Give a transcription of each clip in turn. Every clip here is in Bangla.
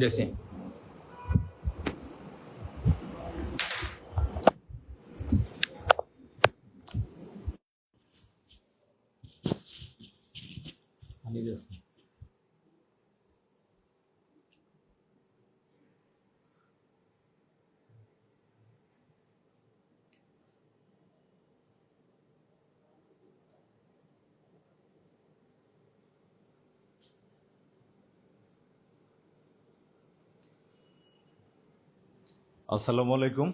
দেখছি। আসসালামু আলাইকুম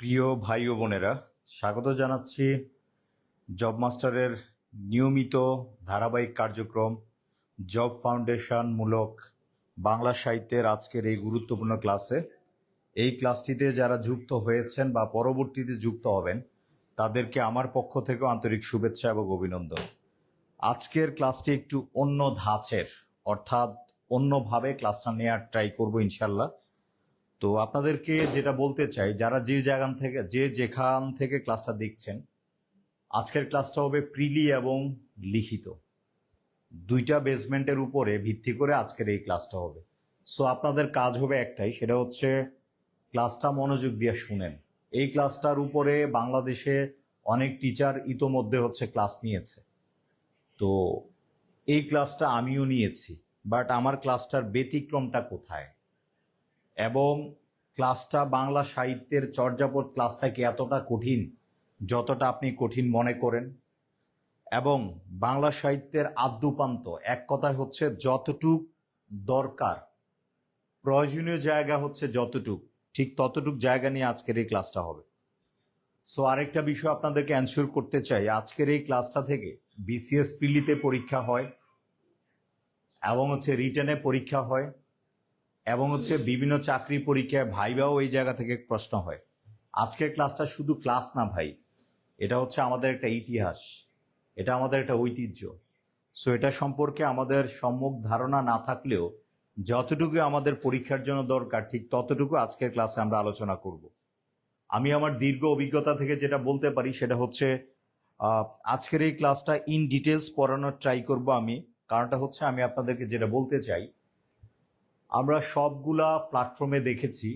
প্রিয় ভাই ও বোনেরা, স্বাগত জানাচ্ছি জব মাস্টারের নিয়মিত ধারাবাহিক কার্যক্রম জব ফাউন্ডেশন মূলক বাংলা সাহিত্যের আজকের এই গুরুত্বপূর্ণ ক্লাসে। এই ক্লাসটিতে যারা যুক্ত হয়েছেন বা পরবর্তীতে যুক্ত হবেন তাদেরকে আমার পক্ষ থেকেও আন্তরিক শুভেচ্ছা এবং অভিনন্দন। আজকের ক্লাসটি একটু অন্য ধাঁচের, অর্থাৎ অন্যভাবে ক্লাসটা নেওয়ার ট্রাই করবো ইনশাল্লাহ। তো আপনাদেরকে যেটা বলতে চাই, যারা যেখান থেকে ক্লাসটা দেখছেন, আজকের ক্লাসটা হবে প্রিলি এবং লিখিত, দুইটা বেসমেন্টের উপরে ভিত্তি করে আজকের এই ক্লাসটা হবে। সো আপনাদের কাজ হবে একটাই, সেটা হচ্ছে ক্লাসটা মনোযোগ দিয়ে শুনেন। এই ক্লাসটার উপরে বাংলাদেশে অনেক টিচার ইতোমধ্যে ক্লাস নিয়েছে। তো এই ক্লাসটা আমিও নিয়েছি, বাট আমার ক্লাসটার ব্যতিক্রমটা কোথায়, এবং ক্লাসটা বাংলা সাহিত্যের চর্যাপদ ক্লাসটা কি এতটা কঠিন যতটা আপনি কঠিন মনে করেন, এবং বাংলা সাহিত্যের আদ্যপান্ত এক কথায় যতটুক দরকার, প্রয়োজনীয় জায়গা যতটুক, ঠিক ততটুক জায়গা নিয়ে আজকের এই ক্লাসটা হবে। সো আরেকটা বিষয় আপনাদেরকে অ্যানসার করতে চাই, আজকের এই ক্লাসটা থেকে বিসিএস প্রিলিতে পরীক্ষা হয় এবং রিটেনে পরীক্ষা হয় এবং বিভিন্ন চাকরি পরীক্ষায় ভাইবাও এই জায়গা থেকে প্রশ্ন হয়। আজকের ক্লাসটা শুধু ক্লাস না ভাই, এটা আমাদের একটা ইতিহাস, এটা আমাদের একটা ঐতিহ্য। সো এটা সম্পর্কে আমাদের সম্যক ধারণা না থাকলেও যতটুকু আমাদের পরীক্ষার জন্য দরকার ঠিক ততটুকু আজকের ক্লাসে আমরা আলোচনা করব। আমি আমার দীর্ঘ অভিজ্ঞতা থেকে যেটা বলতে পারি সেটা আজকের এই ক্লাসটা ইন ডিটেলস পড়ানোর ট্রাই করব আমি। কারণটা আমি আপনাদেরকে যেটা বলতে চাই, আমরা সবগুলা প্ল্যাটফর্মে দেখেছি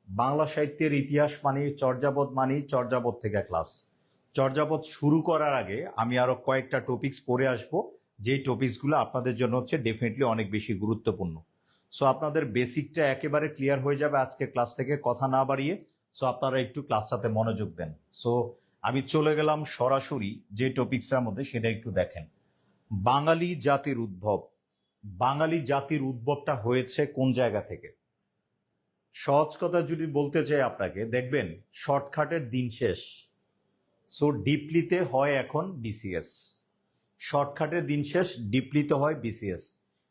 বাংলা সাহিত্যের ইতিহাস চর্যাপদ থেকে ক্লাস। চর্যাপদ শুরু করার আগে আমি আরো কয়েকটা টপিকস পড়ে আসব, যে টপিকসগুলো আপনাদের জন্য ডেফিনেটলি অনেক বেশি গুরুত্বপূর্ণ। সো আপনাদের বেসিকটা একেবারে ক্লিয়ার হয়ে যাবে আজকে ক্লাস থেকে, কথা না বাড়িয়ে সো আপনারা একটু ক্লাসটাতে মনোযোগ দেন। সো আমি চলে গেলাম সরাসরি যে টপিকসটার মধ্যে, সেটা একটু দেখেন। বাঙালি জাতির উদ্ভব। বাঙালি জাতির উদ্ভবটা হয়েছে কোন জায়গা থেকে? সহজ কথা যদি বলতে চাই আপনাকে, দেখবেন শর্টকাটের দিন শেষ। সো ডিপলিতে হয় এখন বিসিএস। শর্টকাটের দিন শেষ, ডিপলিতে হয় বিসিএস।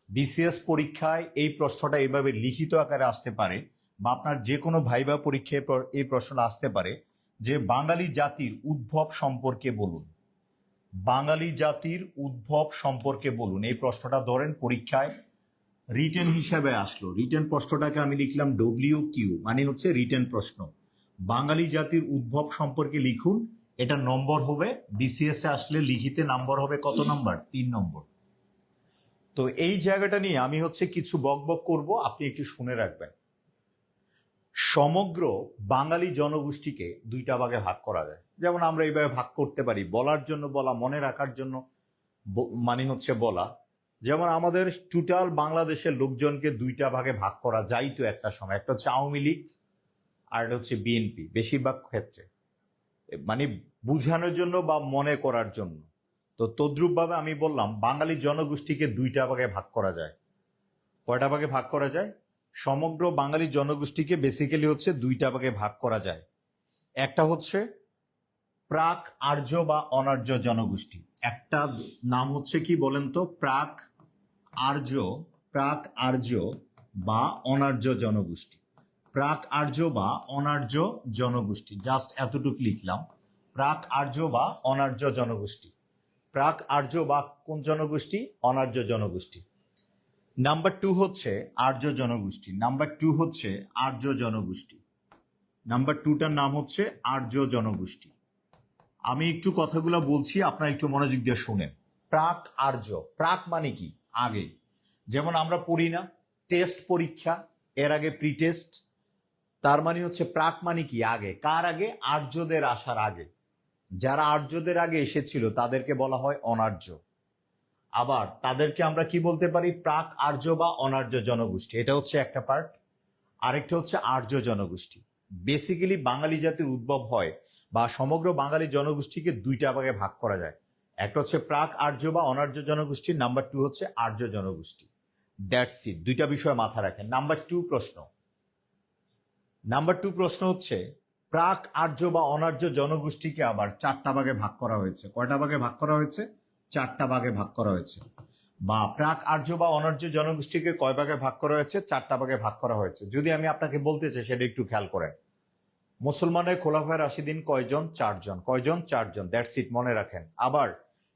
বিসিএস পরীক্ষায় এই প্রশ্নটা এইভাবে লিখিত আকারে আসতে পারে, বা আপনার যে কোনো ভাইবা পরীক্ষায় এই প্রশ্নটা আসতে পারে যে বাঙালি জাতির উদ্ভব সম্পর্কে বলুন। বাঙালি জাতির উদ্ভব সম্পর্কে বলুন, এই প্রশ্নটা ধরেন পরীক্ষায় রিটেন হিসাবে আসলো। রিটেন প্রশ্নটাকে আমি লিখলাম WQ, মানে রিটেন প্রশ্ন। বাঙালি জাতির উদ্ভব সম্পর্কে লিখুন, এটা নম্বর হবে বিসিএস এ আসলে লিখিতে নাম্বার হবে কত নম্বর? 3 নম্বর। তো এই জায়গাটা নিয়ে আমি কিছু বকবক করব, আপনি একটু শুনে রাখবেন। সমগ্র বাঙালি জনগোষ্ঠীকে দুইটা ভাগে ভাগ করা যায়, যেমন আমরা এইভাবে ভাগ করতে পারি, বলার জন্য বলা, মনে রাখার জন্য মানে বলা। যেমন আমাদের টোটাল বাংলাদেশের লোকজনকে দুইটা ভাগে ভাগ করা যাইতো একটা সময়, একটা আওয়ামী লীগ আর এটা বিএনপি, বেশিরভাগ ক্ষেত্রে মানে বুঝানোর জন্য বা মনে করার জন্য। তো তদ্রুপ ভাবে আমি বললাম বাঙালি জনগোষ্ঠীকে দুইটা ভাগে ভাগ করা যায়। কয়টা ভাগে ভাগ করা যায়? সমগ্র বাঙালি জনগোষ্ঠীকে বেসিক্যালি দুইটা ভাগে ভাগ করা যায়। একটা প্রাক আর্য বা অনার্য জনগোষ্ঠী, একটা নাম কি বলেন তো? প্রাক আর্য বা অনার্য জনগোষ্ঠী। প্রাক আর্য বা অনার্য জনগোষ্ঠী, জাস্ট এতটুকু লিখলাম, প্রাক আর্য বা অনার্য জনগোষ্ঠী। প্রাক আর্য বা কোন জনগোষ্ঠী? অনার্য জনগোষ্ঠী। নাম্বার 2 আর্য জনগোষ্ঠী। নাম্বার 2 আর্য জনগোষ্ঠী। নাম্বার 2টার নাম আর্য জনগোষ্ঠী। আমি একটু কথাগুলো বলছি, আপনারা একটু মনোযোগ দিয়ে শুনেন। প্রাক আর্য, প্রাক মানে কি? আগে। যেমন আমরা পড়ি না টেস্ট পরীক্ষা, এর আগে প্রি টেস্ট। তার মানে হচ্ছে প্রাক মানে কি আগে, কার আগে? আর্যদের আসার আগে। যারা আর্যদের আগে এসেছিল তাদেরকে বলা হয় অনার্য। আবার তাদেরকে আমরা কি বলতে পারি? প্রাক আর্য বা অনার্য জনগোষ্ঠী। এটা হচ্ছে একটা পার্ট। আরেকটা হচ্ছে আর্য জনগোষ্ঠী। বেসিক্যালি বাঙালি জাতির উদ্ভব হয় বা সমগ্র বাঙালি জনগোষ্ঠীকে দুইটা ভাগে ভাগ করা যায়। একটা হচ্ছে প্রাক আর্য বা অনার্য জনগোষ্ঠী, নাম্বার 2 হচ্ছে আর্য জনগোষ্ঠী। That's it. দুইটা বিষয় মাথা রাখেন। নাম্বার 2 প্রশ্ন হচ্ছে প্রাক আর্য বা অনার্য জনগোষ্ঠীকে আবার 4টা ভাগে ভাগ করা হয়েছে। কয়টা ভাগে ভাগ করা হয়েছে? 4টা ভাগে ভাগ করা হয়েছে। বা প্রাক আর্য বা অনার্য জনগোষ্ঠীকে কয় ভাগে ভাগ করা হয়েছে? 4টা ভাগে ভাগ করা হয়েছে। যদি আমি আপনাকে বলতে চাই সেটা একটু খেয়াল করেন। মুসলমানের খোলাফায়ে রাশিদিন কয়জন? 4 জন। কয়জন? 4 জন। দ্যাটস ইট, মনে রাখেন। আবার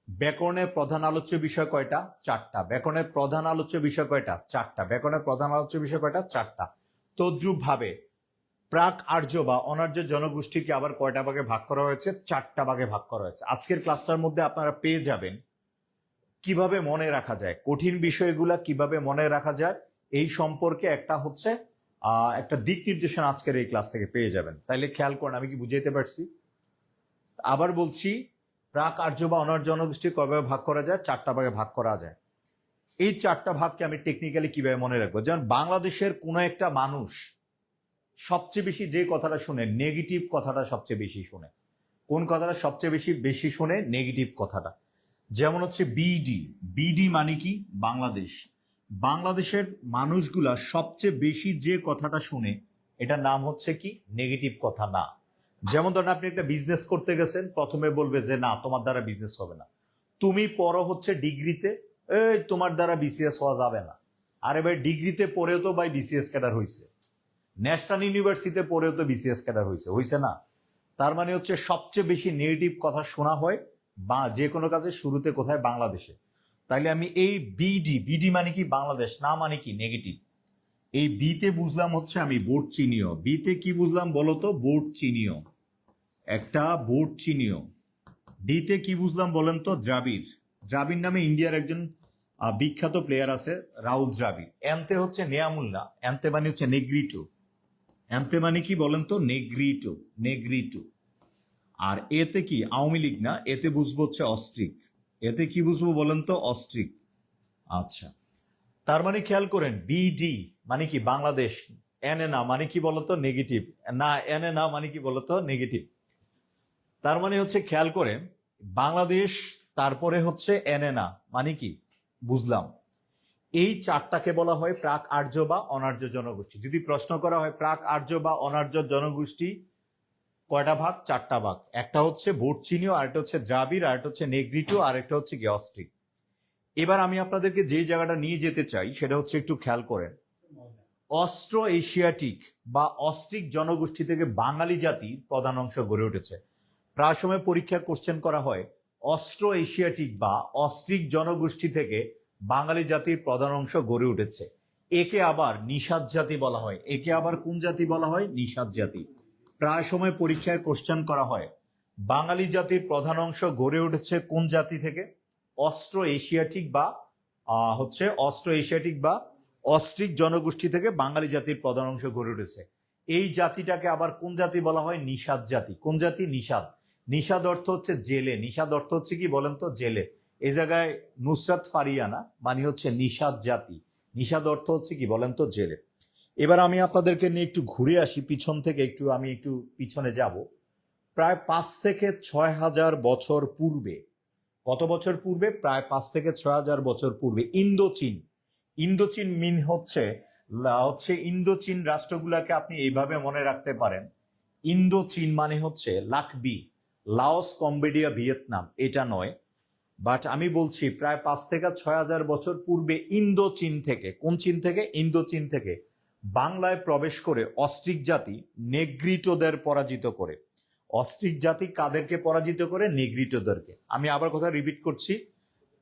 ব্যাকরণের প্রধান আলোচ্য বিষয় কয়টা? 4টা। ব্যাকরণের প্রধান আলোচ্য বিষয় কয়টা? 4টা। ব্যাকরণের প্রধান আলোচ্য বিষয় কয়টা? 4টা। তদ্রূপ ভাবে প্রাক আর্য বা অনার্য জনগোষ্ঠীকে আবার কয়টা ভাগে ভাগ করা হয়েছে? 4টা ভাগে ভাগ করা হয়েছে। আজকের ক্লাসটার মধ্যে আপনারা পেয়ে যাবেন কিভাবে মনে রাখা যায়, কঠিন বিষয়গুলা কিভাবে মনে রাখা যায় এই সম্পর্কে একটা দিক নির্দেশনা আজকের এই ক্লাস থেকে পেয়ে যাবেন। তাইলে খেয়াল করেন আমি কি বুঝাইতে পারছি? আবার বলছি, প্রাক আর্য বা অনার্য জনগোষ্ঠী কয়ভাবে ভাগ করা যায়? 4টা ভাগে ভাগ করা যায়। এই 4টা ভাগকে আমি টেকনিক্যালি কিভাবে মনে রাখবো? যেমন বাংলাদেশের কোনো একটা মানুষ সবচেয়ে বেশি যে কথাটা শুনে, নেগেটিভ কথাটা সবচেয়ে বেশি শুনে। কোন কথাটা সবচেয়ে বেশি শুনে? নেগেটিভ কথাটা। যেমন হচ্ছে বিডি। বিডি মানে কি? বাংলাদেশ। বাংলাদেশের মানুষগুলা সবচেয়ে বেশি যে কথাটা শুনে এটার নাম হচ্ছে কি? নেগেটিভ কথা না। যেমন ধরেন আপনি একটা বিজনেস করতে গেছেন, প্রথমে বলবে যে না তোমার দ্বারা বিজনেস হবে না। তুমি পড়ো হচ্ছে ডিগ্রিতে, এই তোমার দ্বারা বিসিএস হওয়া যাবে না। আরে ভাই ডিগ্রিতে পড়েও তো ভাই বিসিএস ক্যাডার হয়েছে, ন্যাশনাল ইউনিভার্সিটিতে পড়েও তো বিসিএস ক্যাডার হয়েছে না? তার মানে হচ্ছে সবচেয়ে বেশি নেগেটিভ কথা শোনা হয় বা যে কোনো কাজের শুরুতে কোথায়? বাংলাদেশে। তাইলে আমি এই বিডি, বিডি মানে কি? বাংলাদেশ, না মানে কি? নেগেটিভ। এই বিতে বুঝলাম হচ্ছে আমি বোর্ড চিনিও। বিতে কি বুঝলাম বলতো? বোর্ড চিনিও, একটা বোর্ড চিনিও। ডিতে কি বুঝলাম বলেন তো? দ্রাবিড়। দ্রাবিড় নামে ইন্ডিয়ার একজন বিখ্যাত প্লেয়ার আছে, রাহুল দ্রাবিড়। এনতে হচ্ছে নেয়ামুল্লাহ, এনতে মানে হচ্ছে নেগ্রিটো। এনতে মানে কি বলেন তো? Negrito, Negrito. আর এতে কি? আওয়ামী লীগ না, এতে বুঝবো হচ্ছে অস্ট্রিক। এতে কি বুঝবো বলেন তো? অস্ট্রিক। আচ্ছা, তার মানে খেয়াল করেন বিডি মানে কি? বাংলাদেশ। এনে না মানে কি বলতো? নেগেটিভ। না এনে না মানে কি বলতো? নেগেটিভ। তার মানে হচ্ছে খেয়াল করেন বাংলাদেশ, তারপরে হচ্ছে এনে না মানে কি? বুঝলাম। এই 4টাকে বলা হয় প্রাক আর্য বা অনার্য জনগোষ্ঠী। যদি প্রশ্ন করা হয় প্রাক আর্য বা অনার্য জনগোষ্ঠী কয়টা ভাগ? 4টা ভাগ। একটা হচ্ছে বোর্ড চিনিও, আরেকটা হচ্ছে দ্রাবিড়, আরেকটা হচ্ছে নেগ্রিটো, আরেকটা হচ্ছে কি? অস্ট্রিক। এবার আমি আপনাদেরকে যে জায়গাটা নিয়ে যেতে চাই সেটা হচ্ছে একটু খেয়াল করেন। অস্ট্রো এশিয়াটিক বা অস্ট্রিক জনগোষ্ঠী থেকে বাঙালি জাতির প্রধান অংশ গড়ে উঠেছে। প্রায় সময় পরীক্ষার কোশ্চেন করা হয় অস্ট্রো এশিয়াটিক বা অস্ট্রিক জনগোষ্ঠী থেকে বাঙালি জাতির প্রধান অংশ গড়ে উঠেছে। একে আবার নিষাদ জাতি বলা হয়। একে আবার কোন জাতি বলা হয়? নিষাদ জাতি। প্রায় সময় পরীক্ষায় কোশ্চেন করা হয় বাঙালি জাতির প্রধান অংশ গড়ে উঠেছে কোন জাতি থেকে? অস্ট্রো এশিয়াটিক বা অস্ট্রিক জনগোষ্ঠী থেকে বাঙালি জাতির প্রধান অংশ গড়ে উঠেছে। এই জাতিটাকে আবার কোন জাতি বলা হয়? নিষাদ জাতি। কোন জাতি? নিষাদ। নিষাদ অর্থ হচ্ছে জেলে। নিষাদ অর্থ হচ্ছে কি বলেন তো? জেলে। এই জায়গায় নুসরাত ফারিয়ানা মানে হচ্ছে নিষাদ জাতি। নিষাদ অর্থ হচ্ছে কি বলেন তো? জেলে। এবার আমি আপনাদেরকে নিয়ে একটু ঘুরে আসি পিছন থেকে, আমি একটু পিছনে যাব। প্রায় 5 থেকে 6,000 বছর পূর্বে। কত বছর পূর্বে? প্রায় 5 থেকে 6,000 বছর পূর্বে ইন্দোচীন। ইন্দোচীন মিন হচ্ছে ইন্দোচীন রাষ্ট্রগুলাকে আপনি এইভাবে মনে রাখতে পারেন। ইন্দোচীন মানে হচ্ছে লাকবি, লাওস, কম্বোডিয়া, ভিয়েতনাম, এটা নয়। বাট আমি বলছি প্রায় 5 থেকে 6,000 বছর পূর্বে ইন্দোচীন থেকে, কোন চীন থেকে? ইন্দোচীন থেকে বাংলায় প্রবেশ করে অস্ট্রিক জাতি নেগ্রিটোদের পরাজিত করে। অস্ট্রিক জাতি কাদেরকে পরাজিত করে? নেগ্রিটোদেরকে। আমি আবার কথা রিপিট করছি,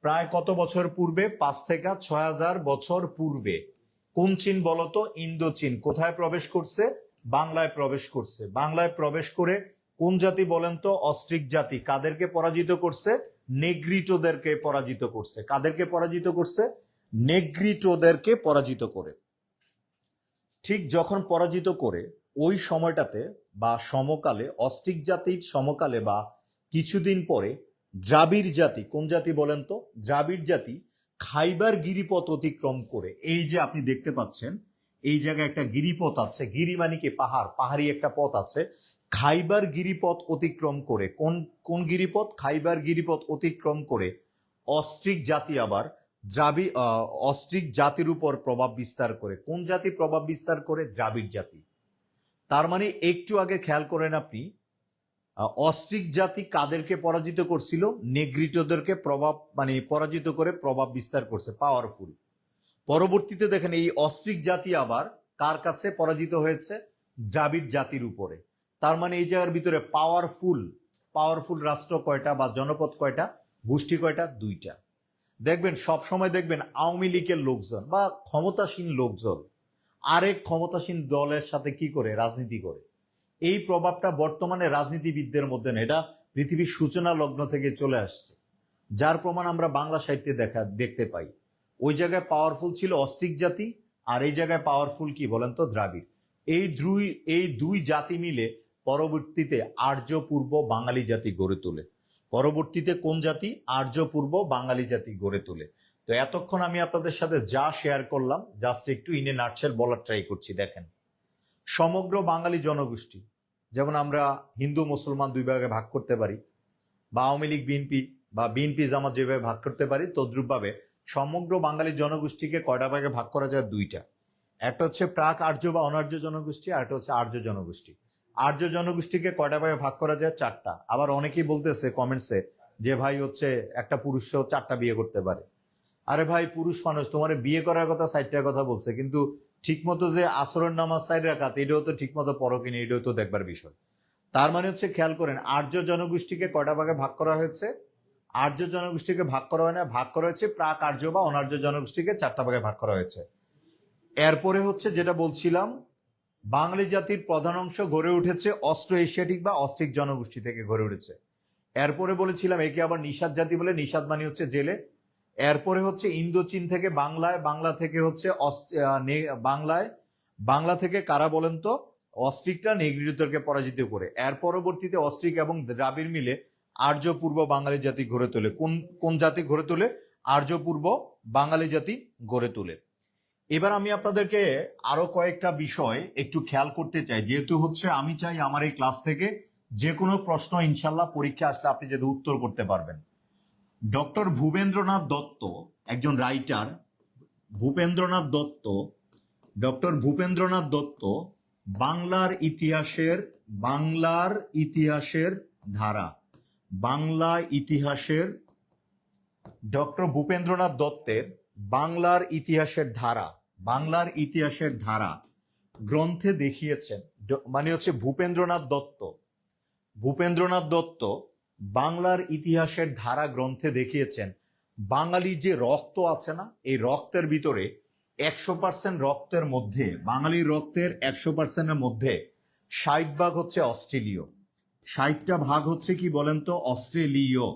প্রায় কত বছর পূর্বে? 5 থেকে 6,000 বছর পূর্বে। কোন চীন বলতো? ইন্দোচীন। কোথায় প্রবেশ করছে? বাংলায় প্রবেশ করছে। বাংলায় প্রবেশ করে কোন জাতি বলেন তো? অস্ট্রিক জাতি। কাদেরকে পরাজিত করছে? নেগ্রিটোদেরকে পরাজিত করছে। কাদেরকে পরাজিত করছে? নেগ্রিটোদেরকে পরাজিত করে। ঠিক যখন পরাজিত করে ওই সময়টাতে বা সমকালে অস্ট্রিক জাতির সমকালে বা কিছুদিন পরে দ্রাবিড় জাতি, কোন জাতি বলেন তো? দ্রাবিড় জাতি খাইবার গিরিপথ অতিক্রম করে, এই যে আপনি দেখতে পাচ্ছেন এই জায়গায় একটা গিরিপথ আছে, গিরি মানে কি পাহাড়, পাহাড়ি একটা পথ আছে, খাইবার গিরিপথ অতিক্রম করে, কোন কোন গিরিপথ? খাইবার গিরিপথ অতিক্রম করে অস্ট্রিক জাতি আবার অস্ট্রিক জাতির উপর প্রভাব বিস্তার করে। কোন জাতি প্রভাব বিস্তার করে? দ্রাবিড় জাতি। তার মানে একটু আগে খেয়াল করেন আপনি, অস্ট্রিক জাতি কাদেরকে পরাজিত করছিল? নেগ্রিটোদেরকে পরাজিত করে প্রভাব বিস্তার করছে, পাওয়ারফুল। পরবর্তীতে দেখেন এই অস্ট্রিক জাতি আবার কার কাছে পরাজিত হয়েছে? দ্রাবিড় জাতির উপরে। তার মানে এই জায়গার ভিতরে পাওয়ারফুল রাষ্ট্র কয়টা বা জনপদ কয়টা, গোষ্ঠী কয়টা? দুইটা। দেখবেন সব সময় দেখবেন আওয়ামী লীগের লোকজন বা ক্ষমতাসীন লোকজন আরেক ক্ষমতাসীন দলের সাথে কি করে? রাজনীতি করে। এই প্রভাবটা বর্তমানে রাজনীতিবিদদের মধ্যে না, এটা পৃথিবীর সূচনা লগ্ন থেকে চলে আসছে, যার প্রমাণ আমরা বাংলা সাহিত্যে দেখতে পাই। ওই জায়গায় পাওয়ারফুল ছিল অস্ট্রিক জাতি, আর এই জায়গায় পাওয়ারফুল কি বলেন তো? দ্রাবিড়। এই দুই জাতি মিলে পরবর্তীতে আর্য পূর্ব বাঙালি জাতি গড়ে তোলে। পরবর্তীতে কোন জাতি? আর্য পূর্ব বাঙালি জাতি গড়ে তোলে। তো এতক্ষণ আমি আপনাদের সাথে যা শেয়ার করলাম জাস্ট একটু ইন এ নাটশেল বলার ট্রাই করছি। দেখেন, সমগ্র বাঙালি জনগোষ্ঠী, যেমন আমরা হিন্দু মুসলমান দুই ভাগে ভাগ করতে পারি, বা আওয়ামী লীগ বিএনপি বা বিএনপি জামাত যেভাবে ভাগ করতে পারি, তদ্রুপ ভাবে সমগ্র বাঙালি জনগোষ্ঠীকে কয়টা ভাগে ভাগ করা যায়? দুইটা। একটা হচ্ছে প্রাক আর্য বা অনার্য জনগোষ্ঠী, আর একটা হচ্ছে আর্য জনগোষ্ঠী। আর্য জনগোষ্ঠীকে কয়টা ভাগে ভাগ করা যায়? চারটা। আবার অনেকেই বলতেছে কমেন্টসে যে ভাই হচ্ছে একটা পুরুষও চারটা বিয়ে করতে পারে। আরে ভাই, পুরুষ মানুষ, তোমার বিয়ে করার কথা, সাইডটার কথা বলছে, কিন্তু ঠিক মতো যে আসরের নামাজ সাইড রাখাত, এটাও তো ঠিক মতো পড়ো কিনা, এটাও তো দেখবার বিষয়। তার মানে হচ্ছে খেয়াল করেন, আর্য জনগোষ্ঠীকে কয়টা ভাগে ভাগ করা হয়েছে? আর্য জনগোষ্ঠীকে ভাগ করা হয় না, ভাগ করা হয়েছে প্রাক আর্য বা অনার্য জনগোষ্ঠীকে চারটা ভাগে ভাগ করা হয়েছে। এরপরে হচ্ছে যেটা বলছিলাম, বাঙালি জাতির প্রধান অংশ গড়ে উঠেছে অস্ট্রো এশিয়াটিক বা অস্ট্রিক জনগোষ্ঠী থেকে গড়ে উঠেছে। এরপরে বলেছিলাম একে আবার নিষাদ জাতি বলে, নিষাদ মানে হচ্ছে জেলে। এরপরে হচ্ছে ইন্দোচীন থেকে বাংলায়, বাংলা থেকে হচ্ছে বাংলা থেকে কারা বলেন তো? অস্ট্রিকরা নেগ্রিটোদেরকে পরাজিত করে। এর পরবর্তীতে অস্ট্রিক এবং দ্রাবিড় মিলে আর্য পূর্ব বাঙালি জাতি গড়ে তোলে। কোন কোন জাতি গড়ে তোলে? আর্য পূর্ব বাঙালি জাতি গড়ে তোলে। এবার আমি আপনাদেরকে আরো কয়েকটা বিষয় একটু খেয়াল করতে চাই, যেহেতু হচ্ছে আমি চাই আমার এই ক্লাস থেকে যে কোনো প্রশ্ন ইনশাল্লাহ পরীক্ষা আসলে আপনি যদি উত্তর করতে পারবেন। ডক্টর ভূপেন্দ্রনাথ দত্ত একজন রাইটার। ভূপেন্দ্রনাথ দত্ত, ডক্টর ভূপেন্দ্রনাথ দত্ত বাংলার ইতিহাসের ধারা, বাংলা ইতিহাসের, ডক্টর ভূপেন্দ্রনাথ দত্তের বাংলার ইতিহাসের ধারা গ্রন্থে দেখিয়েছেন, মানে হচ্ছে ভূপেন্দ্রনাথ দত্ত বাংলার ইতিহাসের ধারা গ্রন্থে দেখিয়েছেন বাঙালি যে রক্ত আছে না, এই রক্তের ভিতরে 100% রক্তের মধ্যে, বাঙালির রক্তের 100%-এর মধ্যে 60 ভাগ হচ্ছে অস্ট্রেলীয়, 60টা ভাগ হচ্ছে কি বলেন তো? অস্ট্রেলীয়।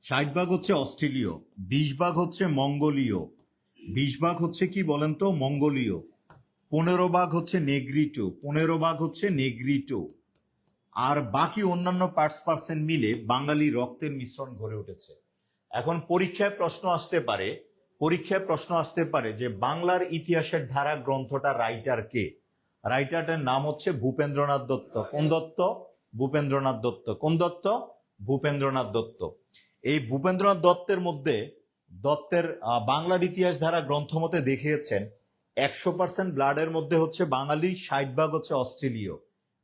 60 ভাগ হচ্ছে অস্ট্রেলীয়, 20 ভাগ হচ্ছে মঙ্গোলীয়, 20 ভাগ হচ্ছে কি বলেন তো? মঙ্গোলীয়, 15 ভাগ হচ্ছে নেগ্রিটো, 15 ভাগ হচ্ছে নেগ্রিটো, আর বাকি অন্যান্য পার্সেন্ট মিলে বাঙালি রক্তের মিশ্রণ গড়ে উঠেছে। এখন পরীক্ষায় প্রশ্ন আসতে পারে যে বাংলার ইতিহাসের ধারা গ্রন্থটা রাইটার কে? রাইটারটার নাম হচ্ছে ভূপেন্দ্রনাথ দত্ত। কোন দত্ত? ভূপেন্দ্রনাথ দত্ত। কোন দত্ত? ভূপেন্দ্রনাথ দত্ত। এই ভূপেন্দ্রনাথ দত্তের বাংলার ইতিহাস ধারা গ্রন্থ মতে দেখিয়েছেন 100% ব্লাডের মধ্যে হচ্ছে বাঙালি, 60 ভাগ হচ্ছে অস্ট্রেলীয়,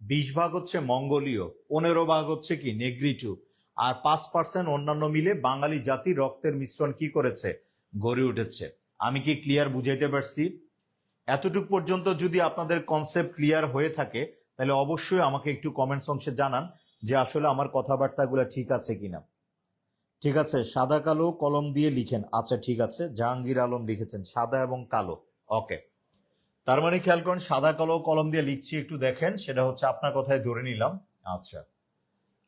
20 ভাগ হচ্ছে মঙ্গোলীয়, 15 ভাগ হচ্ছে কি? নেগ্রিটো, আর 5% অন্যান্য মিলে বাঙালি জাতি রক্তের মিশ্রণ কি করেছে? গড়ে উঠেছে। আমি কি ক্লিয়ার বুঝাইতে পারছি? এতটুক পর্যন্ত যদি আপনাদের কনসেপ্ট ক্লিয়ার হয়ে থাকে তাহলে অবশ্যই আমাকে একটু কমেন্টস অংশে জানান যে আসলে আমার কথাবার্তাগুলো ঠিক আছে কিনা। ঠিক আছে, সাদা কালো কলম দিয়ে লিখেন। আচ্ছা ঠিক আছে, জাহাঙ্গীর আলম লিখেছেন সাদা এবং কালো। ওকে, তার মানে খেয়াল করুন, সাদা কালো কলম দিয়ে লিখছি, একটু দেখেন, সেটা হচ্ছে আপনার কথায় ধরে নিলাম। আচ্ছা,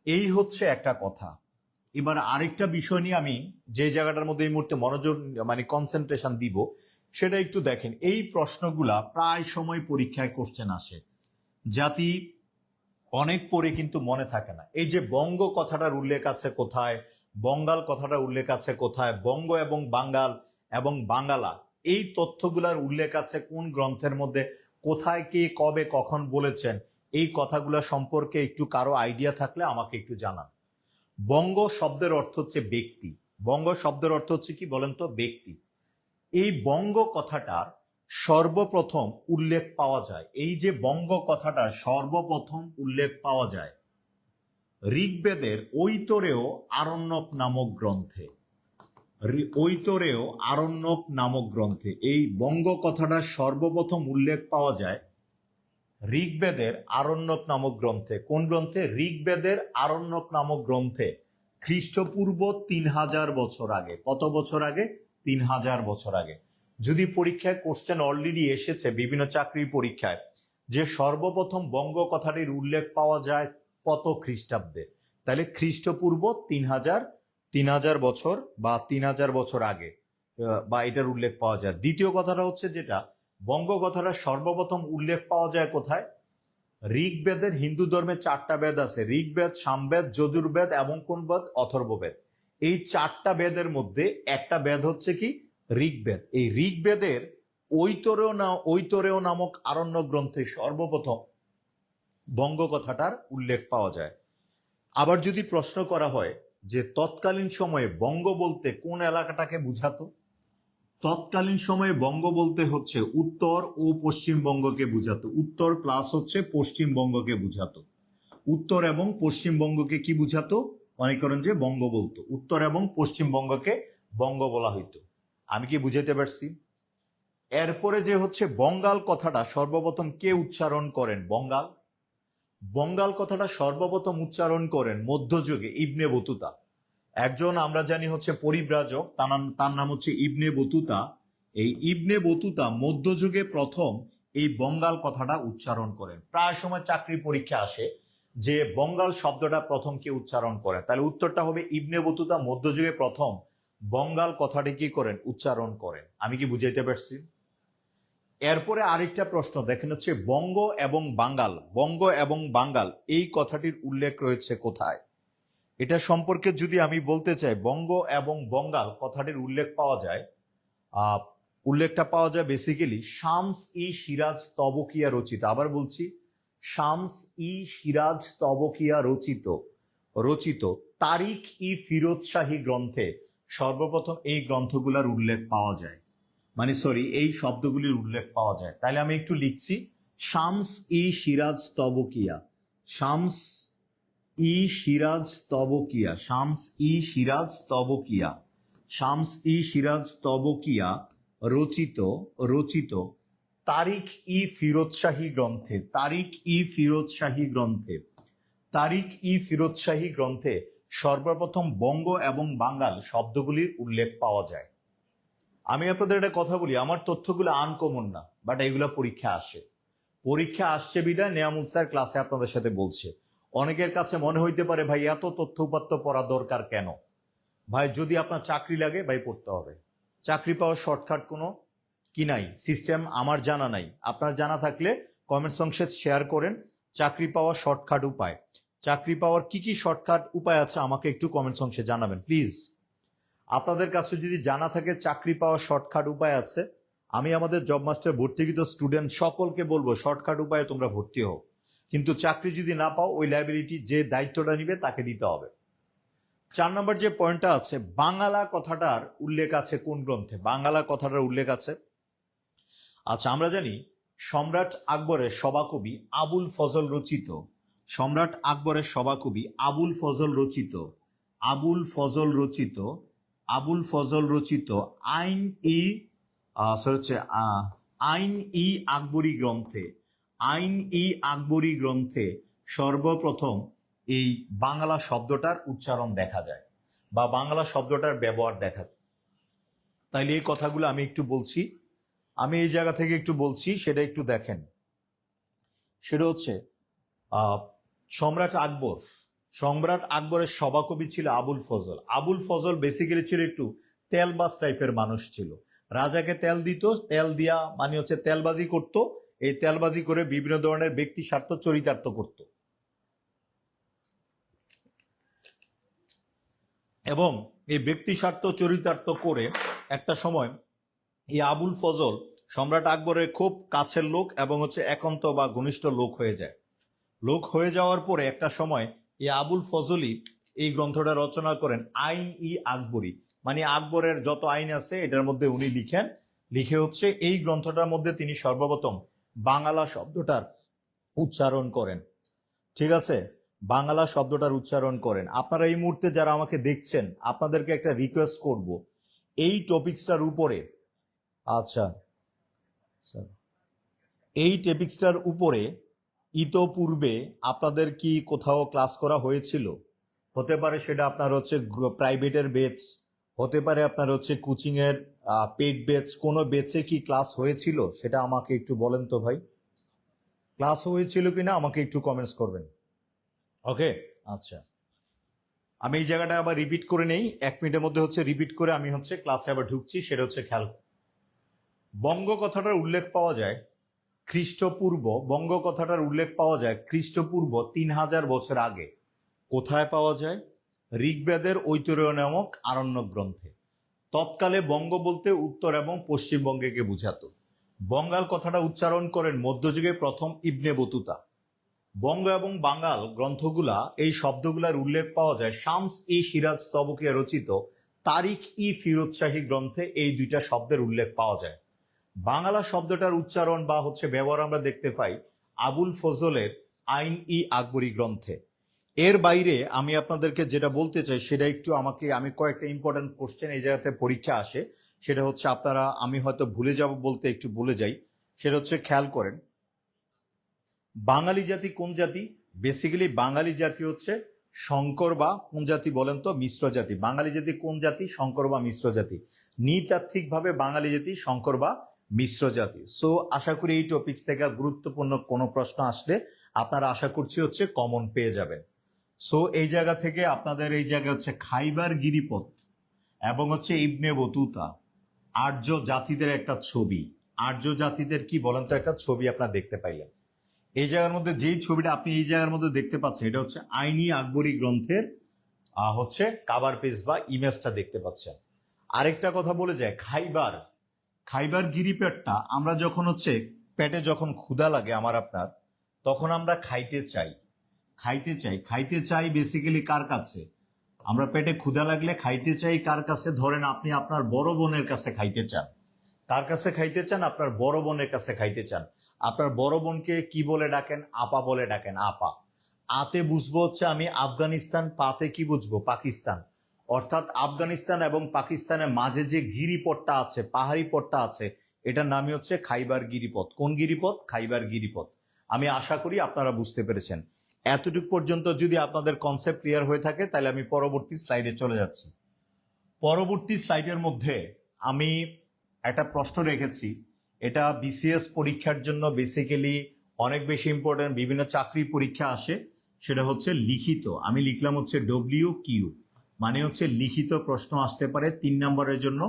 এই হচ্ছে একটা কথা। এবার আরেকটা বিষয় নিয়ে আমি যে জায়গাটার মধ্যে এই মুহূর্তে মনোযোগ, মানে কনসেন্ট্রেশন দিব, সেটা একটু দেখেন। এই প্রশ্নগুলা প্রায় সময় পরীক্ষায় কোশ্চেন আসে, জাতি অনেক পরে কিন্তু মনে থাকে না। এই যে বঙ্গ কথাটার উল্লেখ আছে কোথায়, বঙ্গাল কথাটার উল্লেখ আছে কোথায়, বঙ্গ এবং বাঙ্গাল এবং বাঙ্গালা, এই তথ্যগুলার উল্লেখ আছে কোন গ্রন্থের মধ্যে, কোথায় কে কবে কখন বলেছেন, এই কথাগুলো সম্পর্কে একটু কারো আইডিয়া থাকলে আমাকে একটু জানান। বঙ্গ শব্দের অর্থ হচ্ছে ব্যক্তি। বঙ্গ শব্দের অর্থ হচ্ছে কি বলেন তো? ব্যক্তি। এই বঙ্গ কথাটার সর্বপ্রথম উল্লেখ পাওয়া যায়, এই যে বঙ্গ কথাটার সর্বপ্রথম উল্লেখ পাওয়া যায় ঋগ্বেদের ঐতরেয় আরণ্যক নামক গ্রন্থে। ঐতরেয় আরণ্যক নামক গ্রন্থে এই বঙ্গ কথাটার সর্বপ্রথম উল্লেখ পাওয়া যায় ঋগ্বেদের আরণ্যক নামক গ্রন্থে। কোন গ্রন্থে? ঋগ্বেদের আরণ্যক নামক গ্রন্থে, খ্রিস্টপূর্ব 3000 বছর আগে। কত বছর আগে? 3000 বছর আগে। যদি পরীক্ষায় কোশ্চেন অলরেডি এসেছে বিভিন্ন চাকরির পরীক্ষায় যে সর্বপ্রথম বঙ্গ কথাটির উল্লেখ পাওয়া যায় কত খ্রিস্টাব্দে, তাহলে খ্রিস্টপূর্ব 3000 বছর বা 3000 বছর আগে বা এটার উল্লেখ পাওয়া যায়। দ্বিতীয় কথাটা হচ্ছে যেটা বঙ্গ কথাটা সর্বপ্রথম উল্লেখ পাওয়া যায় কোথায়? ঋগ্বেদের, হিন্দু ধর্মে 4টা বেদ আছে, ঋগ্বেদ, সামবেদ, যজুর্বেদ এবং কোন বেদ? অথর্ববেদ। এই 4টা বেদের মধ্যে একটা বেদ হচ্ছে কি? ঋগ্বেদ। এই ঋগ্বেদের ঐতরেয় নামক আরণ্য গ্রন্থে সর্বপ্রথম বঙ্গ কথাটার উল্লেখ পাওয়া যায়। আবার যদি প্রশ্ন করা হয় যে তৎকালীন সময়ে বঙ্গ বলতে কোন এলাকাটাকে বুঝাতো, তৎকালীন সময়ে বঙ্গ বলতে হচ্ছে উত্তর ও পশ্চিমবঙ্গকে বুঝাতো। উত্তর প্লাস হচ্ছে পশ্চিমবঙ্গকে বুঝাতো। উত্তর এবং পশ্চিমবঙ্গকে কি বুঝাতো? মনে করেন যে বঙ্গ বলতো, উত্তর এবং পশ্চিমবঙ্গকে বঙ্গ বলা হইতো। আমি কি বুঝাইতে পারছি? এরপরে যে হচ্ছে বঙ্গাল কথাটা সর্বপ্রথম কে উচ্চারণ করেন? বঙ্গাল। বঙ্গাল কথাটা সর্বপ্রথম উচ্চারণ করেন মধ্যযুগে ইবনে বতুতা। একজন আমরা জানি হচ্ছে পরিব্রাজক, তার নাম হচ্ছে ইবনে বতুতা। এই ইবনে বতুতা মধ্যযুগে প্রথম এই বঙ্গাল কথাটা উচ্চারণ করেন। প্রায় সময় চাকরি পরীক্ষা আসে যে বঙ্গাল শব্দটা প্রথম কে উচ্চারণ করেন, তাহলে উত্তরটা হবে ইবনে বতুতা মধ্যযুগে প্রথম বঙ্গাল কথাটি কি করেন? উচ্চারণ করেন। আমি কি বুঝাইতে পারছি? এরপরে আরেকটা প্রশ্ন দেখেন হচ্ছে বঙ্গ এবং বাঙ্গাল। বঙ্গ এবং বাঙ্গাল এই কথাটির উল্লেখ রয়েছে কোথায়? এটা সম্পর্কে যদি আমি বলতে চাই, বঙ্গ এবং বঙ্গাল কথাটির উল্লেখ পাওয়া যায়, উল্লেখটা পাওয়া যায় বেসিক্যালি শামস ই সিরাজ তবকিয়া রচিত। আবার বলছি, শামস ই সিরাজ তবকিয়া রচিত তারিখ ই ফিরোজ শাহী গ্রন্থে সর্বপ্রথম এই গ্রন্থগুলোর উল্লেখ পাওয়া যায়, মানে সরি এই শব্দগুলির উল্লেখ পাওয়া যায়। তাহলে আমি একটু লিখছি, শামস ই সিরাজ তবকিয়া, শামস ই সিরাজ তবকিয়া, শামস ই সিরাজ তবকিয়া, শামস ই সিরাজ তবকিয়া রচিত তারিখ ই ফিরোজ শাহী গ্রন্থে, তারিখ ই ফিরোজ শাহী গ্রন্থে, তারিখ ই ফিরোজ শাহী গ্রন্থে সর্বপ্রথম বঙ্গ এবং বাঙ্গাল শব্দগুলির উল্লেখ পাওয়া যায়। আমি আপনাদের একটা কথা বলি, আমার তথ্যগুলো আনকমন না, বাট এগুলো পরীক্ষা আসে। পরীক্ষা আসছে বিদায় নেয়ামুল স্যার ক্লাসে আপনাদের সাথে বলছে। অনেকের কাছে মনে হইতে পারে ভাই এত তথ্য উপাত্ত পড়া দরকার কেন? ভাই যদি আপনার চাকরি লাগে ভাই পড়তে হবে। চাকরি পাওয়ার শর্টকাট কোনো কি নাই, সিস্টেম আমার জানা নাই। আপনার জানা থাকলে কমেন্ট সেকশনে শেয়ার করেন চাকরি পাওয়ার শর্টকাট উপায়। চাকরি পাওয়ার কি কি শর্টকাট উপায় আছে আমাকে একটু কমেন্ট সেকশনে জানাবেন প্লিজ। আপনাদের কাছে যদি জানা থাকে চাকরি পাওয়ার শর্টকাট উপায় আছে, আমি আমাদের জব মাস্টার ভর্তিকৃত স্টুডেন্ট সকলকে বলবো শর্টকাট উপায়ে তোমরা ভর্তি হও। কিন্তু চাকরি যদি না পাও ওই লাইবিলিটি যে দায়িত্বটা নিবে তাকে দিতে হবে। 4 নম্বর যে পয়েন্টটা আছে, বাঙ্গালা কথাটার উল্লেখ আছে কোন গ্রন্থে? বাঙ্গালা কথাটার উল্লেখ আছে, আচ্ছা আমরা জানি সম্রাট আকবরের সভাকবি আবুল ফজল রচিত, সম্রাট আকবরের সভাকবি আবুল ফজল রচিত, আবুল ফজল রচিত, আবুল ফজল রচিত আইন ই হচ্ছে আইন ই আকবরী গ্রন্থে, আইন ই আকবরী গ্রন্থে সর্বপ্রথম এই বাংলা শব্দটার উচ্চারণ দেখা যায় বা বাংলা শব্দটার ব্যবহার দেখা যায়। তাইলে এই কথাগুলো আমি একটু বলছি, আমি এই জায়গা থেকে একটু বলছি, সেটা একটু দেখেন। সেটা হচ্ছে সম্রাট আকবরের সভাকবি ছিল আবুল ফজল। আবুল ফজল বেসিক্যালি ছিল একটু তেলবাজ টাইপের মানুষ ছিল। রাজাকে তেল দিত, তেল দিয়া মানে হচ্ছে তেলবাজি করত, এই তেলবাজি করে বিভিন্ন ধরনের ব্যক্তি স্বার্থ চরিতার্থ করত। এবং এই ব্যক্তি স্বার্থ চরিতার্থ করে একটা সময় এই আবুল ফজল সম্রাট আকবরের খুব কাছের লোক এবং হচ্ছে একান্ত বা ঘনিষ্ঠ লোক হয়ে যায়। লোক হয়ে যাওয়ার পরে একটা সময় এই আবুল ফজলই এই গ্রন্থটা রচনা করেন, আইন ই আকবরী, মানে আকবরের যত আইন আছে এটার মধ্যে উনি লিখেন। লিখে হচ্ছে এই গ্রন্থটার মধ্যে তিনি সর্বপ্রথম বাংলা শব্দটার উচ্চারণ করেন। ঠিক আছে, বাংলা শব্দটার উচ্চারণ করেন। আপনারা এই মুহূর্তে যারা আমাকে দেখছেন, আপনাদেরকে একটা রিকোয়েস্ট করব, এই টপিকসটার উপরে, আচ্ছা স্যার, এই টপিকসটার উপরে ইতোপূর্বে আপনাদের কি কোথাও ক্লাস করা হয়েছিল? হতে পারে সেটা আপনার হচ্ছে প্রাইভেটের বেচ, হতে পারে আপনার হচ্ছে কোচিং এর পেড বেচ, কোনো বেচে কি ক্লাস হয়েছিল সেটা আমাকে একটু বলেন তো ভাই। ক্লাস হয়েছিল কিনা আমাকে একটু কমেন্টস করবেন। ওকে, আচ্ছা, আমি এই জায়গাটা আবার রিপিট করে নেই, 1 মিনিটের মধ্যে হচ্ছে রিপিট করে আমি হচ্ছে ক্লাসে আবার ঢুকছি। সেটা হচ্ছে খেয়াল, বঙ্গ কথাটার উল্লেখ পাওয়া যায় খ্রিস্টপূর্ব, বঙ্গ কথাটার উল্লেখ পাওয়া যায় খ্রিস্টপূর্ব 3000 বছর আগে। কোথায় পাওয়া যায়? ঋগ্বেদের ঐতরেয় নামক আরণ্যক গ্রন্থে। তৎকালে বঙ্গ বলতে উত্তর এবং পশ্চিমবঙ্গকে বুঝাতো। বঙ্গাল কথাটা উচ্চারণ করেন মধ্যযুগে প্রথম ইবনে বতুতা। বঙ্গ এবং বাঙ্গাল গ্রন্থগুলা, এই শব্দগুলার উল্লেখ পাওয়া যায় শামস ই সিরাজ স্তবকে রচিত তারিখ ই ফিরোজ শাহী গ্রন্থে। এই দুইটা শব্দের উল্লেখ পাওয়া যায়। বাংলা শব্দটার উচ্চারণ বা হচ্ছে ব্যবহার আমরা দেখতে পাই আবুল ফজলের আইন ই আকবরী গ্রন্থে। এর বাইরে আমি আপনাদেরকে যেটা বলতে চাই সেটা একটু আমি কয়েকটা ইম্পর্টেন্ট কোশ্চেন এই জায়গাতে পরীক্ষা আসে, সেটা হচ্ছে আপনারা, আমি হয়তো ভুলে যাব বলতে একটু ভুলে যাই, সেটা হচ্ছে খেয়াল করেন, বাঙালি জাতি কোন জাতি? বেসিক্যালি বাঙালি জাতি হচ্ছে শঙ্কর বা কোন জাতি বলেন তো? মিশ্র জাতি। বাঙালি জাতি কোন জাতি? শঙ্কর বা মিশ্র জাতি। নৃতাত্ত্বিকভাবে বাঙালি জাতি শঙ্কর বা মিশ্র জাতি। সো আশা করি এই টপিকস থেকে গুরুত্বপূর্ণ কোনো প্রশ্ন আসলে আপনারা আশা করছি হচ্ছে কমন পেয়ে যাবেন। সো এই জায়গা থেকে আপনাদের এই জায়গা হচ্ছে খাইবার গিরিপথ এবং হচ্ছে ইবনে বতুতা, আর্য জাতিদের একটা ছবি। আর্য জাতিদের কি বলেন তো একটা ছবি আপনারা দেখতে পাইলেন। এই জায়গার মধ্যে যেই ছবিটা আপনি এই জায়গার মধ্যে দেখতে পাচ্ছেন এটা হচ্ছে আইনি আকবরী গ্রন্থের হচ্ছে কাভার পেজ বা ইমেজটা দেখতে পাচ্ছেন। আরেকটা কথা বলে যায়, খাইবার, খাইবার গিরিপথটা আমরা যখন হচ্ছে পেটে যখন ক্ষুধা লাগে আমার আপনার, তখন আমরা খাইতে চাই, খাইতে চাই, খাইতে চাই বেসিক্যালি কার কাছে? আমরা পেটে ক্ষুধা লাগলে খাইতে চাই কার কাছে? ধরেন আপনি আপনার বড় বোনের কাছে খাইতে চান। কার কাছে খাইতে চান? আপনার বড় বোনের কাছে খাইতে চান। আপনার বড় বোনকে কি বলে ডাকেন? আপা বলে ডাকেন, আপা। আতে বুঝবো হচ্ছে আমি আফগানিস্তান, পাতে কি বুঝবো? পাকিস্তান। অর্থাৎ আফগানিস্তান এবং পাকিস্তানের মাঝে যে গিরিপথটা আছে, পাহাড়ি পথটা আছে, এটার নামই হচ্ছে খাইবার গিরিপথ। কোন গিরিপথ? খাইবার গিরিপথ। আমি আশা করি আপনারা বুঝতে পেরেছেন। এতটুকু পর্যন্ত যদি আপনাদের কনসেপ্ট ক্লিয়ার হয়ে থাকে তাহলে আমি পরবর্তী স্লাইডে চলে যাচ্ছি। পরবর্তী স্লাইডের মধ্যে আমি একটা প্রশ্ন রেখেছি, এটা বিসিএস পরীক্ষার জন্য বেসিক্যালি অনেক বেশি ইম্পর্টেন্ট, বিভিন্ন চাকরি পরীক্ষা আসে। সেটা হচ্ছে লিখিত, আমি লিখলাম হচ্ছে WQ, মানে হচ্ছে লিখিত প্রশ্ন আসতে পারে 3 নম্বরের জন্য,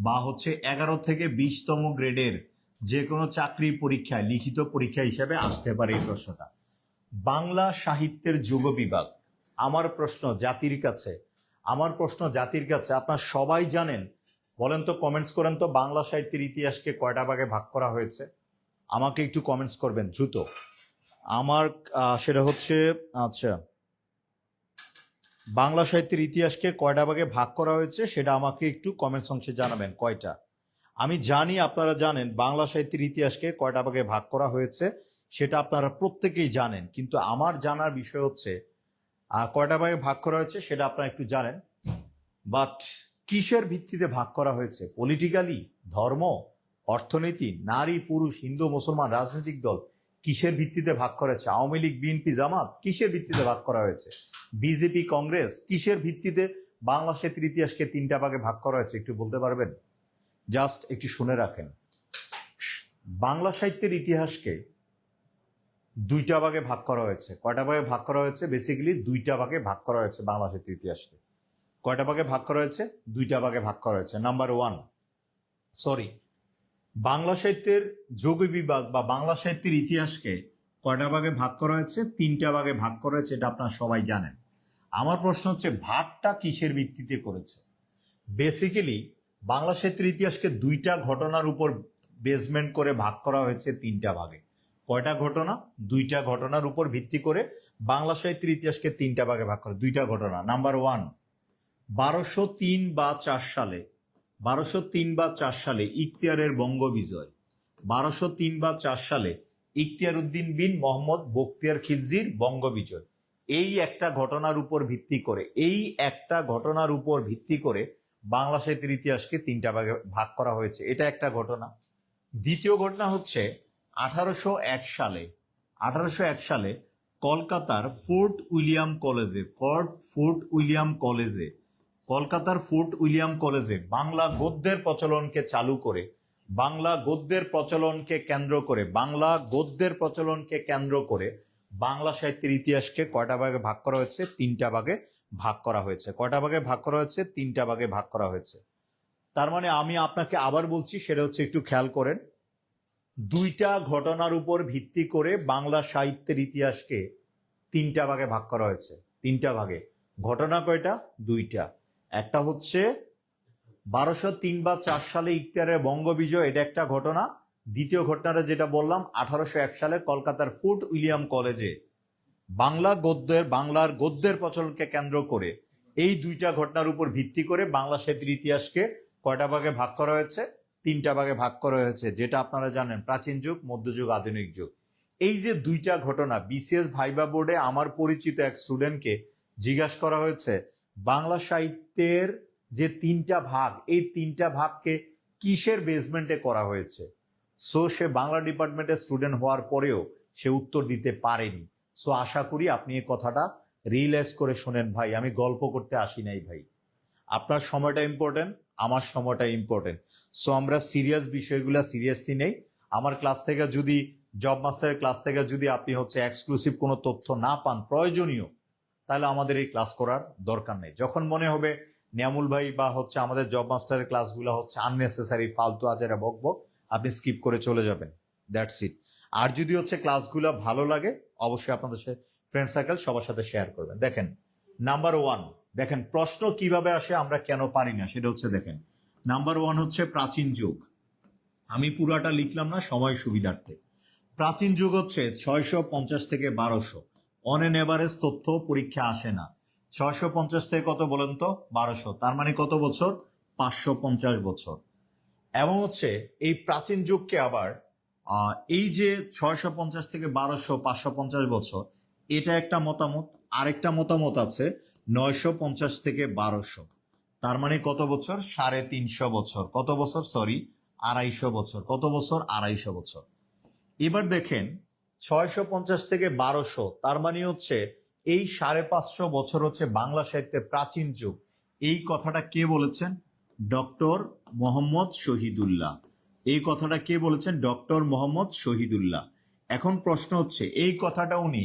বা হচ্ছে 11 থেকে 20তম গ্রেডের যে কোনো চাকরি পরীক্ষায় লিখিত পরীক্ষা হিসেবে আসতে পারে এই প্রশ্নটা। বাংলা সাহিত্যের যুগ বিভাগ। আমার প্রশ্ন জাতির কাছে, আমার প্রশ্ন জাতির কাছে, আপনারা সবাই জানেন, বলেন তো, কমেন্টস করেন তো, বাংলা সাহিত্যের ইতিহাসকে কয়টা ভাগে ভাগ করা হয়েছে? আমাকে একটু কমেন্টস করবেন দ্রুত। আমার সেটা হচ্ছে, আচ্ছা, বাংলা সাহিত্যের ইতিহাসকে কয়টা ভাগে ভাগ করা হয়েছে সেটা আমাকে একটু কমেন্টস অংশে জানাবেন কয়টা। আমি জানি আপনারা জানেন বাংলা সাহিত্যের ইতিহাসকে কয়টা ভাগে ভাগ করা হয়েছে, সেটা আপনারা প্রত্যেকেই জানেন, কিন্তু আমার জানার বিষয় হচ্ছে কয়টা ভাগে ভাগ করা হয়েছে সেটা আপনারা একটু জানেন, বাট কিসের ভিত্তিতে ভাগ করা হয়েছে? পলিটিক্যালি, ধর্ম, অর্থনীতি, নারী পুরুষ, হিন্দু মুসলমান, রাজনৈতিক দল, কিসের ভিত্তিতে ভাগ করেছে? আওয়ামী লীগ বিএনপি জামাত, কিসের ভিত্তিতে ভাগ করা হয়েছে? বিজেপি কংগ্রেস, কিসের ভিত্তিতে বাংলা সাহিত্যের ইতিহাসকে 3টা ভাগে ভাগ করা হয়েছে একটু বলতে পারবেন? জাস্ট একটু শুনে রাখেন, বাংলা সাহিত্যের ইতিহাসকে 2টা ভাগে ভাগ করা হয়েছে। কয়টা ভাগে ভাগ করা হয়েছে? বেসিক্যালি 2টা ভাগে ভাগ করা হয়েছে বাংলা সাহিত্যের ইতিহাসকে। কয়টা ভাগে ভাগ করা হয়েছে? 2টা ভাগে ভাগ করা হয়েছে। নাম্বার 1, সরি, বাংলা সাহিত্যের যোগ বিভাগ বা বাংলা সাহিত্যের ইতিহাসকে কয়টা ভাগে ভাগ করা হয়েছে? 3টা ভাগে ভাগ করা হয়েছে, এটা আপনারা সবাই জানেন। আমার প্রশ্ন হচ্ছে ভাগটা কিসের ভিত্তিতে করেছে? বেসিক্যালি বাংলা সাহিত্যের ইতিহাসকে 2টা ঘটনার উপর বেসমেন্ট করে ভাগ করা হয়েছে 3টা ভাগে। কয়টা ঘটনা? 2টা ঘটনার উপর ভিত্তি করে বাংলা সাহিত্যের ইতিহাসকে 3টা ভাগে ভাগ করে। 2টা ঘটনা। নাম্বার 1, 1203 বা 4 সালে 1203 বা 4 সালে ইখতিয়ারের বঙ্গবিজয়। 1203 বা 4 সালে ইখতিয়ার উদ্দিন বিন মোহাম্মদ বখতিয়ার খিলজির বঙ্গবিজয়। এই একটা ঘটনার উপর ভিত্তি করে বাংলা সাহিত্যের ইতিহাসকে 3টা ভাগে ভাগ করা হয়েছে। এটা একটা ঘটনা। দ্বিতীয় ঘটনা হচ্ছে 1801 সালে কলকাতার ফোর্ট উইলিয়াম কলেজে বাংলা গদ্যের প্রচলনকে চালু করে বাংলা গদ্যের প্রচলনকে কেন্দ্র করে বাংলা সাহিত্যের ইতিহাসকে কয়টা ভাগে ভাগ করা হয়েছে? 3টা ভাগে ভাগ করা হয়েছে। কয়টা ভাগে ভাগ করা হয়েছে? 3টা ভাগে ভাগ করা হয়েছে। তার মানে আমি আপনাকে আবার বলছি, সেটা হচ্ছে একটু খেয়াল করেন, 2টা ঘটনার উপর ভিত্তি করে বাংলা সাহিত্যের ইতিহাসকে 3টা ভাগে ভাগ করা হয়েছে। 3টা ভাগে। ঘটনা কয়টা? 2টা। একটা হচ্ছে 1203 বা 4 সালে ইখতিয়ারের বঙ্গবিজয়, এটা একটা ঘটনা। দ্বিতীয় ঘটনাটা যেটা বললাম, 1801 সালে কলকাতার ফোর্ট উইলিয়াম কলেজে বাংলার গদ্যের প্রচলনকে কেন্দ্র করে এই 2টা ঘটনার উপর ভিত্তি করে বাংলা সাহিত্যের ইতিহাসকে কয়টা ভাগে ভাগ করা হয়েছে? 3টা ভাগে ভাগ করা হয়েছে, যেটা আপনারা জানেন, প্রাচীন যুগ, মধ্যযুগ, আধুনিক যুগ। এই যে 2টা ঘটনা, বিসিএস ভাইবা বোর্ডে আমার পরিচিত এক স্টুডেন্টকে জিজ্ঞাসা করা হয়েছে বাংলা সাহিত্যের যে 3টা ভাগ, এই 3টা ভাগকে কিসের বেসমেন্টে করা হয়েছে। সো সে বাংলা ডিপার্টমেন্টের স্টুডেন্ট হওয়ার পরেও সে উত্তর দিতে পারেনি। সো আশা করি আপনি এই কথাটা রিয়েলাইজ করে শোনেন ভাই, আমি গল্প করতে আসি নাই ভাই। আপনার সময়টা ইম্পর্টেন্ট, আমার সময়টা ইম্পর্টেন্ট। সো আমরা সিরিয়াস বিষয়গুলো সিরিয়াসলি নেই। আমার ক্লাস থেকে যদি, জব মাস্টারের ক্লাস থেকে যদি আপনি হচ্ছে এক্সক্লুসিভ কোনো তথ্য না পান প্রয়োজনীয়, তাহলে আমাদের এই ক্লাস করার দরকার নেই। যখন মনে হবে নিয়ামুল ভাই বা হচ্ছে আমাদের জব মাস্টারের ক্লাসগুলো হচ্ছে আননেসেসারি, ফালতু আজারা বকবক, আপনি স্কিপ করে চলে যাবেন। That's it. আর যদি হচ্ছে ক্লাসগুলো ভালো লাগে, অবশ্যই আপনাদের ফ্রেন্ড সার্কেল সবার সাথে শেয়ার করবেন। দেখেন, নাম্বার 1, দেখেন প্রশ্ন কিভাবে আসে, আমরা কেন পারি না, সেটা হচ্ছে দেখেন। নাম্বার 1 হচ্ছে প্রাচীন যুগ। আমি পুরাটা লিখলাম না সময় সুবিধার্থে। প্রাচীন যুগ হচ্ছে 650 থেকে 1200। অন এন এভারেজ তথ্য পরীক্ষা আসে না। 650 থেকে কত বলেন তো? 1200। তার মানে কত বছর? 550 বছর। এবং হচ্ছে এই প্রাচীন যুগকে আবার এই যে 650 থেকে 1200, 550 বছর, এটা একটা মতামত। আরেকটা মতামত আছে 950 থেকে 1200। তার মানে কত বছর? 350 বছর। কত বছর? সরি, 250 বছর। কত বছর? 250 বছর। এবার দেখেন 650 থেকে 1200, তার মানে হচ্ছে এই 550 বছর হচ্ছে বাংলা সাহিত্যের প্রাচীন যুগ। এই কথাটা কে বলেছেন? ডক্টর মোহাম্মদ শহীদুল্লাহ। এই কথাটা কে বলেছেন? ডক্টর মোহাম্মদ শহীদুল্লাহ। এখন প্রশ্ন হচ্ছে এই কথাটা উনি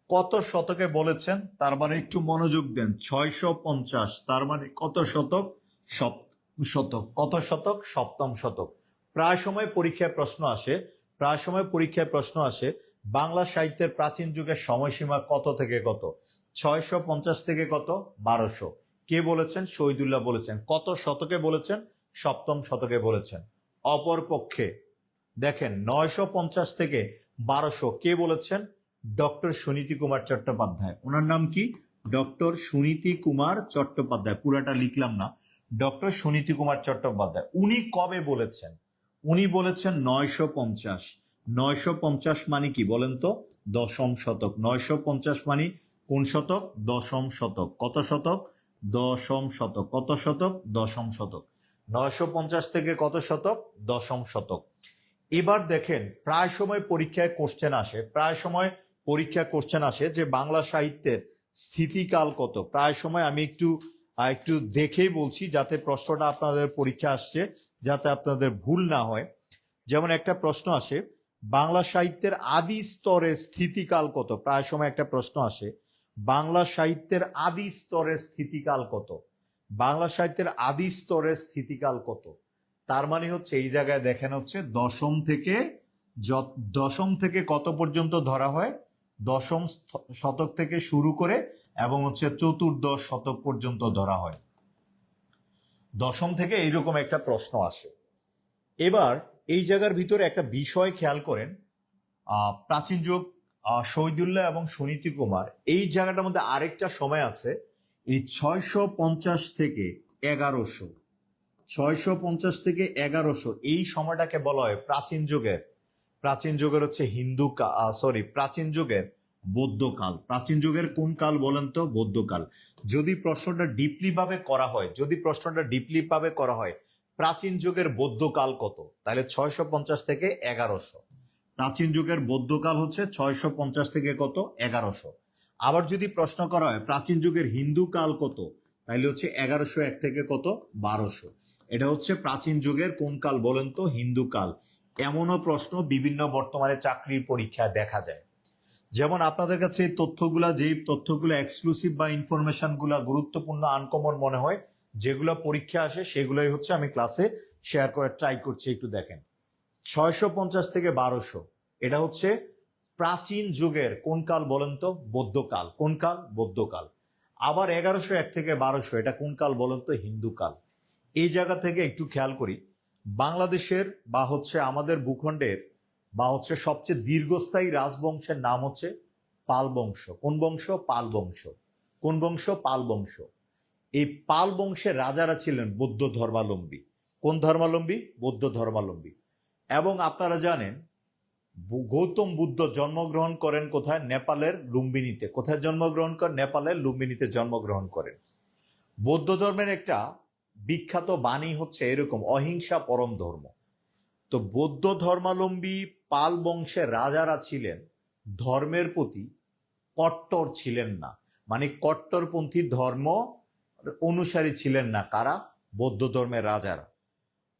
কত শতকে বলেছেন? তার মানে একটু মনোযোগ দেন। 650, তার মানে কত শতক? শতক। কত শতক? সপ্তম শতক। প্রায় সময় পরীক্ষায় প্রশ্ন আসে বাংলা সাহিত্যের প্রাচীন যুগের সময়সীমা কত থেকে কত? 650 থেকে কত? 1200। কে বলেছেন? শহীদুল্লাহ বলেছেন। কত শতকে বলেছেন? সপ্তম শতকে বলেছেন। অপরপক্ষে দেখেন 950 থেকে 1200 কে বলেছেন? ডক্টর সুনীতি কুমার চট্টোপাধ্যায়। ওনার নাম কি? ডক্টর সুনীতি কুমার চট্টোপাধ্যায়। পুরাটা লিখলাম না, ডক্টর সুনীতি কুমার চট্টোপাধ্যায়। উনি কবে বলেছেন? উনি বলেছেন 950। 950 মানে কি বলেন তো? দশম শতক। 950 মানে কোন শতক? দশম শতক। কত শতক? দশম শতক। কত শতক? দশম শতক। 950 থেকে কত শতক? দশম শতক। এবার দেখেন প্রায় সময় পরীক্ষায় কোশ্চেন আসে যে বাংলা সাহিত্যের স্থিতিকাল কত। প্রায় সময় আমি একটু দেখেই বলছি যাতে প্রশ্নটা আপনাদের পরীক্ষা আসছে যাতে আপনাদের ভুল না হয়। যেমন একটা প্রশ্ন আসে বাংলা সাহিত্যের আদি স্তরের স্থিতিকাল কত। প্রায় সময় একটা প্রশ্ন আসে বাংলা সাহিত্যের আদি স্তরের স্থিতিকাল কত। বাংলা সাহিত্যের আদি স্তরের স্থিতিকাল কত? তার মানে হচ্ছে এই জায়গায় দেখেন হচ্ছে দশম থেকে কত পর্যন্ত ধরা হয়, দশম শতক থেকে শুরু করে এবং হচ্ছে চতুর্দশ শতক পর্যন্ত ধরা হয়। দশম থেকে এইরকম একটা প্রশ্ন আসে। এবার এই জায়গার ভিতরে একটা বিষয় খেয়াল করেন, প্রাচীন যুগ, শহীদুল্লাহ এবং সুনীতি কুমার, এই জায়গাটার মধ্যে আরেকটা সময় আছে, এই 650 থেকে 1100, 650 থেকে 1100 এই সময়টাকে বলা হয় প্রাচীন যুগের। প্রাচীন যুগের হচ্ছে প্রাচীন যুগের বৌদ্ধকাল। প্রাচীন যুগের কোন কাল বলেন তো? বৌদ্ধকাল। যদি প্রশ্নটা ডিপলি ভাবে করা হয়, প্রাচীন যুগের বৌদ্ধকাল কত, তাহলে 650 থেকে 1100। প্রাচীন যুগের বৌদ্ধকাল হচ্ছে 650 থেকে কত? 1100। আবার যদি প্রশ্ন করা হয় প্রাচীন যুগের হিন্দু কাল কত, তাহলে হচ্ছে 1101 থেকে কত? 1200। এটা হচ্ছে প্রাচীন যুগের কোন কাল বলেন তো? হিন্দু কাল। এমনও প্রশ্ন বিভিন্ন বর্তমানে চাকরির পরীক্ষায় দেখা যায়। যেমন আপনাদের কাছে এই তথ্যগুলো এক্সক্লুসিভ বা ইনফরমেশন গুলা গুরুত্বপূর্ণ, আনকমন মনে হয়, যেগুলো পরীক্ষা আসে সেগুলোই হচ্ছে আমি ক্লাসে শেয়ার করার ট্রাই করছি। একটু দেখেন, 650 থেকে 1200 এটা হচ্ছে প্রাচীন যুগের কোন কাল বলেন তো? বৌদ্ধকাল। কোন কাল? বৌদ্ধকাল। আবার 1101 থেকে 1200 এটা কোন কাল বলেন তো? হিন্দু কাল। এই জায়গা থেকে একটু খেয়াল করি, বাংলাদেশের বা হচ্ছে আমাদের ভূখণ্ডের বা হচ্ছে সবচেয়ে দীর্ঘস্থায়ী রাজবংশের নাম হচ্ছে পাল বংশ। কোন বংশ? পাল বংশ। কোন বংশ? পাল বংশ। এই পাল বংশের রাজারা ছিলেন বৌদ্ধ ধর্মাবলম্বী। কোন ধর্মাবলম্বী? বৌদ্ধ ধর্মাবলম্বী। এবং আপনারা জানেন গৌতম বুদ্ধ জন্মগ্রহণ করেন কোথায়? নেপালের লুম্বিনীতে। কোথায় জন্মগ্রহণ করেন? নেপালের লুম্বিনীতে জন্মগ্রহণ করেন। বৌদ্ধ ধর্মের একটা বিখ্যাত বাণী হচ্ছে এরকম, অহিংসা পরম ধর্ম। তো বৌদ্ধ ধর্মাবলম্বী পাল বংশের রাজারা ছিলেন ধর্মের প্রতি কট্টর ছিলেন না, মানে কট্টরপন্থী ধর্ম অনুসারী ছিলেন না। কারা? বৌদ্ধ ধর্মের রাজারা।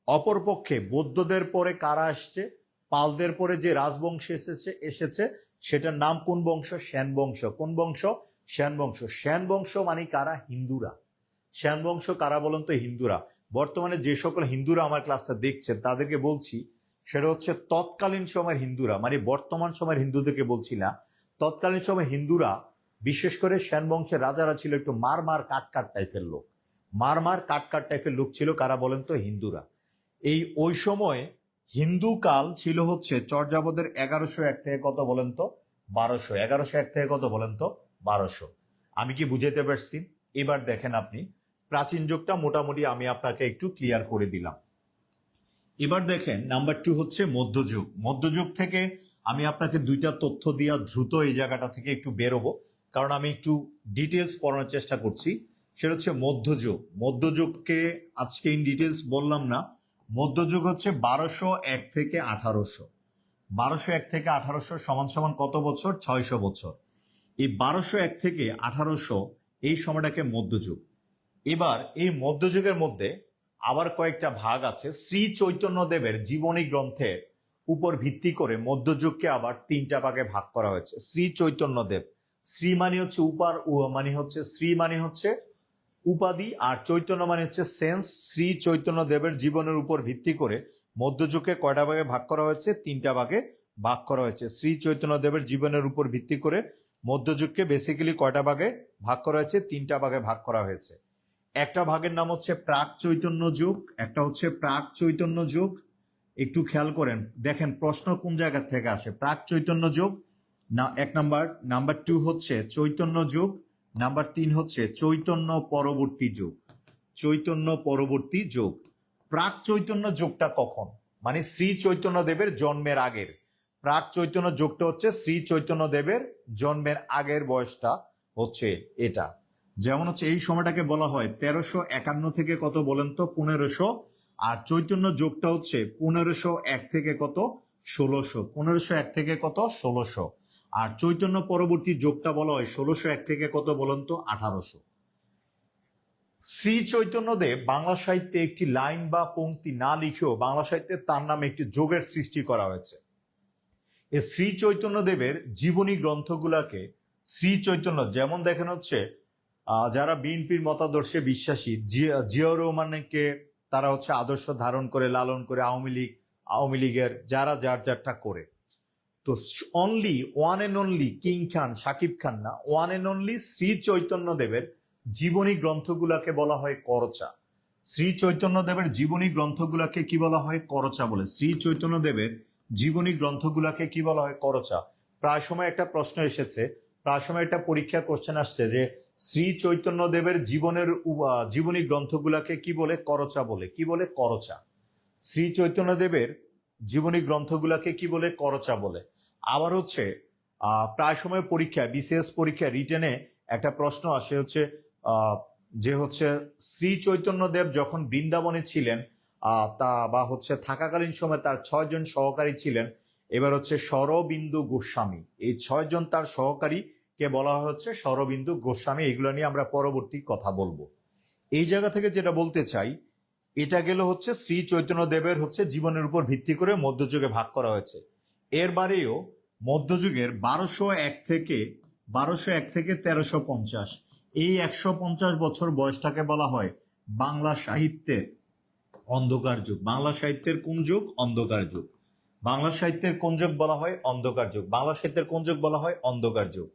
অপরপক্ষে বৌদ্ধদের পরে কারা আসছে? পালদের পরে যে রাজবংশ এসেছে সেটার নাম কোন বংশ? সেন বংশ। কোন বংশ? সেন বংশ। সেন বংশ মানে কারা? হিন্দুরা। সেন বংশ কারা বলেন তো? হিন্দুরা। বর্তমানে যে সকল হিন্দুরা আমার ক্লাসটা দেখছেন তাদেরকে বলছি, সেটা হচ্ছে তৎকালীন সময়ের হিন্দুরা, মানে বর্তমান সময়ের হিন্দুদেরকে বলছি না। তৎকালীন সময় হিন্দুরা, বিশেষ করে সেন বংশের রাজারা ছিল একটু মার কাট টাইপের লোক। মার কাট টাইপের লোক ছিল। কারা বলেন তো? হিন্দুরা। ওই সময় হিন্দু কাল ছিল হচ্ছে চর্যাপদের 1101 থেকে কত বলেন তো? 1200। 1101 থেকে কত বলেন তো? 1200। আমি কি বুঝাতে পারছি? এবার দেখেন আপনি, প্রাচীন যুগটা মোটামুটি আমি আপনাকে একটু ক্লিয়ার করে দিলাম। এবার দেখেন নাম্বার 2 হচ্ছে মধ্যযুগ। মধ্যযুগ থেকে আমি আপনাকে দুইটা তথ্য দিয়া দ্রুত এই জায়গাটা থেকে একটু বেরোবো, কারণ আমি একটু ডিটেলস পড়ানোর চেষ্টা করছি। সেটা হচ্ছে মধ্যযুগ। মধ্যযুগকে আজকে ইন ডিটেলস বললাম না। মধ্যযুগ হচ্ছে 1201 থেকে 1800। 1201 থেকে 1800 সমান সমান কত বছর? 600 বছর। এই 1201 থেকে 1800 এই সময়টাকে মধ্যযুগ। এবার এই মধ্যযুগের মধ্যে আবার কয়েকটা ভাগ আছে। শ্রী চৈতন্য দেবের জীবনী গ্রন্থের উপর ভিত্তি করে মধ্যযুগকে আবার 3টা ভাগে ভাগ করা হয়েছে। শ্রী চৈতন্য দেব, শ্রী মানে হচ্ছে শ্রী মানে হচ্ছে উপাধি, আর চৈতন্য মানে হচ্ছে সেন্স। শ্রী চৈতন্য দেবের জীবনের উপর ভিত্তি করে মধ্যযুগকে কয়টা ভাগে ভাগ করা হয়েছে? 3টা ভাগে ভাগ করা হয়েছে। শ্রী চৈতন্য দেবের জীবনের উপর ভিত্তি করে মধ্যযুগকে বেসিক্যালি কয়টা ভাগে ভাগ করা হয়েছে? 3টা ভাগে ভাগ করা হয়েছে। একটা ভাগের নাম হচ্ছে প্রাক চৈতন্য যুগ, একটা হচ্ছে প্রাক চৈতন্য যুগ। একটু খেয়াল করেন, দেখেন প্রশ্ন কোন জায়গা থেকে আসে। প্রাক চৈতন্য যুগ না, 1 নাম্বার। নাম্বার 2 হচ্ছে চৈতন্য যুগ। নাম্বার 3 হচ্ছে চৈতন্য পরবর্তী যুগ। চৈতন্য পরবর্তী যুগ। প্রাক চৈতন্য যুগটা কখন? মানে শ্রী চৈতন্য দেবের জন্মের আগের। প্রাক চৈতন্য যুগটা হচ্ছে শ্রী চৈতন্য দেবের জন্মের আগের বয়সটা হচ্ছে এটা। যেমন হচ্ছে এই সময়টাকে বলা হয় 1351 থেকে কত বলেন তো? 1500। আর চৈতন্য যুগটা হচ্ছে 1501 থেকে কত? 1600। 1501 থেকে কত? 1600। আর চৈতন্য পরবর্তী যুগটা বলা হয় 1601 থেকে কত বলেন তো? 1800। শ্রী চৈতন্যদেব বাংলা সাহিত্যে একটি লাইন বা পংক্তি না লিখেও বাংলা সাহিত্যে তার নামে একটি যোগের সৃষ্টি করা হয়েছে। এই শ্রী চৈতন্যদেবের জীবনী গ্রন্থগুলাকে শ্রী চৈতন্য, যেমন দেখেন হচ্ছে যারা বিএনপির মতাদর্শে বিশ্বাসী, জিয়াউর রহমানকে তারা হচ্ছে আদর্শ ধারণ করে লালন করে আওয়ামী লীগের যারা যার যারটা করে। তো only one and only king Khan Shakib Khan না, one and only Shri Chaitanya দেবের জীবনী গ্রন্থগুলাকে বলা হয় করচা। শ্রী চৈতন্য দেবের জীবনী গ্রন্থগুলাকে কি বলা হয়? করচা বলে। শ্রী চৈতন্য দেবের জীবনী গ্রন্থগুলাকে কি বলা হয়? করচা। প্রায় সময় একটা প্রশ্ন এসেছে, প্রায় সময় একটা পরীক্ষা কোশ্চেন আসছে যে শ্রী চৈতন্য দেবের জীবনী গ্রন্থগুলাকে কি বলে? করচা বলে। কি বলে? করচা। শ্রী চৈতন্য দেবের জীবনী গ্রন্থগুলাকে কি বলে? করচা বলে। আবার হচ্ছে প্রায় সময় পরীক্ষায়, বিসিএস পরীক্ষায় রিটেনে একটা প্রশ্ন আসে হচ্ছে যে হচ্ছে শ্রী চৈতন্য দেব যখন বৃন্দাবনে ছিলেন তা বা হচ্ছে থাকাকালীন সময় তার 6 জন সহকারী ছিলেন। এবার হচ্ছে শরবিন্দু গোস্বামী, এই 6 জন তার সহকারী কে বলা হচ্ছে শরবিন্দু গোস্বামী। এগুলো নিয়ে আমরা পরবর্তী কথা বলবো। এই জায়গা থেকে যেটা বলতে চাই, এটা গেল হচ্ছে শ্রী চৈতন্য দেবের হচ্ছে জীবনের উপর ভিত্তি করে মধ্যযুগে ভাগ করা হয়েছে। এর বাইরেও মধ্যযুগের 1201 থেকে 1350, এই 150 বছর বয়সটাকে বলা হয় বাংলা সাহিত্যের অন্ধকার যুগ। বাংলা সাহিত্যের কোন যুগ? অন্ধকার যুগ। বাংলা সাহিত্যের কোন যুগ বলা হয়? অন্ধকার যুগ। বাংলা সাহিত্যের কোন যুগ বলা হয়? অন্ধকার যুগ।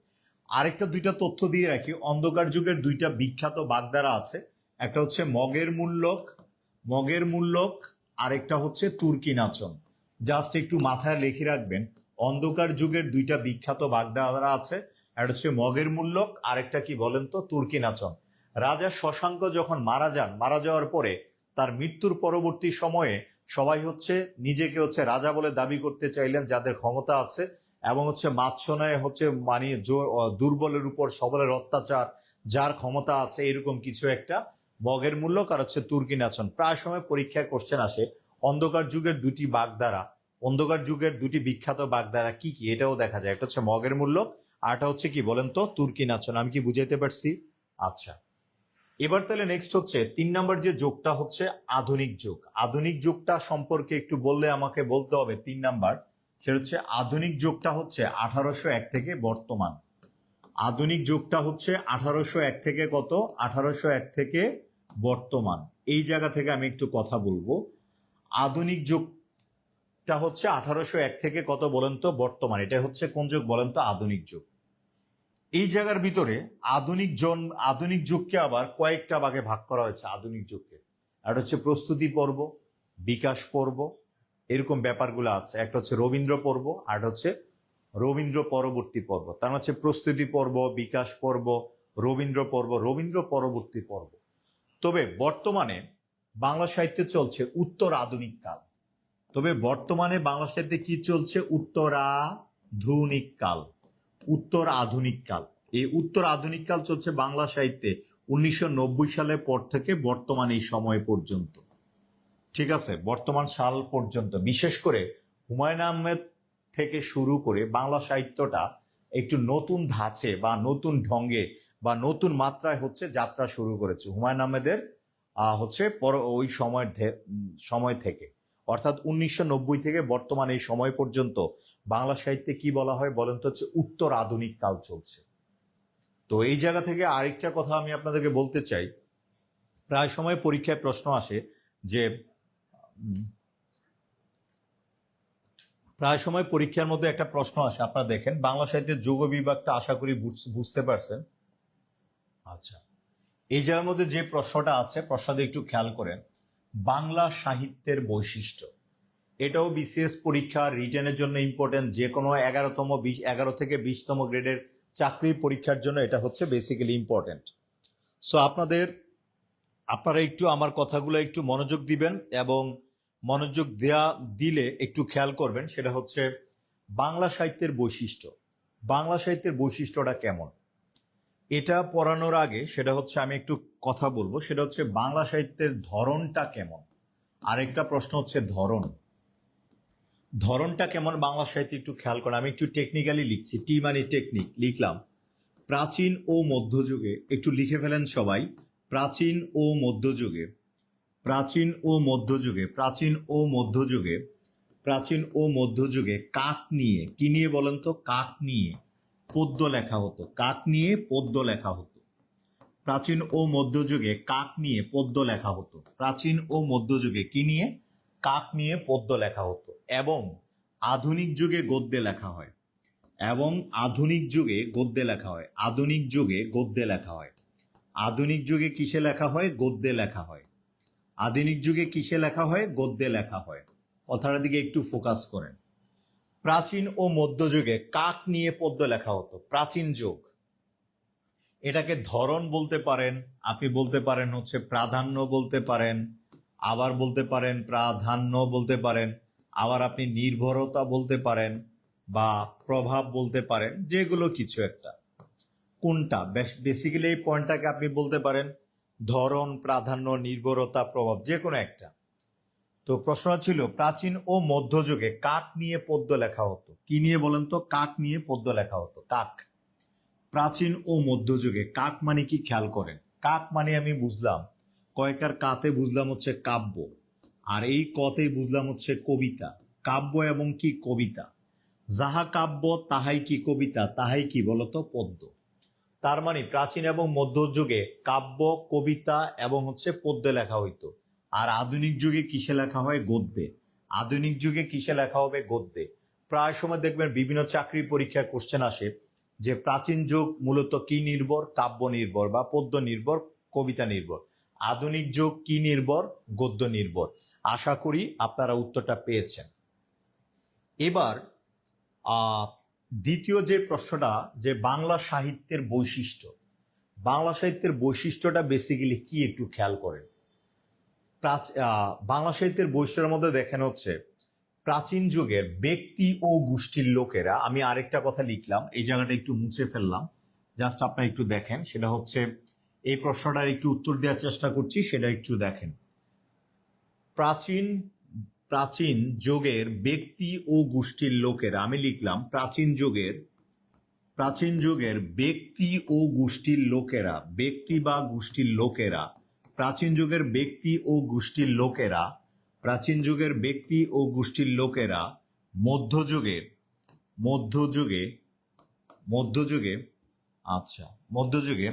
আরেকটা দুইটা তথ্য দিয়ে রাখি, অন্ধকার যুগের দুইটা বিখ্যাত বাগধারা আছে, একটা হচ্ছে মগের মূল্যক, আরেকটা হচ্ছে তুর্কি নাচন। জাস্ট একটু মাথায় লিখে রাখবেন, অন্ধকার যুগের দুইটা বিখ্যাত বাগধারা আছে, একটা হচ্ছে মগের মূল্যক, আরেকটা কি বলেন তো? তুর্কি নাচন। রাজা শশাঙ্ক যখন মারা যান, মারা যাওয়ার পরে তার মৃত্যুর পরবর্তী সময়ে সবাই হচ্ছে নিজেকে হচ্ছে রাজা বলে দাবি করতে চাইলেন, যাদের ক্ষমতা আছে, এবং হচ্ছে মাৎসনায় হচ্ছে মানে দুর্বলের উপর সবলের অত্যাচার, যার ক্ষমতা আছে, এরকম কিছু একটা মগের মূল্যক আর হচ্ছে তুর্কি নাচন। প্রায় সময় পরীক্ষায় কোশ্চেন আসে অন্ধকার যুগের দুটি বাগধারা, অন্ধকার যুগের দুটি বিখ্যাত বাগধারা কি কি, এটাও দেখা যায়। একটা হচ্ছে মগের মূল্যক, আরটা হচ্ছে কি বলেন তো? তুর্কি নাচন। আমি কি বুঝাইতে পারছি? আচ্ছা, এবার তাহলে নেক্সট হচ্ছে 3 নম্বর যে যুগটা হচ্ছে আধুনিক যুগ। আধুনিক যুগটা সম্পর্কে একটু বললে আমাকে বলতে হবে 3 নাম্বার, সেটা হচ্ছে আধুনিক যুগটা হচ্ছে 1801 থেকে বর্তমান। আধুনিক যুগটা হচ্ছে 1801 থেকে কত? 1801 থেকে বর্তমান। এই জায়গা থেকে আমি একটু কথা বলবো। আধুনিক যুগটা হচ্ছে 1801 থেকে কত বলেন তো? বর্তমান। এটা হচ্ছে কোন যুগ বলেন তো? আধুনিক যুগ। এই জায়গার ভিতরে আধুনিক যুগকে আবার কয়েকটা ভাগে ভাগ করা হয়েছে। আধুনিক যুগকে একটা হচ্ছে প্রস্তুতি পর্ব, বিকাশ পর্ব, এরকম ব্যাপারগুলো আছে। একটা হচ্ছে রবীন্দ্র পর্ব, আর হচ্ছে রবীন্দ্র পরবর্তী পর্ব। তার হচ্ছে প্রস্তুতি পর্ব, বিকাশ পর্ব, রবীন্দ্র পর্ব, রবীন্দ্র পরবর্তী পর্ব। তবে বর্তমানে বাংলা সাহিত্যে চলছে উত্তর আধুনিক কাল। তবে বর্তমানে বাংলা সাহিত্যে কি চলছে? উত্তরাধুনিক কাল। উত্তর আধুনিক কাল। এই উত্তর আধুনিক কাল চলছে বাংলা সাহিত্যে 1990 সালের পর থেকে বর্তমান এই সময় পর্যন্ত। ঠিক আছে, বর্তমান সাল পর্যন্ত। বিশেষ করে হুমায়ুন আহমেদ থেকে শুরু করে বাংলা সাহিত্যটা একটু নতুন ধাঁচে বা নতুন ঢঙ্গে বা নতুন মাত্রায় হচ্ছে যাত্রা শুরু করেছে হুমায়ুন আহমেদের হচ্ছে ওই সময় থেকে, অর্থাৎ 1990 থেকে বর্তমান এই সময় পর্যন্ত বাংলা সাহিত্যে কি বলা হয় বলেন তো? হচ্ছে উত্তর আধুনিক কাল চলছে। তো এই জায়গা থেকে আরেকটা কথা আমি আপনাদেরকে বলতে চাই, প্রায় সময় পরীক্ষায় প্রশ্ন আসে যে প্রায় সময় পরীক্ষার মধ্যে একটা প্রশ্ন আসে, আপনারা দেখেন বাংলা সাহিত্যের যুগ বিভাগটা আশা করি বুঝতে পারছেন। আচ্ছা, এই জায়গার মধ্যে যে প্রশ্নটা আছে, প্রশ্নটা একটু খেয়াল করেন, বাংলা সাহিত্যের বৈশিষ্ট্য। এটাও বিসিএস পরীক্ষা রিটেনের জন্য ইম্পর্টেন্ট। যে কোনো 11 থেকে 20তম গ্রেডের চাকরির পরীক্ষার জন্য এটা হচ্ছে বেসিক্যালি ইম্পর্টেন্ট। সো আপনারা একটু আমার কথাগুলো একটু মনোযোগ দিবেন, এবং মনোযোগ দিলে একটু খেয়াল করবেন, সেটা হচ্ছে বাংলা সাহিত্যের বৈশিষ্ট্য। বাংলা সাহিত্যের বৈশিষ্ট্যটা কেমন, এটা পড়ানোর আগে সেটা হচ্ছে আমি একটু কথা বলবো, সেটা হচ্ছে বাংলা সাহিত্যের ধরনটা কেমন। আরেকটা প্রশ্ন হচ্ছে ধরনটা কেমন বাংলা সাহিত্যে, একটু খেয়াল করেন। আমি একটু টেকনিক্যালি লিখছি, টি মানে টেকনিক লিখলাম। প্রাচীন ও মধ্যযুগে, একটু লিখে ফেলেন সবাই, প্রাচীন ও মধ্যযুগে, প্রাচীন ও মধ্যযুগে, প্রাচীন ও মধ্যযুগে, প্রাচীন ও মধ্যযুগে কাক নিয়ে, কি নিয়ে বলেন তো? কাক নিয়ে পদ্য লেখা হতো। কাক নিয়ে পদ্য লেখা হতো। প্রাচীন ও মধ্যযুগে কাক নিয়ে পদ্য লেখা হতো। প্রাচীন ও মধ্যযুগে কি নিয়ে? কাক নিয়ে পদ্য লেখা হতো। এবং আধুনিক যুগে গদ্যে লেখা হয়। এবং আধুনিক যুগে গদ্যে লেখা হয়। আধুনিক যুগে গদ্যে লেখা হয়। আধুনিক যুগে কিসে লেখা হয়? গদ্যে লেখা হয়। আধুনিক যুগে কিসে লেখা হয়? গদ্যে লেখা হয়। কথাটার দিকে একটু ফোকাস করেন। প্রাচীন ও মধ্যযুগে কাক নিয়ে পদ্য লেখা হতো। প্রাচীন যুগ, এটাকে ধরন বলতে পারেন, আপনি বলতে পারেন হচ্ছে প্রাধান্য বলতে পারেন, আবার বলতে পারেন প্রাধান্য বলতে পারেন, আবার আপনি নির্ভরতা বলতে পারেন বা প্রভাব বলতে পারেন, যেগুলো কিছু একটা। কোনটা বেসিক্যালি এই পয়েন্টটাকে আপনি বলতে পারেন ধরন, প্রাধান্য, নির্ভরতা, প্রভাব, যে কোনো একটা। তো প্রশ্ন ছিল প্রাচীন ও মধ্যযুগে কাক নিয়ে পদ্য লেখা হতো। কি নিয়ে বলেন তো? কাক নিয়ে পদ্য লেখা হতো। কাক। প্রাচীন ও মধ্যযুগে কাক মানে কি খেয়াল করেন। কাক মানে আমি বুঝলাম কয়েকটার কাতে বুঝলাম হচ্ছে কাব্য, আর এই কতে বুঝলাম হচ্ছে কবিতা। কাব্য এবং কি কবিতা। যাহা কাব্য তাহাই কি কবিতা, তাহাই কি বলতো? পদ্য। তার মানে প্রাচীন এবং মধ্যযুগে কাব্য, কবিতা এবং হচ্ছে পদ্যে লেখা হইতো। আর আধুনিক যুগে কিসে লেখা হয়? গদ্যে। আধুনিক যুগে কিসে লেখা হবে? গদ্যে। প্রায় সময় দেখবেন বিভিন্ন চাকরি পরীক্ষায় কোশ্চেন আসে যে প্রাচীন যুগ মূলত কি নির্ভর? কাব্য নির্ভর বা পদ্য নির্ভর, কবিতা নির্ভর। আধুনিক যুগ কি নির্ভর? গদ্য নির্ভর। আশা করি আপনারা উত্তরটা পেয়েছেন। এবার দ্বিতীয় যে প্রশ্নটা, যে বাংলা সাহিত্যের বৈশিষ্ট্য। বাংলা সাহিত্যের বৈশিষ্ট্যটা বেসিক্যালি কি একটু খেয়াল করেন। বাংলা সাহিত্যের বৈশিষ্ট্যের মধ্যে দেখেন হচ্ছে প্রাচীন যুগের ব্যক্তি ও গোষ্ঠীর লোকেরা, আমি আরেকটা কথা লিখলাম, এই জায়গাটা একটু মুছে ফেললাম, জাস্ট আপনারা একটু দেখেন। সেটা হচ্ছে এই প্রশ্নটার একটু উত্তর দেওয়ার চেষ্টা করছি, সেটা একটু দেখেন। প্রাচীন প্রাচীন যুগের ব্যক্তি ও গোষ্ঠীর লোকেরা, আমি লিখলাম প্রাচীন যুগের ব্যক্তি ও গোষ্ঠীর লোকেরা, ব্যক্তি বা গোষ্ঠীর লোকেরা, প্রাচীন যুগের ব্যক্তি ও গোষ্ঠীর লোকেরা, প্রাচীন যুগের ব্যক্তি ও গোষ্ঠীর লোকেরা মধ্যযুগে মধ্যযুগে মধ্যযুগে আচ্ছা মধ্যযুগে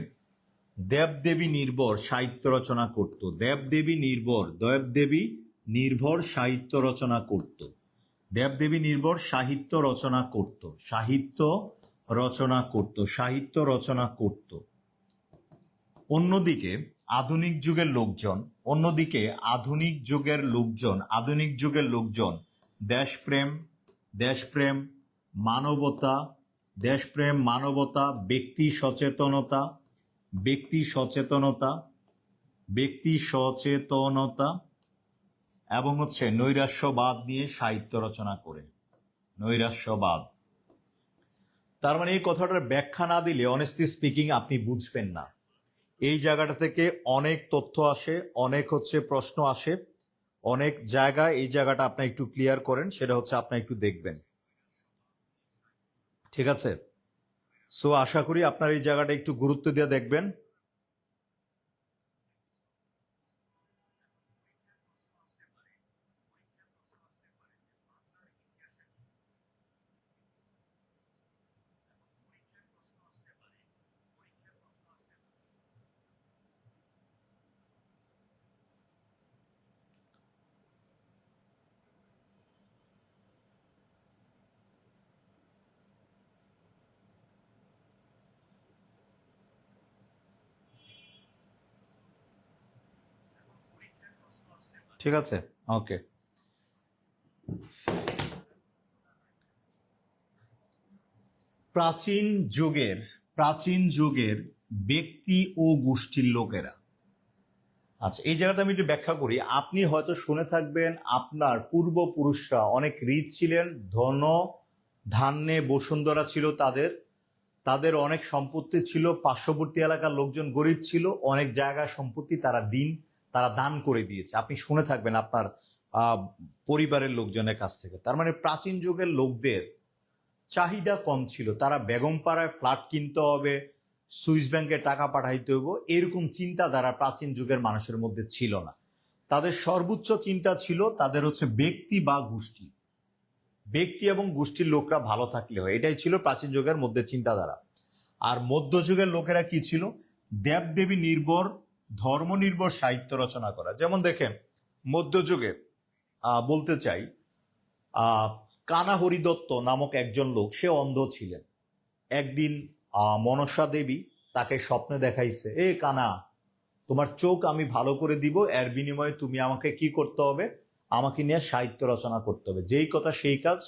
দেবদেবী নির্ভর সাহিত্য রচনা করত। দেবদেবী নির্ভর সাহিত্য রচনা করত। দেবদেবী নির্ভর সাহিত্য রচনা করত। সাহিত্য রচনা করত। অন্যদিকে আধুনিক যুগের লোকজন দেশপ্রেম, মানবতা, ব্যক্তি সচেতনতা এবং হচ্ছে নৈরাশ্যবাদ নিয়ে সাহিত্য রচনা করে। নৈরাশ্যবাদ। তার মানে এই কথাটার ব্যাখ্যা না দিলে অনেস্টলি স্পিকিং আপনি বুঝবেন না। এই জায়গাটা থেকে অনেক তথ্য আসে, অনেক হচ্ছে প্রশ্ন আসে, অনেক জায়গায়। এই জায়গাটা আপনি একটু ক্লিয়ার করেন, সেটা হচ্ছে আপনি একটু দেখবেন। ঠিক আছে? সো আশা করি আপনার এই জায়গাটা একটু গুরুত্ব দিয়ে দেখবেন। ঠিক আছে? ওকে। প্রাচীন যুগের ব্যক্তি ও গোষ্ঠীর লোকেরা। আচ্ছা, এই জায়গাটা আমি একটু ব্যাখ্যা করি। আপনি হয়তো শুনে থাকবেন আপনার পূর্বপুরুষরা অনেক রিচ ছিলেন, ধন ধান্যে বসুন্ধরা ছিল তাদের অনেক সম্পত্তি ছিল, পার্শ্ববর্তী এলাকার লোকজন গরিব ছিল, অনেক জায়গা সম্পত্তি তারা দান করে দিয়েছে। আপনি শুনে থাকবেন আপনার পরিবারের লোকজনের কাছ থেকে। তার মানে প্রাচীন যুগের লোকদের চাহিদা কম ছিল, তারা বেগমপাড়ায় ফ্ল্যাট কিনতে হবে, সুইস ব্যাংকে টাকা পাঠাইতে হইব, এরকম চিন্তাধারা প্রাচীন যুগের মানুষের মধ্যে ছিল না। তাদের সর্বোচ্চ চিন্তা ছিল তাদের হচ্ছে ব্যক্তি বা গোষ্ঠী, ব্যক্তি এবং গোষ্ঠীর লোকরা ভালো থাকলে হয়, এটাই ছিল প্রাচীন যুগের মধ্যে চিন্তাধারা। আর মধ্যযুগের লোকেরা কি ছিল? দেবদেবী নির্ভর ধর্ম নির্ভর সাহিত্য রচনা করা। যেমন দেখেন মধ্যযুগে বলতে চাই কানা হরিদত্ত নামক একজন লোক, সে অন্ধ ছিলেন। একদিন মনসা দেবী তাকে স্বপ্নে দেখাইছে, এ কানা, তোমার চোখ আমি ভালো করে দিব, এর বিনিময়ে তুমি আমাকে কি করতে হবে, আমাকে নিয়ে সাহিত্য রচনা করতে হবে। যেই কথা সেই কাজ,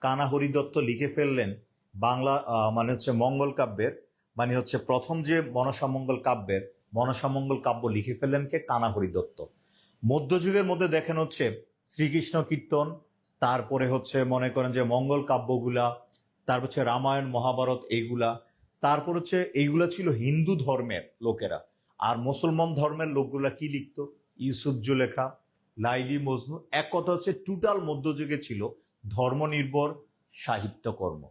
কানা হরিদত্ত লিখে ফেললেন বাংলা মানে হচ্ছে মঙ্গল কাব্যের, মানে হচ্ছে প্রথম যে মনসামঙ্গল কাব্যের মনসামঙ্গল কাব্য লিখে ফেললেন কে, কানা হরিদত্ত। মধ্যযুগের মধ্যে দেখেন হচ্ছে শ্রীকৃষ্ণ কীর্তন, তারপরে হচ্ছে মনে করেন যে মঙ্গল কাব্যগুলা, তারপর হচ্ছে রামায়ণ মহাভারত এইগুলা, তারপর হচ্ছে এইগুলা ছিল হিন্দু ধর্মের লোকেরা। আর মুসলমান ধর্মের লোকগুলা কি লিখতো, ইউসুফ জুলেখা, লাইলি মজনু। এক কথা হচ্ছে টোটাল মধ্যযুগে ছিল ধর্মনির্ভর সাহিত্যকর্ম।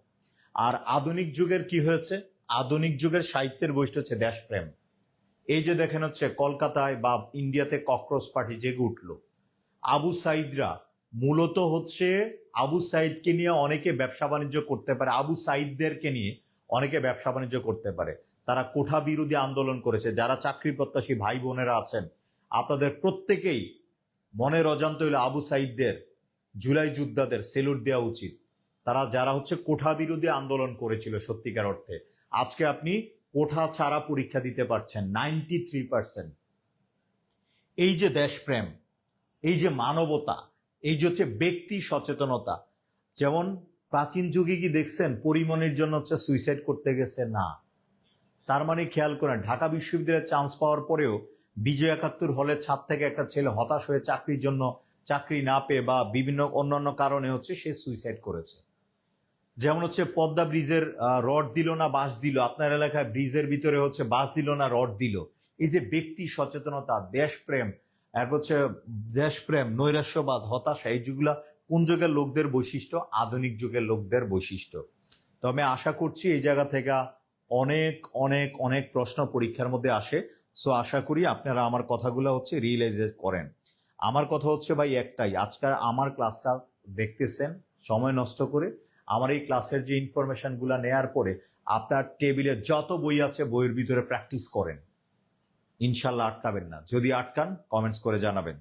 আর আধুনিক যুগের কি হয়েছে, আধুনিক যুগের সাহিত্যের বৈশিষ্ট্য হচ্ছে দেশপ্রেম। এই যে দেখেন হচ্ছে কলকাতায় বা ইন্ডিয়াতে ককরোচ পার্টি জেগে উঠলো। আবু সাইদরা মূলত হচ্ছে, আবু সাইদকে নিয়ে অনেকে ব্যবসা বাণিজ্য করতে পারে, আবু সাইদদেরকে নিয়ে অনেকে ব্যবসা বাণিজ্য করতে পারে। তারা কোঠা বিরোধী আন্দোলন করেছে। যারা চাকরি প্রত্যাশী ভাই বোনেরা আছেন, আপনাদের প্রত্যেকেই মনের অজান্ত হইলে আবু সাইদদের, জুলাই যোদ্ধাদের সেলুট দেওয়া উচিত। তারা যারা হচ্ছে কোঠা বিরোধী আন্দোলন করেছিল সত্যিকার অর্থে, আজকে আপনি কোঠা ছাড়া পরীক্ষা দিতে পারছেন 93%। এই যে দেশপ্রেম, এই যে মানবতা, এই যে হচ্ছে ব্যক্তি সচেতনতা। যেমন প্রাচীন যুগে কি দেখছেন পরিমণির জন্য হচ্ছে সুইসাইড করতে গেছে? না। তার মানে খেয়াল করেন, ঢাকা বিশ্ববিদ্যালয়ে চান্স পাওয়ার পরেও বিজয় ৭১ হলে ছাদ থেকে একটা ছেলে হতাশ হয়ে চাকরির জন্য চাকরি না পেয়ে বা বিভিন্ন অন্যান্য কারণে হচ্ছে সে সুইসাইড করেছে। যেমন হচ্ছে পদ্মা ব্রিজের রড দিল না বাঁশ দিল, আপনার এলাকায় ব্রিজের ভিতরে হচ্ছে বাঁশ দিল না রড দিল। এই যে ব্যক্তি সচেতনতা, দেশপ্রেম, এরপর হচ্ছে দেশপ্রেম, নৈরাশ্যবাদ, হতাশা, এই যেগুলা কোন যুগের লোকদের বৈশিষ্ট্য, আধুনিক যুগের লোকদের বৈশিষ্ট্য। তো আমি আশা করছি এই জায়গা থেকে অনেক অনেক অনেক প্রশ্ন পরীক্ষার মধ্যে আসে। সো আশা করি আপনারা আমার কথাগুলো হচ্ছে রিয়েলাইজ করেন। আমার কথা হচ্ছে ভাই একটাই, আজকাল আমার ক্লাসটা দেখতেছেন সময় নষ্ট করে, আমার এই ক্লাসের যে ইনফরমেশন গুলা নেয়ার পরে আপনার টেবিলে যত বই আছে বইয়ের ভিতরে প্র্যাকটিস করেন, ইনশাল্লাহ আটকাবেন না। যদি আটকান কমেন্টস করে জানাবেন,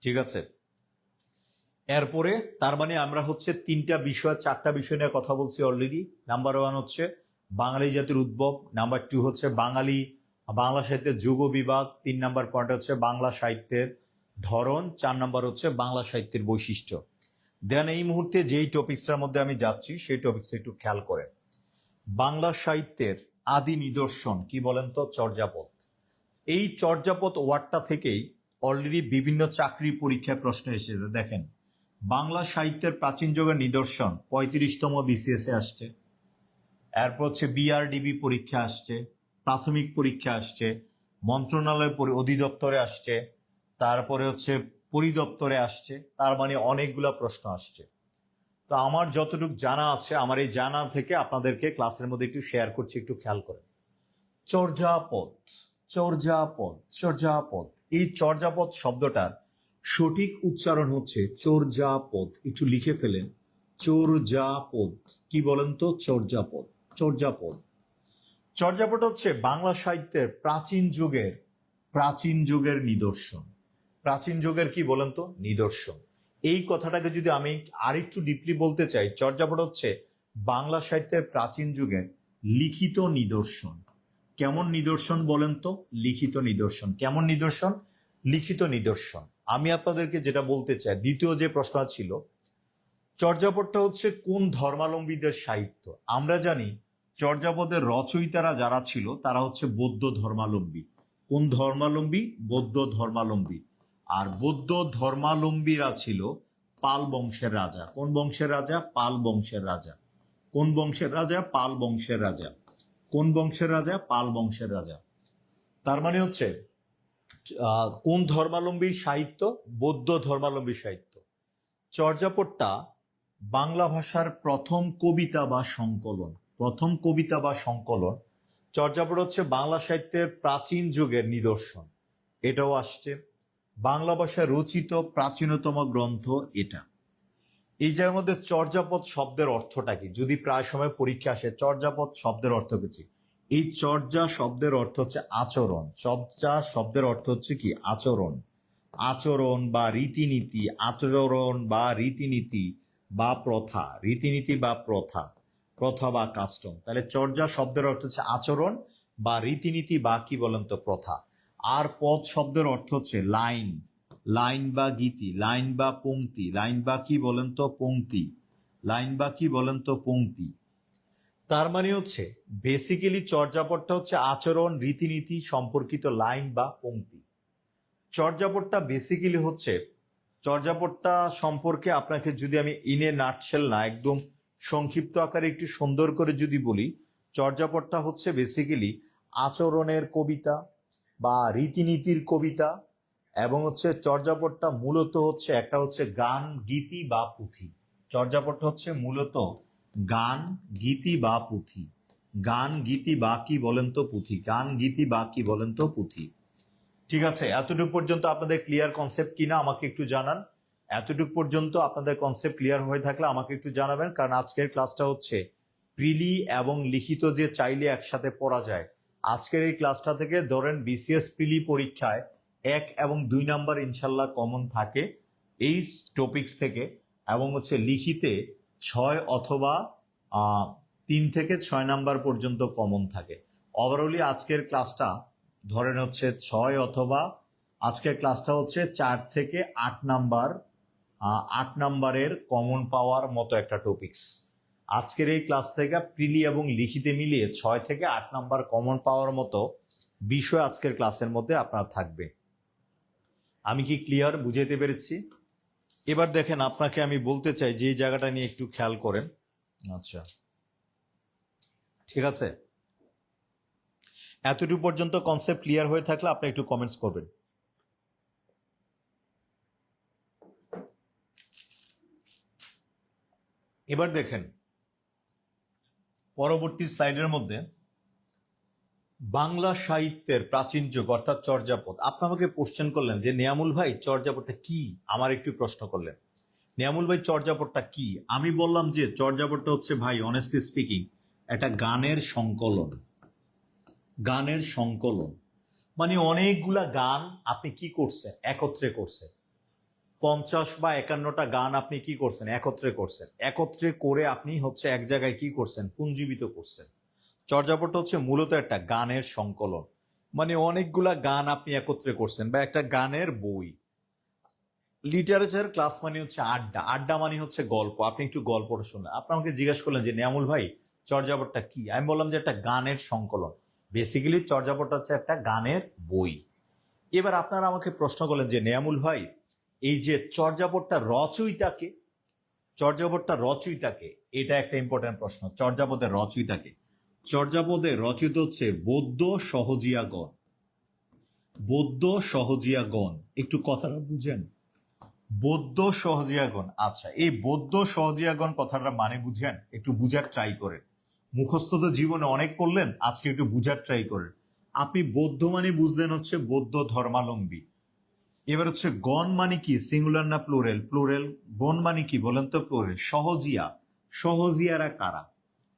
ঠিক আছে? এরপরে তার মানে আমরা হচ্ছে 4টা বিষয় নিয়ে কথা বলছি অলরেডি। নাম্বার 1 হচ্ছে বাঙালি জাতির উদ্ভব, নাম্বার 2 হচ্ছে বাংলা সাহিত্যের যুগ বিভাগ, 3 নাম্বার পয়েন্ট হচ্ছে বাংলা সাহিত্যের ধরন, 4 নাম্বার হচ্ছে বাংলা সাহিত্যের বৈশিষ্ট্য। দেন এই মুহূর্তে যেই টপিক্সটার মধ্যে আমি যাচ্ছি সেই টপিক্সটা একটু খেয়াল করেন। বাংলা সাহিত্যের আদি নিদর্শন কি বলেন তো? চর্যাপদ। এই চর্যাপদ ওয়ার্ডটা থেকেই অলরেডি বিভিন্ন চাকরি পরীক্ষায় প্রশ্ন এসেছে। দেখেন, বাংলা সাহিত্যের প্রাচীন যুগের নিদর্শন 35তম বিসিএস এ আসছে, এরপর হচ্ছে বিআরডিবি পরীক্ষা আসছে, প্রাথমিক পরীক্ষা আসছে, মন্ত্রণালয় অধিদপ্তরে আসছে, তারপরে হচ্ছে পরিদপ্তরে আসছে। তার মানে অনেকগুলা প্রশ্ন আসছে। তো আমার যতটুকু জানা আছে, আমার এই জানা থেকে আপনাদেরকে ক্লাসের মধ্যে একটু শেয়ার করছি, একটু খেয়াল করেন। চর্যাপদ, চর্যাপদ, চর্যাপদ। এই চর্যাপদ শব্দটার সঠিক উচ্চারণ হচ্ছে চর্যাপদ। একটু লিখে ফেলেন, চর্যাপদ। কি বলেন তো? চর্যাপদ, চর্যাপদ। চর্যাপদ হচ্ছে বাংলা সাহিত্যের প্রাচীন যুগের নিদর্শন। প্রাচীন যুগের কি বলেন তো? নিদর্শন। এই কথাটাকে যদি আমি আরেকটু ডিপলি বলতে চাই, চর্যাপদ হচ্ছে বাংলা সাহিত্যের প্রাচীন যুগের লিখিত নিদর্শন। কেমন নিদর্শন বলেন তো? লিখিত নিদর্শন। কেমন নিদর্শন? লিখিত নিদর্শন। আমি আপনাদেরকে যেটা বলতে চাই, দ্বিতীয় যে প্রশ্ন ছিল, চর্যাপদটা হচ্ছে কোন ধর্মাবলম্বীদের সাহিত্য? আমরা জানি চর্যাপদের রচয়িতারা যারা ছিল তারা হচ্ছে বৌদ্ধ ধর্মাবলম্বী। কোন ধর্মাবলম্বী? বৌদ্ধ ধর্মাবলম্বী। আর বৌদ্ধ ধর্মাবলম্বীরা ছিল পাল বংশের রাজা। কোন বংশের রাজা? পাল বংশের রাজা। কোন বংশের রাজা? পাল বংশের রাজা। কোন বংশের রাজা? পাল বংশের রাজা। তার মানে হচ্ছে কোন ধর্মাবলম্বী সাহিত্য? বৌদ্ধ ধর্মাবলম্বী সাহিত্য। চর্যাপদটা বাংলা ভাষার প্রথম কবিতা বা সংকলন। প্রথম কবিতা বা সংকলন। চর্যাপদ হচ্ছে বাংলা সাহিত্যের প্রাচীন যুগের নিদর্শন, এটাও আসছে। বাংলা ভাষায় রচিত প্রাচীনতম গ্রন্থ এটা। এই জায়গার মধ্যে চর্যাপদ শব্দের অর্থটা কি? যদি প্রায় সময় পরীক্ষা আসে চর্যাপদ শব্দের অর্থ কিছু, এই চর্যা শব্দের অর্থ হচ্ছে আচরণ। চর্যা শব্দের অর্থ হচ্ছে কি? আচরণ। আচরণ বা রীতিনীতি, আচরণ বা রীতিনীতি বা প্রথা, রীতিনীতি বা প্রথা, প্রথা বা কাস্টম। তাহলে চর্যা শব্দের অর্থ হচ্ছে আচরণ বা রীতিনীতি বা কি বলেন তো প্রথা। আর পদ শব্দের অর্থ হচ্ছে লাইন, লাইন বা গীতি, লাইন বা পংক্তি, লাইন বা কি বলেন তো পংক্তি, লাইন বা কি বলেন তো পংক্তি। তার মানে হচ্ছে বেসিক্যালি চর্যাপদটা হচ্ছে আচরণ রীতিনীতি সম্পর্কিত লাইন বা পংক্তি। চর্যাপদটা বেসিক্যালি হচ্ছে, চর্যাপদটা সম্পর্কে আপনাকে যদি আমি ইনে নাটশেল না, একদম সংক্ষিপ্ত আকারে একটু সুন্দর করে যদি বলি, চর্যাপদটা হচ্ছে বেসিক্যালি আচরণের কবিতা বা রীতিনীতির কবিতা। এবং হচ্ছে চর্যাপদটা মূলত হচ্ছে একটা হচ্ছে গান গীতি বা পুঁথি। চর্যাপদটা হচ্ছে মূলত গান গীতি বা পুঁথি, গান গীতি বা কি বলেন তো পুঁথি, গান গীতি বা কি বলেন তো পুঁথি। ঠিক আছে, এতটুকু পর্যন্ত আপনাদের ক্লিয়ার কনসেপ্ট কিনা আমাকে একটু জানান। এতটুকু পর্যন্ত আপনাদের কনসেপ্ট ক্লিয়ার হয়ে থাকলে আমাকে একটু জানাবেন, কারণ আজকের ক্লাসটা হচ্ছে প্রিলি এবং লিখিত যে চাইলে একসাথে পড়া যায়। আজকের এই ক্লাসটা থেকে ধরেন বিসিএস প্রিলি পরীক্ষায় 1 এবং 2 নাম্বার ইনশাল্লাহ কমন থাকে এই টপিকস থেকে, এবং হচ্ছে লিখিতে 6 অথবা 3 থেকে 6 নাম্বার পর্যন্ত কমন থাকে। ওভারঅলি আজকের ক্লাসটা ধরেন হচ্ছে 6 অথবা আজকের ক্লাসটা হচ্ছে 4 থেকে 8 নাম্বার, 8 নাম্বারের কমন পাওয়ার মতো একটা টপিকস। আজকের এই ক্লাস থেকে প্রিলি এবং লিখিতে মিলিয়ে 6 থেকে 8 নাম্বার কমন পাওয়ার মতো বিষয় আজকের ক্লাসের মধ্যে আপনার থাকবে। আমি কি ক্লিয়ার বুঝাইতে পেরেছি? এবার দেখেন, আপনাকে আমি বলতে চাই যে এই জায়গাটা নিয়ে একটু খেয়াল করেন। আচ্ছা, ঠিক আছে, এতটুকু পর্যন্ত কনসেপ্ট ক্লিয়ার হয়ে থাকলে আপনি একটু কমেন্টস করবেন। এবার দেখেন পরবর্তী স্লাইডের মধ্যে বাংলা সাহিত্যের প্রাচীন যুগ অর্থাৎ চর্যাপদ। আপনি আমাকে কোশ্চেন করলেন যে নিয়ামুল ভাই চর্যাপদটা কি, আমার একটু প্রশ্ন করলেন নিয়ামুল ভাই চর্যাপদটা কি। আমি বললাম যে চর্যাপদটা হচ্ছে ভাই অনেস্টলি স্পিকিং একটা গানের সংকলন। গানের সংকলন মানে অনেকগুলা গান আপনি কি করছেন, একত্রে করছেন। 50 বা 51টা গান আপনি কি করছেন, একত্রে করছেন। একত্রে করে আপনি হচ্ছে এক জায়গায় কি করছেন, পুঞ্জীবিত করছেন। চর্যাপদটা হচ্ছে মূলত একটা গানের সংকলন, মানে অনেকগুলা গান আপনি একত্রে করছেন, বা একটা গানের বই। লিটারেচার ক্লাস মানে হচ্ছে আড্ডা, আড্ডা মানে হচ্ছে গল্প। আপনি একটু গল্পটা শুনলেন, আপনি আমাকে জিজ্ঞেস করলেন যে নিয়ামুল ভাই চর্যাপদটা কি। আমি বললাম যে একটা গানের সংকলন। বেসিক্যালি চর্যাপদটা হচ্ছে একটা গানের বই। এবার আপনারা আমাকে প্রশ্ন করলেন যে নিয়ামুল ভাই এই যে চর্যাপদটা রচয়িতাকে, চর্যাপদটা রচয়িতাকে, এটা একটা ইম্পর্টেন্ট প্রশ্ন। চর্যাপদের রচয়িতাকে, চর্যাপদের রচিত হচ্ছে বৌদ্ধ সহজিয়াগণ। বৌদ্ধ সহজিয়াগণ, একটু কথাটা বুঝেন। বৌদ্ধ সহজিয়াগণ, আচ্ছা এই বৌদ্ধ সহজিয়াগণ কথাটা মানে বুঝেন, একটু বুঝার ট্রাই করেন। মুখস্থ তো জীবনে অনেক করলেন, আজকে একটু বুঝার ট্রাই করেন। আপনি বৌদ্ধ মানে বুঝলেন হচ্ছে বৌদ্ধ ধর্মাবলম্বী। এবার হচ্ছে গণ মানে কি, সিঙ্গুলার না প্লুরেল? প্লুরেল। গণ মানে কি বলেন তো? প্লুরেল। সহজিয়া, সহজিয়ারা কারা?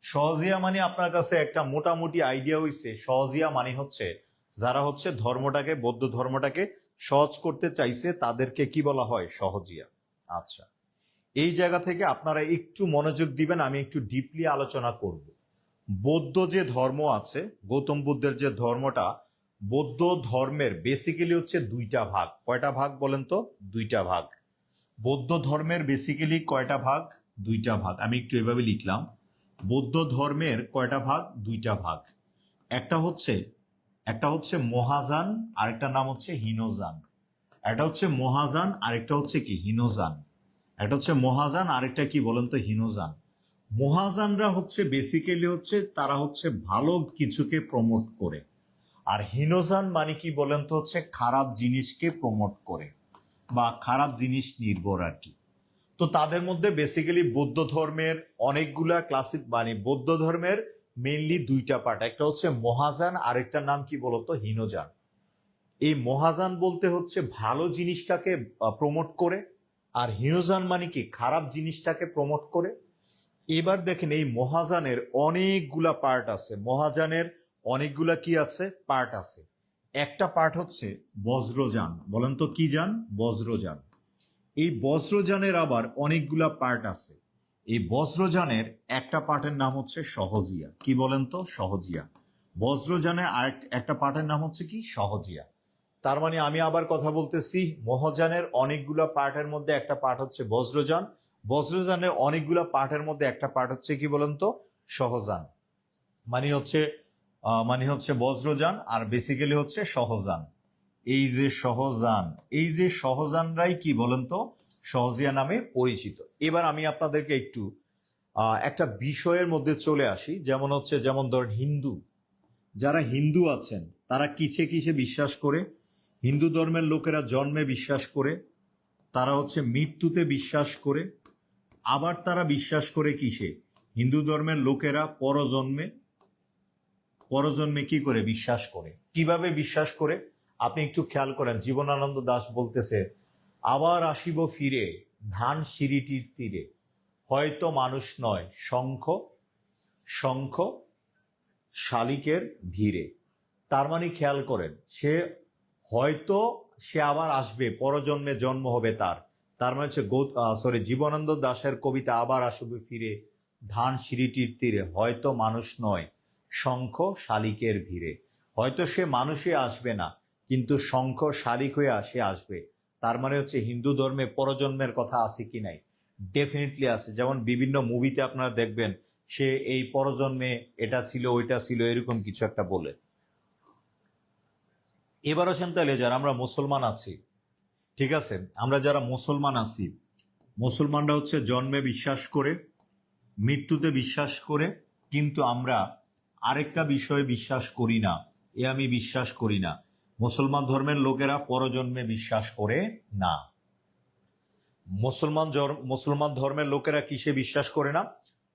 সহজিয়া মানে আপনার কাছে একটা মোটামুটি আইডিয়া হইছে, সহজিয়া মানে হচ্ছে যারা হচ্ছে ধর্মটাকে, বৌদ্ধ ধর্মটাকে সহজ করতে চাইছে তাদেরকে কি বলা হয়, সহজিয়া। আচ্ছা, এই জায়গা থেকে আপনারা একটু মনোযোগ দিবেন, আমি একটু ডিপলি আলোচনা করব। বৌদ্ধ যে ধর্ম আছে, গৌতম বুদ্ধের যে ধর্মটা, বৌদ্ধ ধর্মের বেসিক্যালি হচ্ছে 2টা ভাগ। কয়টা ভাগ বলেন তো? 2টা ভাগ। বৌদ্ধ ধর্মের বেসিক্যালি কয়টা ভাগ? 2টা ভাগ। আমি একটু এভাবে লিখলাম, বৌদ্ধ ধর্মের কয়টা ভাগ? 2টা ভাগ। একটা হচ্ছে, একটা হচ্ছে মহাযান, আরেকটা নাম হচ্ছে হীনযান। একটা হচ্ছে মহাযান, আরেকটা হচ্ছে কি, হীনযান। একটা হচ্ছে মহাযান, আরেকটা কি বলেন তো, হীনযান। মহাযানরা হচ্ছে বেসিক্যালি হচ্ছে তারা হচ্ছে ভালো কিছুকে প্রমোট করে, আর হীনযান মানে কি বলেন তো, হচ্ছে খারাপ জিনিসকে প্রমোট করে বা খারাপ জিনিস নির্ভর আর কি। তো তাদের মধ্যে বেসিক্যালি বৌদ্ধ ধর্মের অনেকগুলা ক্লাসিক, মানে বৌদ্ধ ধর্মের মেইনলি 2টা পার্ট, একটা হচ্ছে মহাযান, আরেকটার নাম কি বলতো, হীনযান। এই মহাযান বলতে হচ্ছে ভালো জিনিসটাকে প্রমোট করে, আর হীনযান মানে কি, খারাপ জিনিসটাকে প্রমোট করে। এবার দেখেন এই মহাযানের অনেকগুলা পার্ট আছে। মহাযানের অনেকগুলা কি আছে, পার্ট আছে। একটা পার্ট হচ্ছে বজ্রযান। বলেন তো কি যান? বজ্রযান। এই বজ্রযানের আবার অনেকগুলা পার্ট আছে। এই বজ্রযানের একটা পার্টের নাম হচ্ছে সহজিয়া। কি বলেন তো? সহজিয়া। বজ্রযানের আর একটা পার্টের নাম হচ্ছে কি? সহজিয়া। তার মানে আমি আবার কথা বলতেছি, মহাযানের অনেকগুলা পার্টের মধ্যে একটা পার্ট হচ্ছে বজ্রযান। বজ্রযানের অনেকগুলা পার্টের মধ্যে একটা পার্ট হচ্ছে কি বলেন তো? সহযান। মানে হচ্ছে বজ্রযান আর বেসিক্যালি হচ্ছে সহযান। এই যে সহযান, এই যে সহযানরাই কি বলেন তো? সহজিয়া নামে পরিচিত। এবার আমি আপনাদেরকে একটু একটা বিষয়ের মধ্যে চলে আসি, যেমন ধরেন হিন্দু। যারা হিন্দু আছেন তারা কিসে কিসে বিশ্বাস করে? হিন্দু ধর্মের লোকেরা জন্মে বিশ্বাস করে, তারা হচ্ছে মৃত্যুতে বিশ্বাস করে, আবার তারা বিশ্বাস করে কিসে? হিন্দু ধর্মের লোকেরা পরজন্মে। পরজন্মে কি করে বিশ্বাস করে? কিভাবে বিশ্বাস করে? আপনি একটু খেয়াল করেন। জীবনানন্দ দাশ বলতেছে, আবার আসিব ফিরে ধান সিঁড়িটির তীরে, হয়তো মানুষ নয় শঙ্খ শঙ্খ শালিকের ভিড়ে। তার মানে খেয়াল করেন, হয়তো সে আবার আসবে, পরজন্মে জন্ম হবে তার। তার মানে হচ্ছে জীবনানন্দ দাশের কবিতা আবার আসবে ফিরে ধান সিঁড়িটির তীরে, হয়তো মানুষ নয় শঙ্খ শালিকের ভিড়ে। হয়তো সে মানুষে আসবে না, কিন্তু শঙ্খ শালিক হয়ে সে আসবে। তার মানে হচ্ছে হিন্দু ধর্মে পরজন্মের কথা আছে কি নাই? ডেফিনেটলি আছে। যেমন বিভিন্ন মুভিতে আপনারা দেখবেন, সে এই পরজন্মে এটা ছিল ওইটা ছিল এরকম কিছু একটা বলে। এবার আসেন তাহলে যারা আমরা মুসলমান আছি, ঠিক আছে, আমরা যারা মুসলমান আছি, মুসলমানরা হচ্ছে জন্মে বিশ্বাস করে, মৃত্যুতে বিশ্বাস করে, কিন্তু আমরা আরেকটা বিষয়ে বিশ্বাস করি না। আমি বিশ্বাস করি না, মুসলমান ধর্মের লোকেরা পরজন্মে বিশ্বাস করে না। মুসলমান ধর্মের লোকেরা কিসে বিশ্বাস করে না?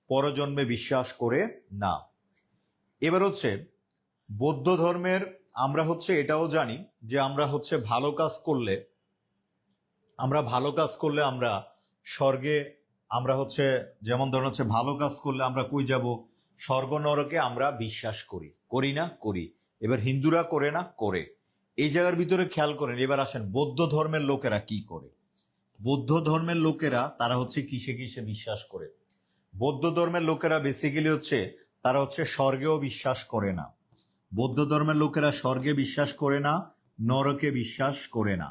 পরজন্মে বিশ্বাস করে না। এবার হচ্ছে বৌদ্ধ ধর্মের, আমরা হচ্ছে এটাও জানি যে আমরা হচ্ছে ভালো কাজ করলে আমরা স্বর্গে, আমরা হচ্ছে যেমন ধরুন হচ্ছে ভালো কাজ করলে আমরা কই যাব? স্বর্গ নরকে আমরা বিশ্বাস করি। করি না? করি। এবার হিন্দুরা করে না? করে। এই জায়গার ভিতরে খেয়াল করেন। এবার আসেন বৌদ্ধ ধর্মের লোকেরা কি করে। বৌদ্ধ ধর্মের লোকেরা তারা হচ্ছে কিসে কিসে বিশ্বাস করে? বৌদ্ধ ধর্মের লোকেরা বেসিক্যালি হচ্ছে তারা হচ্ছে স্বর্গেও বিশ্বাস করে না। বৌদ্ধ ধর্মের লোকেরা স্বর্গে বিশ্বাস করে না, নরকে বিশ্বাস করে না।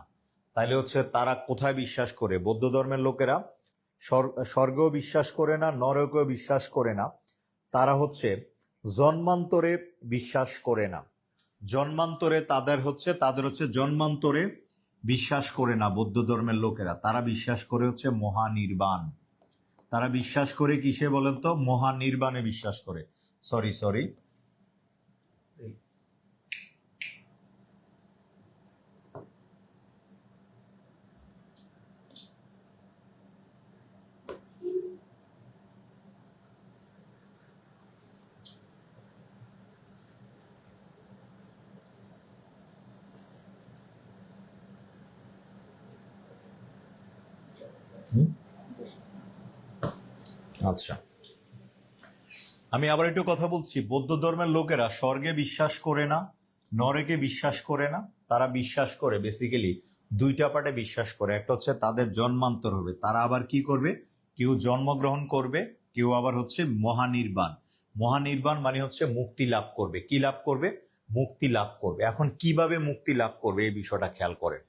তাইলে হচ্ছে তারা কোথায় বিশ্বাস করে? বৌদ্ধ ধর্মের লোকেরা স্বর্গেও বিশ্বাস করে না, নরকেও বিশ্বাস করে না। তারা হচ্ছে জন্মান্তরে বিশ্বাস করে না। জন্মান্তরে তাদের হচ্ছে জন্মান্তরে বিশ্বাস করে না বৌদ্ধ ধর্মের লোকেরা। তারা বিশ্বাস করে হচ্ছে মহানির্বাণ। তারা বিশ্বাস করে কিসে বলেন তো? মহানির্বাণে বিশ্বাস করে। সরি। আচ্ছা, আমি আবার একটু কথা বলছি। বৌদ্ধ ধর্মের লোকেরা স্বর্গে বিশ্বাস করে না, নরকে বিশ্বাস করে না। তারা বিশ্বাস করে বেসিক্যালি দুইটা পার্টে বিশ্বাস করে। একটা হচ্ছে তাদের জন্মান্তর হবে, তারা আবার কি করবে? কেউ জন্মগ্রহণ করবে, কেউ আবার হচ্ছে মহানির্বাণ। মহানির্বাণ মানে হচ্ছে মুক্তি লাভ করবে। কি লাভ করবে? মুক্তি লাভ করবে। এখন কিভাবে মুক্তি লাভ করবে এই বিষয়টা খেয়াল করেন।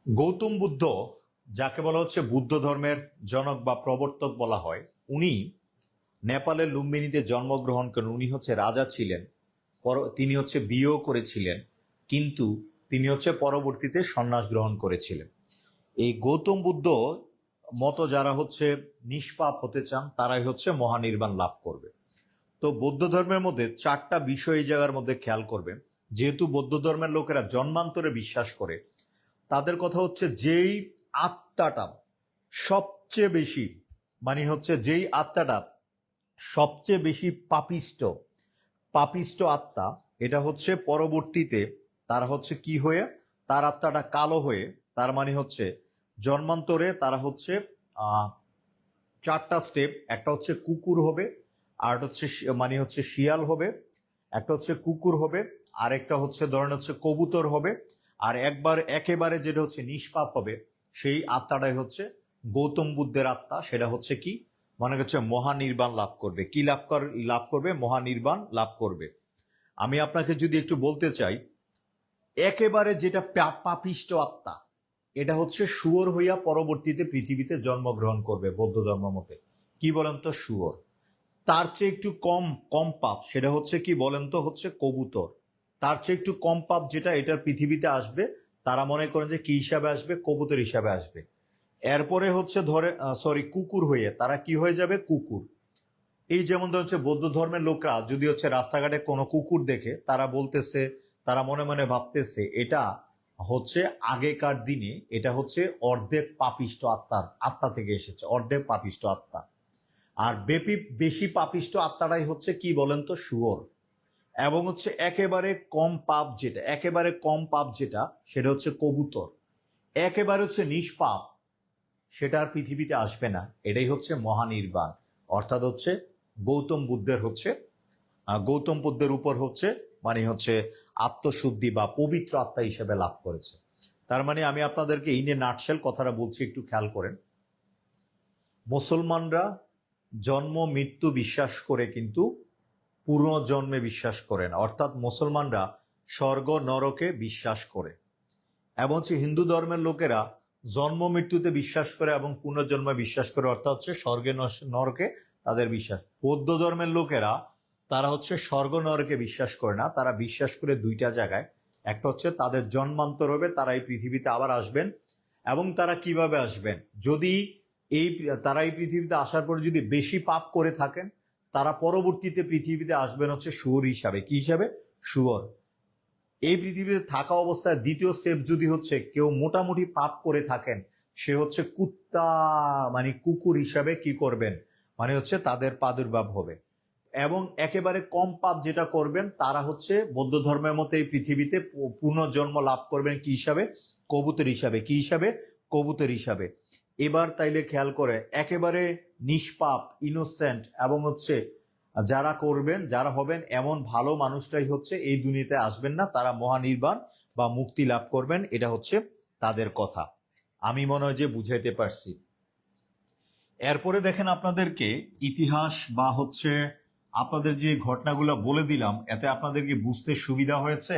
গৌতম বুদ্ধ, যাকে বলা হচ্ছে বুদ্ধ ধর্মের জনক বা প্রবর্তক বলা হয়, উনি নেপালের লুম্বিনীতে জন্মগ্রহণ করেন। উনি হচ্ছে রাজা ছিলেন, তিনি হচ্ছে বিয়েও করেছিলেন, কিন্তু তিনি হচ্ছে পরবর্তীতে সন্ন্যাস গ্রহণ করেছিলেন। এই গৌতম বুদ্ধ মতো যারা হচ্ছে নিষ্পাপ হতে চান, তারাই হচ্ছে মহানির্বাণ লাভ করবে। তো বৌদ্ধ ধর্মের মধ্যে চারটা বিষয় এই জায়গার মধ্যে খেয়াল করবেন। যেহেতু বৌদ্ধ ধর্মের লোকেরা জন্মান্তরে বিশ্বাস করে, তাদের কথা হচ্ছে যেই আত্মাটা সবচেয়ে বেশি, মানে হচ্ছে যেই আত্মাটা সবচেয়ে বেশি পাপিষ্ট আত্মা, এটা হচ্ছে পরবর্তীতে তারা হচ্ছে কি হয়ে, তার আত্মাটা কালো হয়ে, তার মানে হচ্ছে জন্মান্তরে তারা হচ্ছে চারটা স্টেপ। একটা হচ্ছে কুকুর হবে, আর হচ্ছে মানে হচ্ছে শিয়াল হবে, একটা হচ্ছে কুকুর হবে, আর একটা হচ্ছে ধরেন হচ্ছে কবুতর হবে, আর একেবারে যেটা হচ্ছে নিষ্পাপ হবে, সেই আত্মাটাই হচ্ছে গৌতম বুদ্ধের আত্মা। সেটা হচ্ছে কি, মনে হচ্ছে মহানির্বাণ লাভ করবে। কি লাভ করবে? মহানির্বাণ লাভ করবে। আমি আপনাকে যদি একটু বলতে চাই, একেবারে যেটা পাপিষ্ট আত্মা, এটা হচ্ছে শুয়োর হইয়া পরবর্তীতে পৃথিবীতে জন্মগ্রহণ করবে বৌদ্ধ ধর্ম মতে। কি বলেন তো? শুয়োর। তার চেয়ে একটু কম কম পাপ, সেটা হচ্ছে কি বলেন তো? হচ্ছে কবুতর। তার চেয়ে একটু কম পাপ যেটা এটার পৃথিবীতে আসবে, তারা মনে করেন যে কি হিসাবে আসবে? কবুতর হিসাবে আসবে। এরপরে হচ্ছে কুকুর হয়ে তারা কি হয়ে যাবে? কুকুর। এই যেমন হচ্ছে বৌদ্ধ ধর্মের লোকরা যদি হচ্ছে রাস্তাঘাটে কোনো কুকুর দেখে, তারা বলতেছে, তারা মনে মনে ভাবতেছে এটা হচ্ছে আগেকার দিনে এটা হচ্ছে অর্ধেক পাপিষ্ট আত্মা থেকে এসেছে, অর্ধেক পাপিষ্ট আত্মা। আর বেশি পাপিষ্ট আত্মাটাই হচ্ছে কি বলেন তো? শুয়োর। এবং হচ্ছে একেবারে কম পাপ যেটা সেটা হচ্ছে কবুতর। একেবারে হচ্ছে নিষ্পাপ, সেটা আর পৃথিবীতে আসবে না। এটাই হচ্ছে মহানির্বাণ। অর্থাৎ হচ্ছে গৌতম বুদ্ধের উপর হচ্ছে মানে হচ্ছে আত্মশুদ্ধি বা পবিত্র আত্মা হিসেবে লাভ করেছে। তার মানে আমি আপনাদেরকে ইন এ নাটশেল কথাটা বলছি, একটু খেয়াল করেন। মুসলমানরা জন্ম মৃত্যু বিশ্বাস করে, কিন্তু পুনর্জন্মে বিশ্বাস করে না। অর্থাৎ মুসলমানরা স্বর্গ নরকে বিশ্বাস করে, এবং হচ্ছে হিন্দু ধর্মের লোকেরা জন্ম মৃত্যুতে বিশ্বাস করে এবং পুনর্জন্মে বিশ্বাস করে, অর্থাৎ হচ্ছে স্বর্গে নরকে তাদের বিশ্বাস। বৌদ্ধ ধর্মের লোকেরা তারা হচ্ছে স্বর্গ নরকে বিশ্বাস করে না, তারা বিশ্বাস করে দুইটা জায়গায়। একটা হচ্ছে তাদের জন্মান্তর হবে, তারা এই পৃথিবীতে আবার আসবেন। এবং তারা কিভাবে আসবেন? যদি তারা এই পৃথিবীতে আসার পরে যদি বেশি পাপ করে থাকেন, তারা পরবর্তীতে পৃথিবীতে আসবেন হচ্ছে শুয়োর হিসাবে। কি হিসাবে? শুয়োর। এই পৃথিবীতে থাকা অবস্থায় দ্বিতীয় স্টেপ যদি হচ্ছে কেউ মোটামুটি পাপ করে থাকেন, সে হচ্ছে কুত্তা মানে কুকুর হিসাবে কি করবেন, মানে হচ্ছে তাদের প্রাদুর্ভাব হবে। এবং একেবারে কম পাপ যেটা করবেন, তারা হচ্ছে বৌদ্ধ ধর্মের মতে এই পৃথিবীতে পুনর্জন্ম লাভ করবেন কি হিসাবে? কবুতর হিসাবে। কি হিসাবে? কবুতর হিসাবে। এবার তাইলে খেয়াল করে, একেবারে নিষ্পাপ ইনোসেন্ট এবং হচ্ছে যারা হবেন এমন ভালো মানুষটাই হচ্ছে এই দুনিয়াতে আসবেন না, তারা মহানির্বাণ বা মুক্তি লাভ করবেন। এটা হচ্ছে তাদের কথা। আমি মনে হয় যে বুঝাইতে পারছি। এরপরে দেখেন, আপনাদেরকে ইতিহাস বা হচ্ছে আপনাদের যে ঘটনাগুলো বলে দিলাম, এতে আপনাদেরকে বুঝতে সুবিধা হয়েছে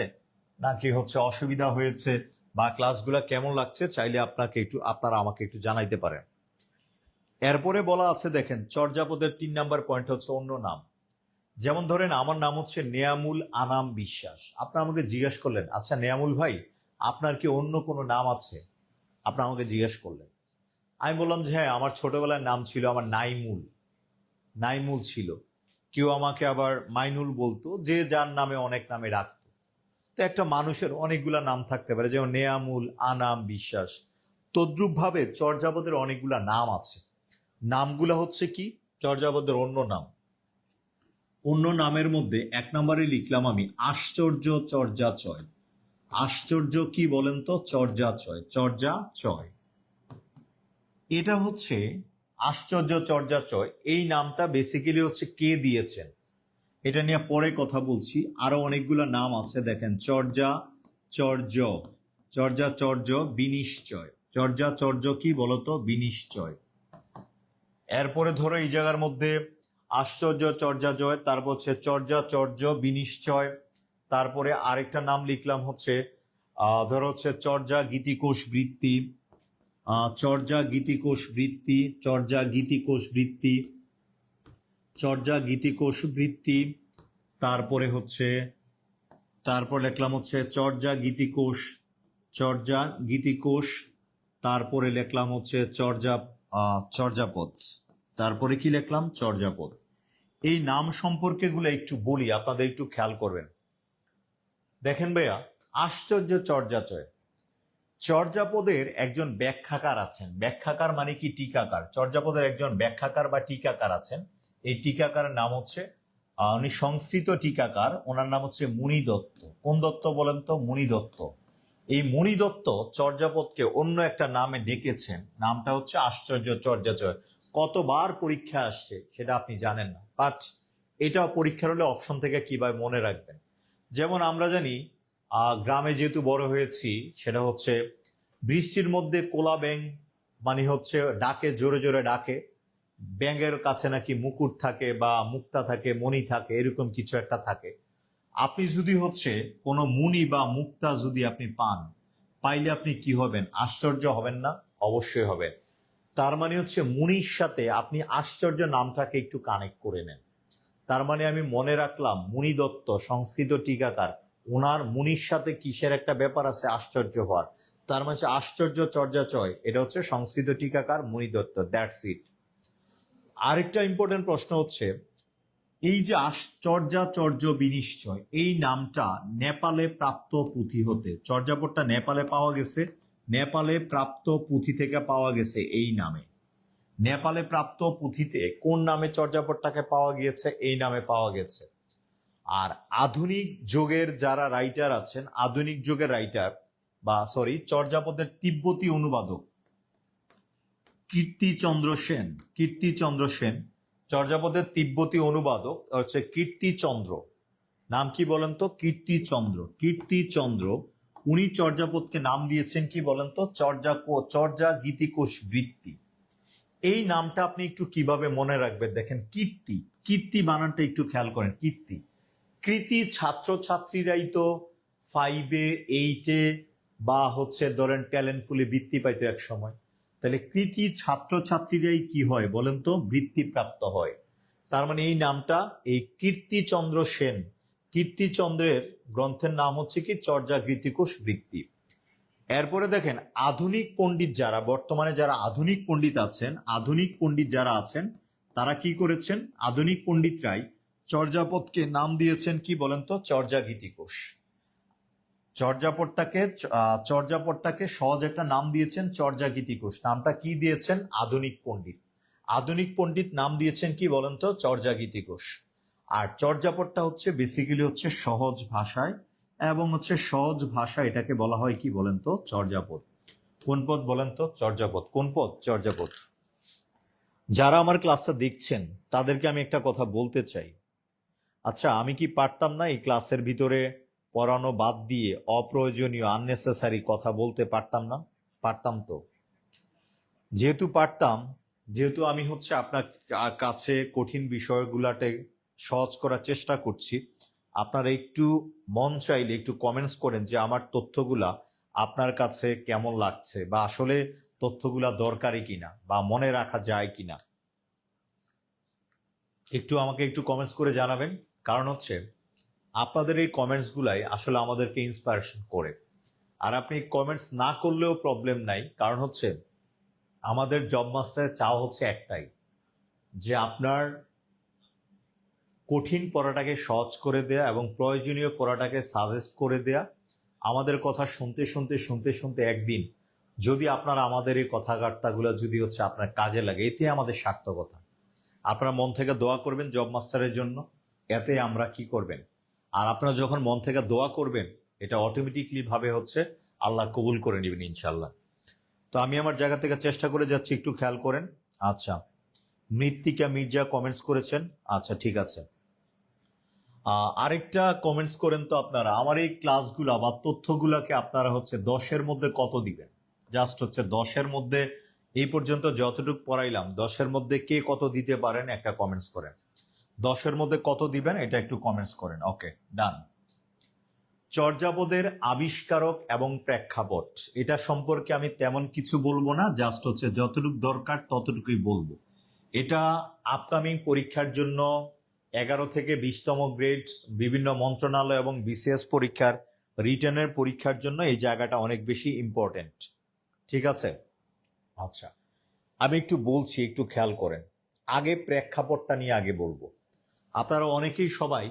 নাকি হচ্ছে অসুবিধা হয়েছে, বা ক্লাসগুলো কেমন লাগছে, চাইলে আপনারা আমাকে একটু জানাইতে পারেন। এরপরে বলা আছে, দেখেন, চর্যাপদের 3 নাম্বার পয়েন্ট হচ্ছে অন্য নাম। যেমন ধরেন, আমার নাম হচ্ছে নেয়ামুল আনাম বিশ্বাস। আপনি আমাকে জিজ্ঞেস করলেন, আচ্ছা নেয়ামুল ভাই, আপনার কি অন্য কোনো নাম আছে? আপনি আমাকে জিজ্ঞেস করলেন। আমি বললাম যে হ্যাঁ, আমার ছোটবেলার নাম ছিল আমার নাইমুল ছিল। কেউ আমাকে আবার মাইনুল বলতো, যে যার নামে অনেক নামে রাখতো। তো একটা মানুষের অনেকগুলা নাম থাকতে পারে, যেমন নেয়ামুল, আনাম, বিশ্বাস। তদ্রুপ ভাবে চর্যাপদের অনেকগুলা নাম আছে। নামগুলা হচ্ছে কি? চর্যাপদের অন্য নাম। অন্য নামের মধ্যে 1 নম্বরে লিখলাম আমি আশ্চর্য চর্যাচয়। আশ্চর্য কি বলেন তো? চর্যাচয়। এটা হচ্ছে আশ্চর্য চর্যাচয়। এই নামটা বেসিক্যালি হচ্ছে কে দিয়েছেন, এটা নিয়ে পরে কথা বলছি। আরো অনেকগুলো নাম আছে, দেখেন, চর্যাচর্য, বিনিশ্চয়। চর্যাচর্য কি বলতো? বিনিশ্চয়। এরপরে ধরো এই জায়গার মধ্যে আশ্চর্য চর্যাজয়, তারপর হচ্ছে চর্যাচর্য বিনিশ্চয়। তারপরে আরেকটা নাম লিখলাম হচ্ছে ধরো হচ্ছে চর্যা গীতিকোষ বৃত্তি, তারপরে লিখলাম হচ্ছে চর্যা গীতিকোষ, তারপরে লিখলাম হচ্ছে চর্যাপদ, তারপরে কি লিখলাম? চর্যাপদ। এই নাম সম্পর্কে গুলো একটু বলি, আপনাদের একটু খেয়াল করবেন। দেখেন ভাইয়া, আশ্চর্য চর্যাচয়, চর্যাপদের একজন ব্যাখ্যাকার আছেন। ব্যাখ্যাকার মানে কি? টিকাকার। চর্যাপদের একজন ব্যাখ্যাকার বা টিকাকার আছেন। এই টিকাকারের নাম হচ্ছে উনি সংস্কৃত টিকাকার, ওনার নাম হচ্ছে মুনি দত্ত। কোন দত্ত বলেন তো? মুনি দত্ত। এই মুনি দত্ত চর্যাপদকে অন্য একটা নামে ডেকেছেন, নামটা হচ্ছে আশ্চর্য চর্যাচয়। কতবার পরীক্ষা আসছে সেটা আপনি জানেন না, বাট এটা পরীক্ষার হলে অপশন থেকে কিভাবে মনে রাখবেন। যেমন আমরা জানি গ্রামে যেহেতু বড় হয়েছি, সেটা হচ্ছে বৃষ্টির মধ্যে কোলা ব্যাঙ মানে হচ্ছে ডাকে, জোরে জোরে ডাকে। ব্যাঙের কাছে নাকি মুকুট থাকে বা মুক্তা থাকে, মণি থাকে, এরকম কিছু একটা থাকে। আপনি যদি হচ্ছে কোনো মুনি বা মুক্তা যদি আপনি পাইলে আপনি কি হবেন? আশ্চর্য হবেন না? অবশ্যই হবেন। তার মানে হচ্ছে মুনির সাথে আপনি আশ্চর্য নামটাকে একটু কানেক্ট করে নেন। তার মানে আমি মনে রাখলাম মুনি দত্ত সংস্কৃত টিকাকার, ওনার মুনির সাথে কিসের একটা ব্যাপার আছে আশ্চর্য হওয়ার। তার মানে আশ্চর্য চর্যা চয়, এটা হচ্ছে সংস্কৃত টিকাকার মুনি দত্ত, দ্যাটস ইট। আরেকটা ইম্পর্টেন্ট প্রশ্ন হচ্ছে, এই যে আশ্চর্যাচর্য বিনিশ্চয়, এই নামটা নেপালে প্রাপ্ত পুঁথি হতে, চর্যাপদটা নেপালে পাওয়া গেছে, নেপালে প্রাপ্ত পুঁথি থেকে পাওয়া গেছে এই নামে। নেপালে প্রাপ্ত পুঁথিতে কোন নামে চর্যাপদটাকে পাওয়া গিয়েছে? এই নামে পাওয়া গেছে। আর আধুনিক যুগের যারা রাইটার আছেন, আধুনিক যুগের রাইটার বা চর্যাপদের তিব্বতী অনুবাদক কীর্তিচন্দ্র সেন, চর্যাপদের তিব্বতী অনুবাদক হচ্ছে কীর্তিচন্দ্র। নাম কি বলেন তো? কীর্তিচন্দ্র। উনি চর্যাপদকে নাম দিয়েছেন কি বলেন তো? চর্যা গীতিকোষ বৃত্তি। এই নামটা আপনি একটু কিভাবে মনে রাখবেন দেখেন। কীর্তি বানানটা একটু খেয়াল করেন। কৃতি ছাত্রছাত্রীরাই তো 5-এ 8-এ বা হচ্ছে ধরেন ট্যালেন্টফুলি বৃত্তি পাইতো এক সময়। তাহলে কৃতি ছাত্রছাত্রীরাই কি হয় বলেন তো? বৃত্তিপ্রাপ্ত হয়। তার মানে এই নামটা, এই কীর্তিচন্দ্র সেন, কীর্তিচন্দ্রের গ্রন্থের নাম হচ্ছে কি? চর্যা গীতিকোষ বৃত্তি। এরপরে দেখেন আধুনিক পণ্ডিত যারা, বর্তমানে যারা আধুনিক পণ্ডিত যারা আছেন, তারা কি করেছেন? আধুনিক পণ্ডিতরাই চর্যাপদকে নাম দিয়েছেন কি বলেন তো? চর্যা গীতিকোষ। চর্যাপদটাকে সহজ একটা নাম দিয়েছেন চর্যা গীতিকোষ। নামটা কি দিয়েছেন? আধুনিক পণ্ডিত নাম দিয়েছেন কি বলেন তো? চর্যা গীতিকোষ। আর চর্যাপদটা হচ্ছে বেসিক্যালি হচ্ছে সহজ ভাষায়, এবং হচ্ছে সহজ ভাষা এটাকে বলা হয় কি বলেন তো? চর্যাপদ। কোন পদ বলেন তো? চর্যাপদ। কোন পদ? চর্যাপদ। যারা আমার ক্লাসটা দেখছেন তাদেরকে আমি একটা কথা বলতে চাই। আচ্ছা, আমি কি পারতাম না এই ক্লাসের ভিতরে পড়ানো বাদ দিয়ে অপ্রয়োজনীয় আননেসেসারি কথা বলতে পারতাম না? পারতাম তো। যেহেতু আমি হচ্ছে আপনার কাছে কঠিন বিষয়গুলাতে সহজ করার চেষ্টা করছি, আপনারা একটু মন চাইলে একটু কমেন্টস করেন যে আমার তথ্যগুলা আপনার কাছে কেমন লাগছে, বা আসলে তথ্যগুলা দরকারি কিনা বা মনে রাখা যায় কিনা। আমাকে একটু কমেন্টস করে জানাবেন। কারণ হচ্ছে আপনাদের এই কমেন্টস গুলাই আসলে আমাদেরকে ইন্সপায়ারেশন করে। আর আপনি কমেন্টস না করলেও প্রবলেম নাই, কারণ হচ্ছে আমাদের জব মাস্টারের চাওয়া হচ্ছে একটাই, যে আপনার কঠিন পড়াটাকে সহজ করে দেয়া এবং প্রয়োজনীয় পড়াটাকে সাজেস্ট করে দেয়া। আমাদের কথা শুনতে একদিন যদি আপনার আমাদের এই কথাবার্তাগুলো যদি হচ্ছে আপনার কাজে লাগে, এতে আমাদের সার্থকতা। আপনারা মন থেকে দোয়া করবেন জব মাস্টারের জন্য, এতে আমরা কি করবেন। আর আপনারা যখন মন থেকে দোয়া করবেন, এটা অটোমেটিকলি ভাবে হচ্ছে আল্লাহ কবুল করে নেবেন ইনশাল্লাহ। তো আমি আমার জায়গা থেকে চেষ্টা করে যাচ্ছি, একটু খেয়াল করেন। আচ্ছা, মৃত্তিকা মির্জা কমেন্টস করেছেন। আচ্ছা, ঠিক আছে। আরেকটা কমেন্টস করেন তো আপনারা, আমার এই ক্লাসগুলা বা তথ্যগুলাকে আপনারা হচ্ছে 10-এর মধ্যে কত দিবেন? জাস্ট হচ্ছে 10-এর মধ্যে এই পর্যন্ত যতটুকু পড়াইলাম, 10-এর মধ্যে কে কত দিতে পারেন একটা কমেন্টস করেন। 10-এর মধ্যে কত দিবেন এটা একটু কমেন্টস করেন। ওকে, ডান। চর্যাপদের আবিষ্কারক এবং প্রেক্ষাপট, এটা সম্পর্কে আমি তেমন কিছু বলবো না, জাস্ট হচ্ছে যতটুকু দরকার ততটুকুই বলবো। এটা আপকামিং পরীক্ষার জন্য 11 থেকে 20তম গ্রেড বিভিন্ন মন্ত্রণালয় এবং বিসিএস পরীক্ষার রিটেনের পরীক্ষার জন্য এই জায়গাটা অনেক বেশি ইম্পর্টেন্ট। ঠিক আছে? আচ্ছা, আমি একটু বলছি, একটু খেয়াল করেন। আগে প্রেক্ষাপটটা নিয়ে আগে বলবো। আপনারা অনেকেই সবাই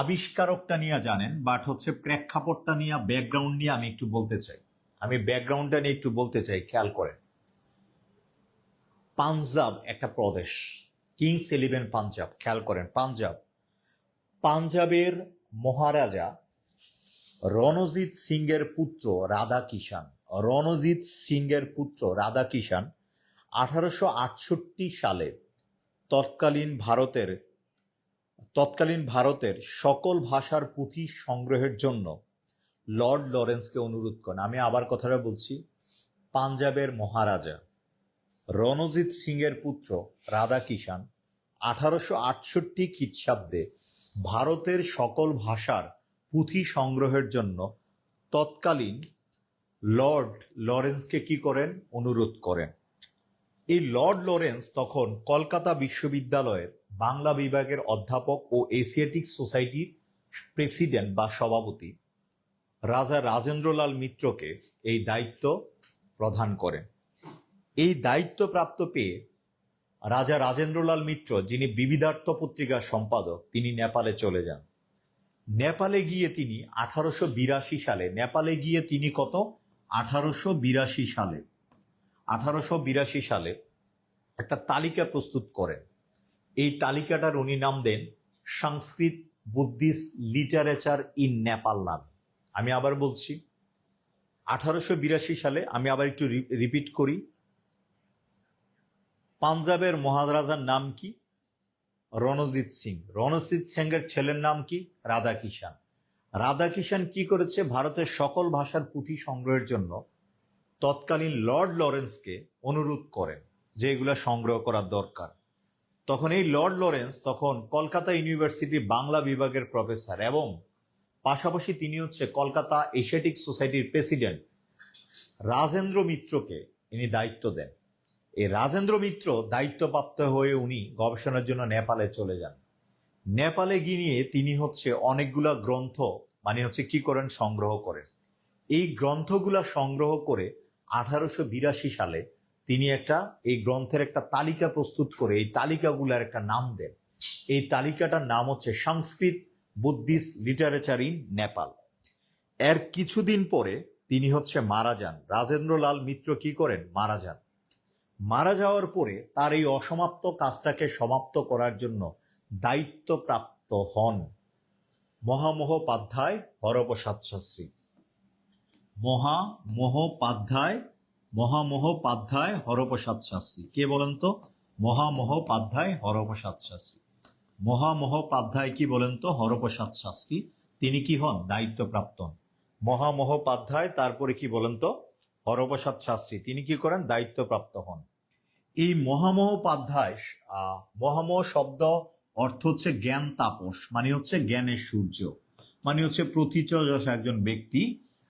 আবিষ্কারকটা নিয়ে জানেন, বাট হচ্ছে প্রেক্ষাপটটা নিয়ে, ব্যাকগ্রাউন্ড নিয়ে আমি একটু বলতে চাই। আমি ব্যাকগ্রাউন্ডটা নিয়ে একটু বলতে চাই, খেয়াল করেন। পাঞ্জাব একটা প্রদেশ, কিংস 11 পাঞ্জাব, খেয়াল করেন। পাঞ্জাবের মহারাজা রণজিৎ সিংয়ের পুত্র রাধা কিষান 1868 সালে তৎকালীন ভারতের তৎকালীন ভারতের সকল ভাষার পুঁথি সংগ্রহের জন্য লর্ড লরেন্সকে অনুরোধ করেন। আমি আবার কথাটা বলছি, পাঞ্জাবের মহারাজা রণজিৎ সিং এর পুত্র রাধাকিষান 1868 খ্রিস্টাব্দে ভারতের সকল ভাষার পুঁথি সংগ্রহের জন্য তৎকালীন লর্ড লরেন্সকে কি করেন? অনুরোধ করেন। এই লর্ড লরেন্স তখন কলকাতা বিশ্ববিদ্যালয়ের বাংলা বিভাগের অধ্যাপক ও এশিয়াটিক সোসাইটির প্রেসিডেন্ট বা সভাপতি রাজা রাজেন্দ্রলাল মিত্রকে এই দায়িত্ব প্রদান করেন। এই দায়িত্ব প্রাপ্ত পেয়ে রাজা রাজেন্দ্রলাল মিত্র, যিনি বিবিধার্থ পত্রিকার সম্পাদক, তিনি নেপালে চলে যান। নেপালে গিয়ে তিনি 1882 সালে কত? 1882 সালে একটা তালিকা প্রস্তুত করেন। এই তালিকাটার উনি নাম দেন সংস্কৃত বুদ্ধিস্ট লিটারেচার ইন নেপাল নাম। আমি আবার বলছি, 1882 সালে, আমি আবার একটু রিপিট করি, পাঞ্জাবের মহারাজার নাম কি? রণজিৎ সিং। রণজিৎ সিং এর ছেলের নাম কি? রাধাকিষান। রাধাকিষান কি করেছে? ভারতের সকল ভাষার পুঁথি সংগ্রহের জন্য তৎকালীন লর্ড লরেন্সকে অনুরোধ করেন যে এগুলা সংগ্রহ করার দরকার। তখন এই লর্ড লরেন্স তখন কলকাতা ইউনিভার্সিটি বাংলা বিভাগের প্রফেসর এবং পাশাপাশি তিনি হচ্ছে কলকাতা এশিয়াটিক সোসাইটির প্রেসিডেন্ট রাজেন্দ্র মিত্রকে ইনি দায়িত্ব দেন। এই রাজেন্দ্র মিত্র দায়িত্বপ্রাপ্ত হয়ে উনি গবেষণার জন্য নেপালে চলে যান। নেপালে গিয়ে তিনি হচ্ছে অনেকগুলা গ্রন্থ কি করেন? সংগ্রহ করেন। এই গ্রন্থগুলা সংগ্রহ করে 1882 সালে তিনি এই গ্রন্থের একটা তালিকা প্রস্তুত করে এই তালিকাগুলার একটা নাম দেন। এই তালিকাটার নাম হচ্ছে সংস্কৃত বুদ্ধিস্ট লিটারেচার ইন নেপাল। এর কিছুদিন পরে তিনি হচ্ছে মারা যান। রাজেন্দ্রলাল মিত্র কি করেন? মারা যান। মারা যাওয়ার পরে তার এই অসমাপ্ত কাজটাকে সমাপ্ত করার জন্য দায়িত্বপ্রাপ্ত হন মহামহোপাধ্যায় হরপ্রসাদ শাস্ত্রী। মহামহোপাধ্যায় হরপ্রসাদ শাস্ত্রী কে বলেন তো? মহামহোপাধ্যায় হরপ্রসাদ শাস্ত্রী। মহামহোপাধ্যায় কি বলেন তো? হরপ্রসাদ শাস্ত্রী। তিনি কি হন? দায়িত্বপ্রাপ্ত হন। মহামহোপাধ্যায়, তারপরে কি বলেন তো? হরপ্রসাদ শাস্ত্রী। তিনি কি করেন? দায়িত্বপ্রাপ্ত হন। এই মহামহোপাধ্যায়, মহামহ শব্দ অর্থ হচ্ছে জ্ঞান তাপস, মানে হচ্ছে জ্ঞানের সূর্য, মানে হচ্ছে প্রথিতযশ একজন ব্যক্তি।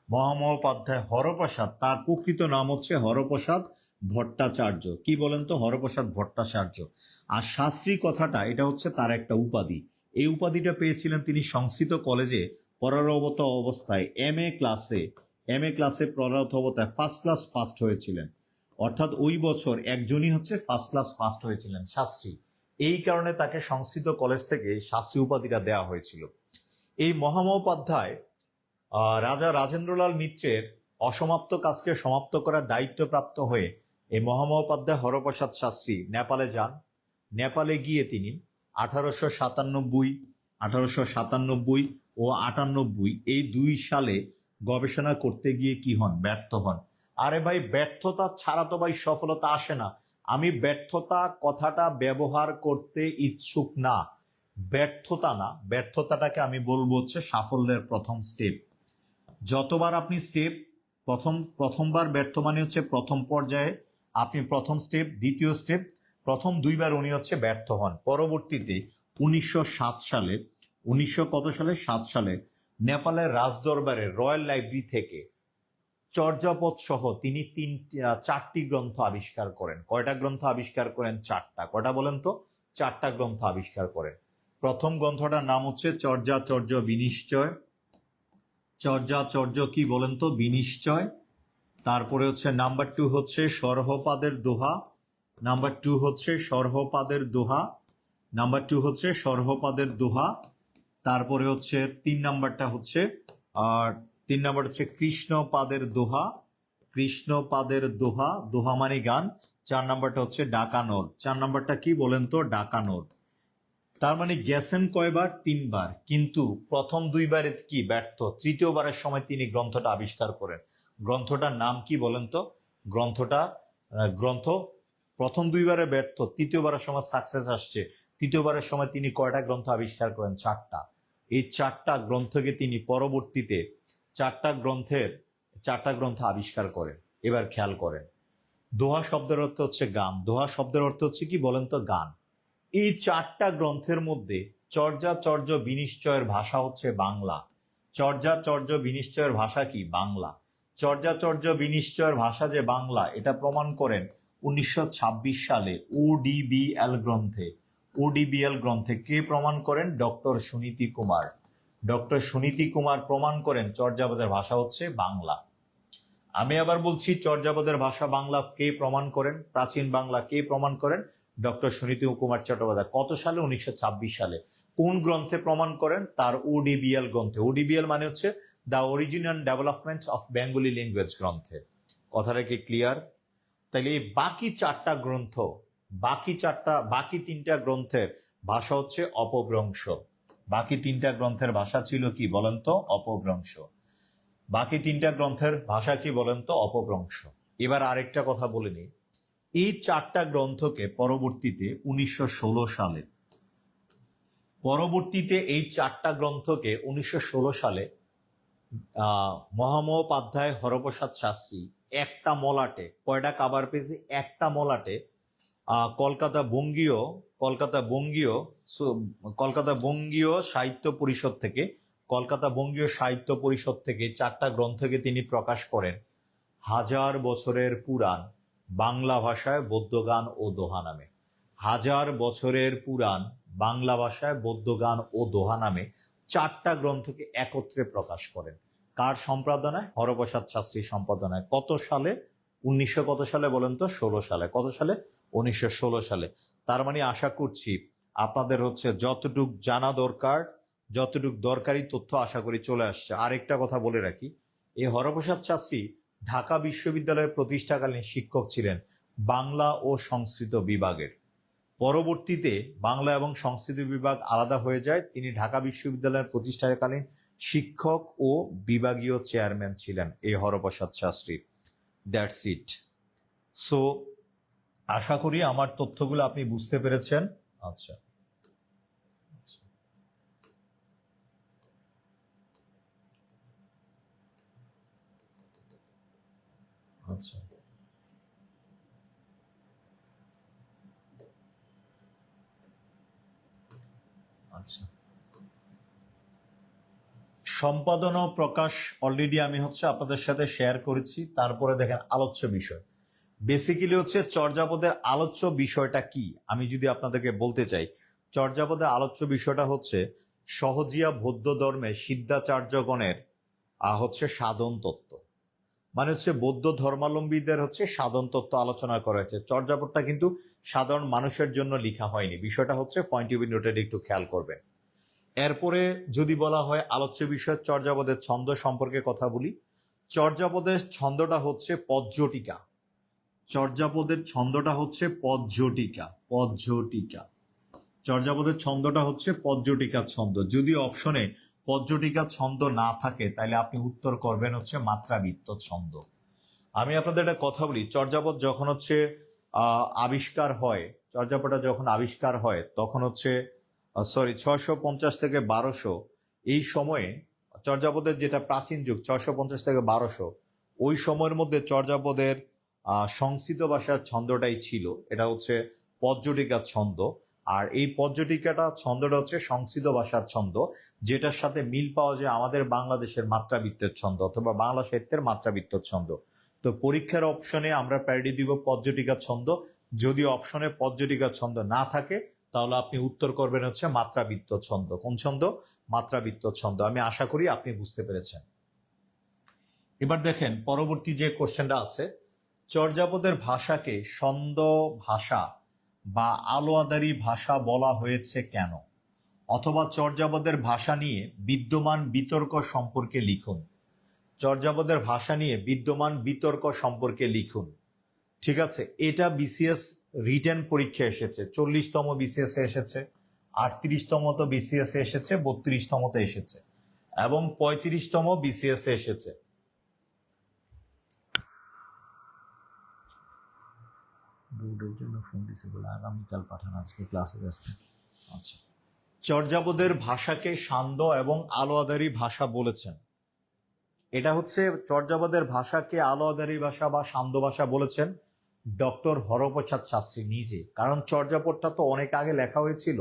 মহামহোপাধ্যায় হরপ্রসাদ, তার প্রকৃত নাম হচ্ছে হরপ্রসাদ ভট্টাচার্য। কি বলেন তো? হরপ্রসাদ ভট্টাচার্য। আর শাস্ত্রী কথাটা, এটা হচ্ছে তার একটা উপাধি। এই উপাধিটা পেয়েছিলেন তিনি সংস্কৃত কলেজে পড়ারত অবস্থায় এম এ ক্লাসে পড়ারত অবস্থায় ফার্স্ট ক্লাস ফার্স্ট হয়েছিলেন। অর্থাৎ ওই বছর একজনই হচ্ছে ফার্স্ট ক্লাস ফার্স্ট হয়েছিলেন, শাস্ত্রী। এই কারণে তাকে সংস্কৃত কলেজ থেকে শাস্ত্রী উপাধিটা দেওয়া হয়েছিল। এই মহামহোপাধ্যায় রাজা রাজেন্দ্রলাল মিত্রের অসমাপ্ত কাজকে সমাপ্ত করার দায়িত্বপ্রাপ্ত হয়ে এই মহামহোপাধ্যায় হরপ্রসাদ শাস্ত্রী নেপালে যান। নেপালে গিয়ে তিনি 1897 ও 98 এই 2 সালে গবেষণা করতে গিয়ে কি হন? ব্যর্থ হন। আরে ভাই, ব্যর্থতা ছাড়া তো ভাই সফলতা আসে না। আমি ব্যর্থতা কথাটা ব্যবহার করতে ইচ্ছুক না। ব্যর্থতা না, ব্যর্থতাটাকে আমি বলবো হচ্ছে সাফল্যের প্রথম স্টেপ। যতবার আপনি প্রথমবার ব্যর্থ মানে হচ্ছে প্রথম পর্যায়ে আপনি প্রথম স্টেপ, দ্বিতীয় স্টেপ, প্রথম 2 বার উনি হচ্ছে ব্যর্থ হন। পরবর্তীতে 1907 সালে নেপালের রাজদরবারের রয়্যাল লাইব্রেরি থেকে চর্যাপদ সহ তিনি 4টি গ্রন্থ আবিষ্কার করেন। কয়টা গ্রন্থ আবিষ্কার করেন? 4টা। কয়টা বলেন তো? 4টা গ্রন্থ আবিষ্কার করেন। প্রথম গ্রন্থটার নাম হচ্ছে চর্যাচর্য বিনিশ্চয়। চর্যাচর্য কি বলেন তো? বিনিশ্চয়। তারপরে হচ্ছে নাম্বার 2 হচ্ছে সরহপাদের দোহা। নাম্বার 2 হচ্ছে সরহপাদের দোহা। তারপরে হচ্ছে 3 নাম্বারটা হচ্ছে কৃষ্ণপাদের দোহা, দোহা মানে গান। 4 নাম্বারটা হচ্ছে ডাকানোর। 4 নাম্বারটা কি বলেন তো? ডাকানোর। তার মানে গেছেন কয়বার? 3 বার। কিন্তু প্রথম 2 বারে কি ব্যর্থ। তৃতীয়বারের সময় তিনি গ্রন্থটা আবিষ্কার করেন। গ্রন্থটার নাম কি বলেন তো? গ্রন্থ প্রথম 2 বারে ব্যর্থ, তৃতীয়বারের সময় সাকসেস আসছে। তৃতীয়বারের সময় তিনি কয়টা গ্রন্থ আবিষ্কার করেন? 4টা। এই 4টা গ্রন্থকে তিনি পরবর্তীতে 4টা গ্রন্থ আবিষ্কার করেন। এবার খেয়াল করেন, দোহা শব্দের অর্থ হচ্ছে গান। দোহা শব্দের অর্থ হচ্ছে কি বলেন তো? গান। এই 4টা গ্রন্থের মধ্যে চর্যাচর্য বিনিশ্চয়ের ভাষা হচ্ছে বাংলা। চর্যাচর্য বিনিশ্চয়ের ভাষা কি? বাংলা। চর্যাচর্য বিনিশ্চয়ের ভাষা যে বাংলা, এটা প্রমাণ করেন 1926 সালে ওডিবিএল গ্রন্থে। ওডিবিএল গ্রন্থে কে প্রমাণ করেন? ডক্টর সুনীতি কুমার। ডক্টর সুনীতি কুমার প্রমাণ করেন চর্যাপদের ভাষা হচ্ছে বাংলা। আমি আবার বলছি, চর্যাপদের ভাষা বাংলা কে প্রমাণ করেন? প্রাচীন বাংলা কে প্রমাণ করেন? ডক্টর সুনীতি কুমার চট্টোপাধ্যায়। কত সালে? 1926 সালে। কোন গ্রন্থে প্রমাণ করেন? তার ওডিবিএল গ্রন্থে। ওডিবিএল মানে হচ্ছে the origin and development of Bengali language গ্রন্থে। কথাটা কি ক্লিয়ার? তাহলে এই বাকি 4টা গ্রন্থ, বাকি 3টা গ্রন্থের ভাষা হচ্ছে অপভ্রংশ। বাকি 3টা গ্রন্থের ভাষা ছিল কি বলেন তো? অপভ্রংশ। বাকি 3টা গ্রন্থের ভাষা কি বলেন তো? অপভ্রংশ। এবার আরেকটা কথা বলে নিই, এই 4টা গ্রন্থকে পরবর্তীতে 1916 সালে এই 4টা গ্রন্থকে 1916 সালে মহামহোপাধ্যায় হরপ্রসাদ শাস্ত্রী একটা মলাটে, কয়টা কাভার পেজে? একটা মলাটে কলকাতা বঙ্গীয় সাহিত্য পরিষদ থেকে, 4টা গ্রন্থকে তিনি প্রকাশ করেন। 1000 বছরের পুরাণ বাংলা ভাষায় বৌদ্ধ গান ও দোহা নামে। 1000 বছরের পুরাণ বাংলা ভাষায় বৌদ্ধ গান ও দোহা নামে 4টা গ্রন্থকে একত্রে প্রকাশ করেন। কার সম্পাদনায়? হরপ্রসাদ শাস্ত্রী সম্পাদনায়। কত সালে? 1900 কত সালে বলেন তো? 16 সালে। কত সালে? 1916 সালে। তার মানে আশা করছি আপনাদের হচ্ছে যতটুক জানা দরকার, যতটুক দরকারি তথ্য আশা করি চলে আসছে। আরেকটা কথা বলে রাখি, এই হরপ্রসাদ শাস্ত্রী ঢাকা বিশ্ববিদ্যালয়ের প্রতিষ্ঠাকালীন শিক্ষক ছিলেন বাংলা ও সংস্কৃত বিভাগের। পরবর্তীতে বাংলা এবং সংস্কৃত বিভাগ আলাদা হয়ে যায়। তিনি ঢাকা বিশ্ববিদ্যালয়ের প্রতিষ্ঠাকালীন শিক্ষক ও বিভাগীয় চেয়ারম্যান ছিলেন এই Haraprasad Shastri. That's it. So আশা করি আমার তথ্যগুলো আপনি বুঝতে পেরেছেন। আচ্ছা আচ্ছা আচ্ছা সম্পাদনা ও প্রকাশ অলরেডি আমি হচ্ছে আপনাদের সাথে শেয়ার করেছি। তারপরে দেখেন আলোচ্য বিষয়, বেসিক্যালি হচ্ছে চর্যাপদের আলোচ্য বিষয়টা কি আমি যদি আপনাদেরকে বলতে চাই, চর্যাপদের আলোচ্য বিষয়টা হচ্ছে সহজিয়া বৌদ্ধ ধর্মে সিদ্ধাচার্যগণের হচ্ছে সাধন তত্ত্ব। মানে হচ্ছে বৌদ্ধ ধর্মাবলম্বীদের হচ্ছে সাধন তত্ত্ব আলোচনা করা হয়েছে। চর্যাপদটা কিন্তু সাধারণ মানুষের জন্য লেখা হয়নি। বিষয়টা হচ্ছে পয়েন্ট টু বি নোটেড, একটু খেয়াল করবেন। এরপরে যদি বলা হয় আলোচ্য বিষয় চর্যাপদের ছন্দ সম্পর্কে কথা বলি। চর্যাপদের ছন্দটা হচ্ছে পদ্যটিকা। চর্যাপদের ছন্দটা হচ্ছে পদ্যটিকা। চর্যাপদের ছন্দটা হচ্ছে পদ্যটিকার ছন্দ। যদি অপশনে পদ্যটিকার ছন্দ না থাকে তাহলে আপনি উত্তর করবেন হচ্ছে মাত্রাবৃত্ত ছন্দ। আমি আপনাদের একটা কথা বলি, চর্যাপদ যখন হচ্ছে আবিষ্কার হয়, চর্যাপদটা যখন আবিষ্কার হয় তখন হচ্ছে 650 থেকে 1200 এই সময়ে চর্যাপদের যেটা প্রাচীন যুগ 650 থেকে 1200 ওই সময়ের মধ্যে চর্যাপদের সংস্কৃত ভাষার ছন্দটাই ছিল, এটা হচ্ছে পদ্যটিকার ছন্দ। আর এই পদ্যটিকাটা ছন্দটা হচ্ছে সংস্কৃত ভাষার ছন্দ, যেটার সাথে মিল পাওয়া যায় আমাদের বাংলাদেশের মাত্রাবৃত্তের ছন্দ অথবা বাংলা সাহিত্যের মাত্রাবৃত্ত ছন্দ। তো পরীক্ষার অপশনে আমরা প্রায়োরিটি দিব পদ্যটিকার ছন্দ। যদি অপশনে পদ্যটিকার ছন্দ না থাকে তাহলে আপনি উত্তর করবেন হচ্ছে মাত্রাবৃত্ত ছন্দ। কোন ছন্দ? মাত্রাবৃত্ত ছন্দ। আমি আশা করি আপনি বুঝতে পেরেছেন। এবার দেখেন পরবর্তী যে কোশ্চেনটা আছে, চর্যাপদের ভাষাকে ছন্দ ভাষা বা আলোয়াদারি ভাষা বলা হয়েছে কেন? অথবা চর্যাপদের ভাষা নিয়ে বিদ্যমান বিতর্ক সম্পর্কে লিখুন। চর্যাপদের ভাষা নিয়ে বিদ্যমান বিতর্ক সম্পর্কে লিখুন। ঠিক আছে, এটা বিসিএস রিটেন পরীক্ষা এসেছে, 40তম বিসিএস এসেছে, 38তম তো বিসিএস এসেছে, 32তম তো এসেছে এবং 35তম বিসিএস এসেছে। বোর্ডের জন্য ফোন দিছে বলে আগামীকাল পাঠান, আজকে ক্লাসে ব্যস্ত। আচ্ছা, চর্যাপদের ভাষাকে সান্ধ্য এবং আলোয়াদারি ভাষা বলেছেন। এটা হচ্ছে চর্যাপদের ভাষাকে আলোয়াদারি ভাষা বা সান্ধ্য ভাষা বলেছেন ডক্টর হরপ্রসাদ শাস্ত্রী নিজে। কারণ চর্যাপদটা তো অনেক আগে লেখা হয়েছিল,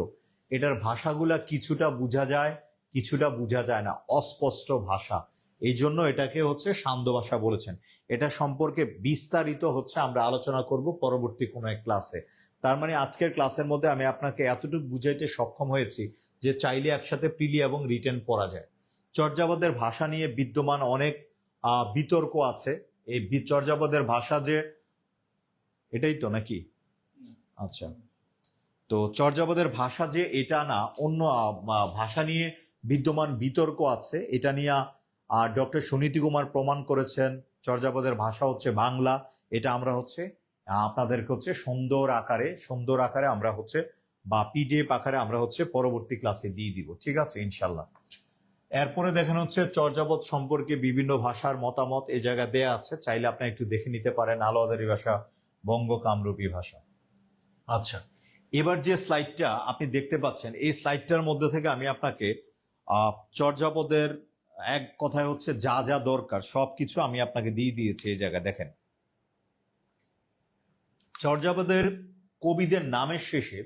এটার ভাষাগুলা কিছুটা বোঝা যায়, কিছুটা বোঝা যায় না, অস্পষ্ট ভাষা। এই জন্য এটাকে হচ্ছে সান্ধ্য ভাষা বলেছেন। এটা সম্পর্কে বিস্তারিত হচ্ছে আমরা আলোচনা করব পরবর্তী কোনো এক ক্লাসে। তার মানে আজকের ক্লাসের মধ্যে আমি আপনাকে এতটুকু বুঝাইতে সক্ষম হয়েছি যে চাইলে একসাথে প্রিলি এবং রিটেন পড়া যায়। চর্যাপদের ভাষা নিয়ে বিদ্যমান অনেক বিতর্ক আছে। এই চর্যাপদের ভাষা যে এটাই তো নাকি? আচ্ছা, তো চর্যাপদের ভাষা যে এটা না, অন্য ভাষা নিয়ে বিদ্যমান বিতর্ক আছে। এটা নিয়ে ডক্টর সুনীতি কুমার প্রমাণ করেছেন চর্যাপদের ভাষা হচ্ছে বাংলা। এটা আমরা হচ্ছে আপনাদেরকে হচ্ছে সুন্দর আকারে আমরা হচ্ছে বা পিডিএফ আকারে আমরা হচ্ছে পরবর্তী ক্লাসে দিয়ে দিব, ঠিক আছে ইনশাল্লাহ। এরপরে দেখেন হচ্ছে চর্যাপদ সম্পর্কে বিভিন্ন ভাষার মতামত এই জায়গায় দেয়া আছে, চাইলে আপনি একটু দেখে নিতে পারেন। আলোয়াদারি ভাষা, বঙ্গ কামরূপী ভাষা। আচ্ছা, এবার যে স্লাইডটা আপনি দেখতে পাচ্ছেন, এই স্লাইডটার মধ্যে থেকে আমি আপনাকে চর্যাপদের এক কথায় হচ্ছে যা যা দরকার সবকিছু আমি আপনাকে দিয়ে দিয়েছি এই জায়গায়। দেখেন, চর্যাপদের কবিদের নামের শেষে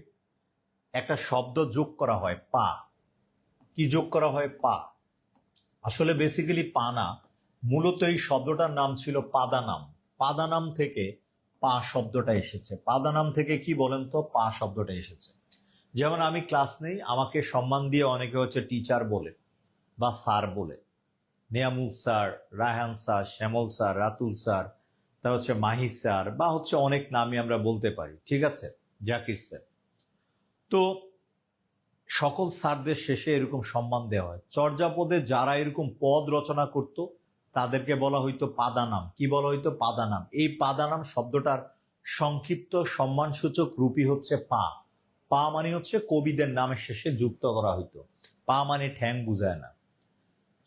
একটা শব্দ যোগ করা হয়, পা। কি যোগ করা হয়? পা। আসলে বেসিক্যালি পা না, মূলত এই শব্দটার নাম ছিল পাদানাম। পাদানাম থেকে পা শব্দটা এসেছে। পাদানাম থেকে কি বলেন তো? পা শব্দটা এসেছে। যেমন আমি ক্লাস নেই, আমাকে সম্মান দিয়ে অনেকে হচ্ছে টিচার বলে বা স্যার বলে। নিয়ামুল স্যার, রায়হান স্যার, শ্যামল স্যার, রাতুল স্যার, তার হচ্ছে মাহি স্যার, বা হচ্ছে অনেক নামই আমরা বলতে পারি, ঠিক আছে, জাকির স্যার। তো সকল স্যারদের শেষে এরকম সম্মান দেওয়া হয়। চর্যাপদে যারা এরকম পদ রচনা করত তাদেরকে বলা হইতো পাদানাম। কি বলা হইতো? পাদানাম। এই পাদানাম শব্দটার সংক্ষিপ্ত সম্মানসূচক রূপই হচ্ছে পা। পা মানে হচ্ছে কবিদের নামের শেষে যুক্ত করা হইতো। পা মানে ঠ্যাং বুঝায় না।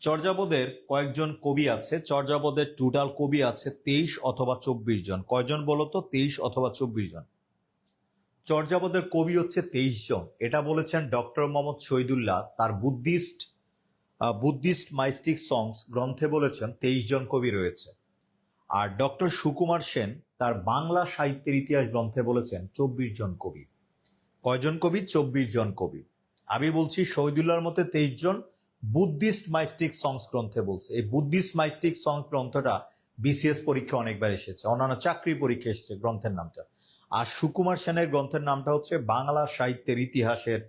চর্যাপদের কয়েকজন কবি আছে। চর্যাপদের টোটাল কবি আছে 23 অথবা 24 জন। কয়জন বলতো? 23 অথবা 24 জন। চর্যাপদের কবি হচ্ছে 23 জন। এটা বলেছেন ডক্টর মোহাম্মদ শহীদুল্লাহ তার বুদ্ধিস্ট মাইস্টিক সংস গ্রন্থে বলেছেন 23 জন কবি রয়েছে। আর ডক্টর সুকুমার সেন তার বাংলা সাহিত্যের ইতিহাস গ্রন্থে বলেছেন 24 জন কবি। কয়জন কবি? 24 জন কবি। আমি বলছি শহীদুল্লাহর মতে 23 জন, বুদ্ধিস্ট মাইস্টিক সংস গ্রন্থে বলছে। এই বুদ্ধিস্ট মাইস্টিক সংস গ্রন্থটা বিসিএস পরীক্ষা অনেকবার এসেছে, অন্যান্য চাকরি পরীক্ষা এসেছে গ্রন্থের নামটা। আর সুকুমার সেনের গ্রন্থের নামটা হচ্ছে বাংলা সাহিত্যের ইতিহাসের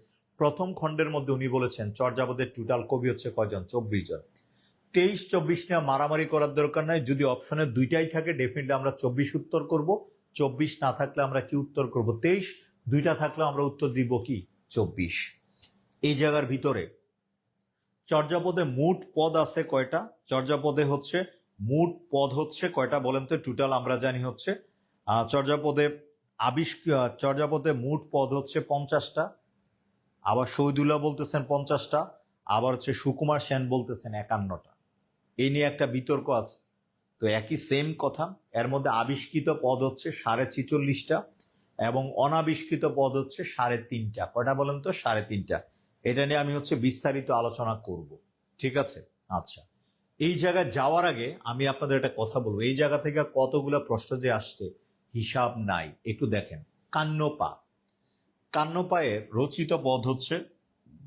প্রথম খণ্ডের মধ্যে উনি বলেছেন চর্যাপদের টোটাল কবি হচ্ছে কয়জন? 24 জন। 23-24 নিয়ে মারামারি করার দরকার নাই। যদি অপশনে দুইটাই থাকে ডেফিনেটলি আমরা 24 উত্তর করব। 24 না থাকলে আমরা কি উত্তর করব? 23। দুইটা থাকলে আমরা উত্তর দিব কি? 24। এই জায়গার ভিতরে চর্যাপদে মোট পদ আছে কয়টা? চর্যাপদে হচ্ছে মোট পদ হচ্ছে কয়টা বলেন তো? টোটাল আমরা জানি হচ্ছে চর্যাপদে মোট পদ হচ্ছে 50টা। আবার শহীদুল্লাহ বলতেছেন 50টা, আবার হচ্ছে সুকুমার সেন বলতেছেন 51টা। এই নিয়ে একটা বিতর্ক আছে। তো একই সেম কথা। এর মধ্যে আবিষ্কৃত পদ হচ্ছে 46.5টা এবং অনাবিষ্কৃত পদ হচ্ছে 3.5টা। কয়টা বলেন তো? 3.5টা। এটা নিয়ে আমি হচ্ছে বিস্তারিত আলোচনা করব, ঠিক আছে? আচ্ছা, এই জায়গায় যাওয়ার আগে আমি আপনাদের একটা কথা বলবো। এই জায়গা থেকে কতগুলো প্রশ্ন যে আসছে হিসাব নাই। একটু দেখেন, কান্নপা। কান্নপায়ের রচিত পদ হচ্ছে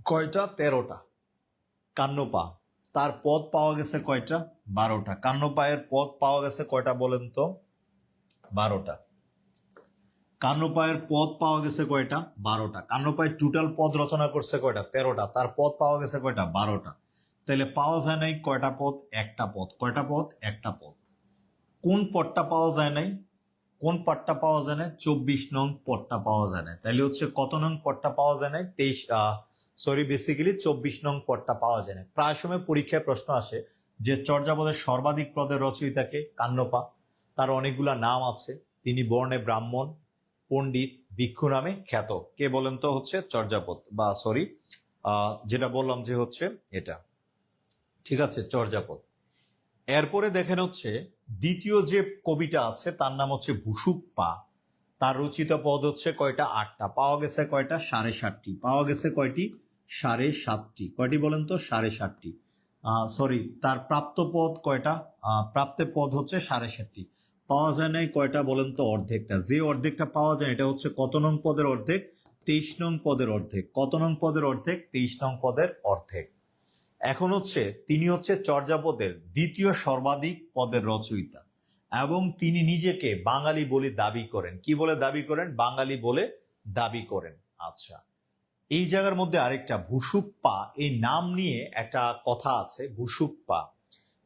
কয়টা? 13টা। কান্নপা, তার পদ পাওয়া গেছে কয়টা? 12টা। কান্নপায়ের পদ পাওয়া গেছে কয়টা বলেন তো? 12টা। কান্নপায়ের পদ পাওয়া গেছে কয়টা? 12টা। কান্নপায়ের টোটাল পদ রচনা করছে কয়টা? 13টা। তার পদ পাওয়া গেছে কয়টা? 12টা। তাহলে পাওয়া যায় নাই কয়টা পদ? একটা পদ। কয়টা পদ? একটা পদ। কোন পদটা পাওয়া যায় নাই? কোন পদটা পাওয়া যায় না? 24 নং পদটা পাওয়া যায় না। তাহলে হচ্ছে কত নং পদটা পাওয়া যায় না? বেসিক্যালি 24 নং পদটা পাওয়া যায় না। প্রায় সময় পরীক্ষায় প্রশ্ন আসে যে চর্যাপদের সর্বাধিক পদের রচয়িতাকে? কান্নপা। তার অনেকগুলা নাম আছে। তিনি বর্ণে ব্রাহ্মণ, পণ্ডিত, ভিক্ষু নামে খ্যাত। কে বলেন তো? হচ্ছে চর্যাপদ বা যেটা বললাম যে হচ্ছে এটা, ঠিক আছে, চর্যাপদ। এরপরে দেখেন হচ্ছে দ্বিতীয় যে কবিটা আছে তার নাম হচ্ছে ভুসুক পা। তার রচিত পদ হচ্ছে কয়টা? 8টা। পাওয়া গেছে কয়টা? 7.5টি। পাওয়া গেছে কয়টি? 7.5টি। কয়টি বলেন তো? 7.5টি। সরি, তার প্রাপ্ত পদ কয়টা? প্রাপ্ত পদ হচ্ছে 7.5টি। পাওয়া যায় নাই কয়টা বলেন তো? অর্ধেকটা। যে অর্ধেকটা পাওয়া যায় এটা হচ্ছে কত নং পদের অর্ধেক? 23 নং পদের অর্ধেক। কত নং পদের অর্ধেক? 23 নং পদের অর্ধেক। এখন হচ্ছে তিনি হচ্ছে চর্যাপদের দ্বিতীয় সর্বাধিক পদের রচয়িতা এবং তিনি নিজেকে বাঙালি বলে দাবি করেন। কি বলে দাবি করেন? বাঙালি বলে দাবি করেন। আচ্ছা, এই জায়গার মধ্যে আরেকটা ভুসুপ্পা, এই নাম নিয়ে একটা কথা আছে। ভুসুপ্পা,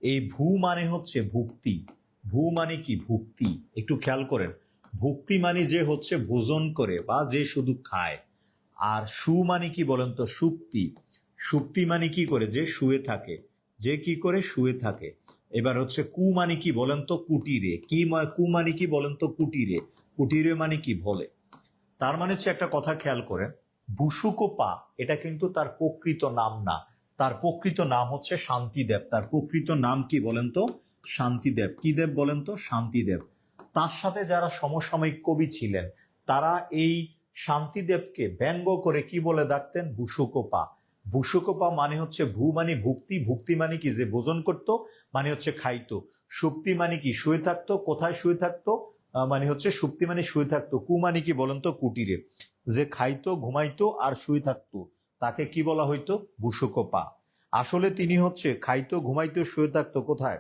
এই ভূ মানে হচ্ছে ভুক্তি। ভূ মানে কি? ভুক্তি। একটু খেয়াল করেন, ভুক্তি মানে যে হচ্ছে ভোজন করে বা যে শুধু খায়। আর সু মানে কি বলেন তো? সুপ্তি। সুপ্তি মানে কি করে? যে শুয়ে থাকে। যে কি করে? শুয়ে থাকে। এবার হচ্ছে কু মানে কি বলেন তো? কুটিরে। কু মানে কি বলেন তো? কুটিরে। কুটিরে মানে কি? ভোলে। তার মানে হচ্ছে একটা কথা খেয়াল করেন, বুসুকোপা এটা কিন্তু তার প্রকৃত নাম না। তার প্রকৃত নাম হচ্ছে শান্তিদেব। তার প্রকৃত নাম কি বলেন তো? শান্তিদেব। কি দেব বলেন তো? শান্তিদেব। তার সাথে যারা সমসাময়িক কবি ছিলেন তারা এই শান্তিদেবকে ব্যঙ্গ করে কি বলে ডাকতেন? বুসুকোপা। বুসুকোপা মানে হচ্ছে ভূ মানে ভুক্তি, ভুক্তি মানে কি? যে ভোজন করত, মানে হচ্ছে খাইতো। সুপ্তি মানে কি? শুয়ে থাকতো। কোথায় শুয়ে থাকতো? মানে হচ্ছে সুপ্তি মানে শুয়ে থাকতো। কু মানে কি বলেন তো? কুটিরে। যে খাইতো, ঘুমাইতো আর শুয়ে থাকতো তাকে কি বলা হইতো? বুসুকোপা। আসলে তিনি হচ্ছে খাইতো, ঘুমাইতো, শুয়ে থাকতো কোথায়?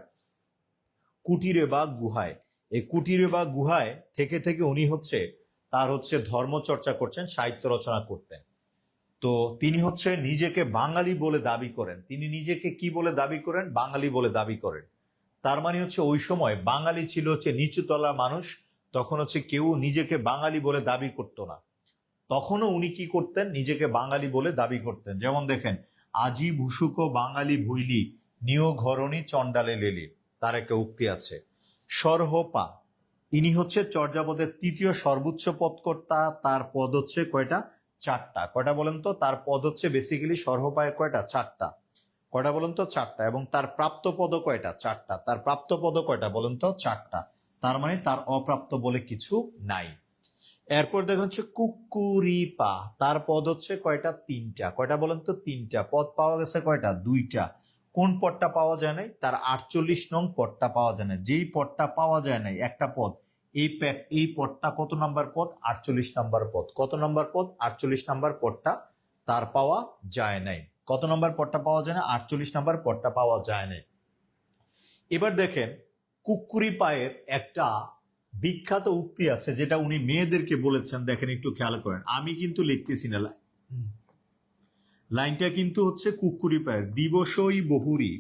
কুটিরে বা গুহায়। এই কুটিরে বা গুহায় থেকে থেকে উনি হচ্ছে তার হচ্ছে ধর্ম চর্চা করছেন, সাহিত্য রচনা করতেন। তো তিনি হচ্ছে নিজেকে বাঙালি বলে দাবি করেন। তিনি নিজেকে কি বলে দাবি করেন? বাঙালি বলে দাবি করেন। তার মানে হচ্ছে ওই সময় বাঙালি ছিল হচ্ছে নিচু তলার মানুষ। তখন হচ্ছে কেউ নিজেকে বাঙালি বলে দাবি করতো না। তখনও উনি কি করতেন? নিজেকে বাঙালি বলে দাবি করতেন। যেমন দেখেন, আজি ভুসুক বাঙালি ভুইলি নিয় ঘরণী চণ্ডালে লেলি, তার একটা উক্তি আছে। সরহপা, ইনি হচ্ছে চর্যাপদের তৃতীয় সর্বোচ্চ পদকর্তা। তার পদ হচ্ছে কয়টা? 4টা। কয়টা বলেন তো? তার পদ হচ্ছে বেসিক্যালি সরহপায়ের কয়টা? 4টা। কয়টা বলেন তো? 4টা। এবং তার প্রাপ্ত পদও কয়টা? 4টা। তার প্রাপ্ত পদও কয়টা বলেন তো? 4টা। তার মানে তার অপ্রাপ্ত বলে কিছু নাই। এরপর দেখেন হচ্ছে কুকুরিপা, তার পদ হচ্ছে কয়টা? 3টা। কয়টা বলেন তো? 3টা। পদ পাওয়া গেছে কয়টা? 2টা। কোন পদটা পাওয়া যায় নাই? তার 48 নং পদটা পাওয়া যায় না। যেই পদটা পাওয়া যায় নাই একটা পদ, এই পদটা কত নাম্বার পদ? 48 নাম্বার পদ। কত নাম্বার পদ? 48 নাম্বার পদটা তার পাওয়া যায় নাই। কত নাম্বার পদটা পাওয়া যায় না? 48 নাম্বার পদটা পাওয়া যায় নাই। এবার দেখেন, কুকুরি পায়ের একটা বিখ্যাত উক্তি আছে যেটা উনি মেয়েদেরকে বলেছেন। দেখেন একটু খেয়াল করেন, আমি কিন্তু লিখতেছি না, লাইনটা কিন্তু হচ্ছে কুকুরি পায়ের। দিবসই বহুরি,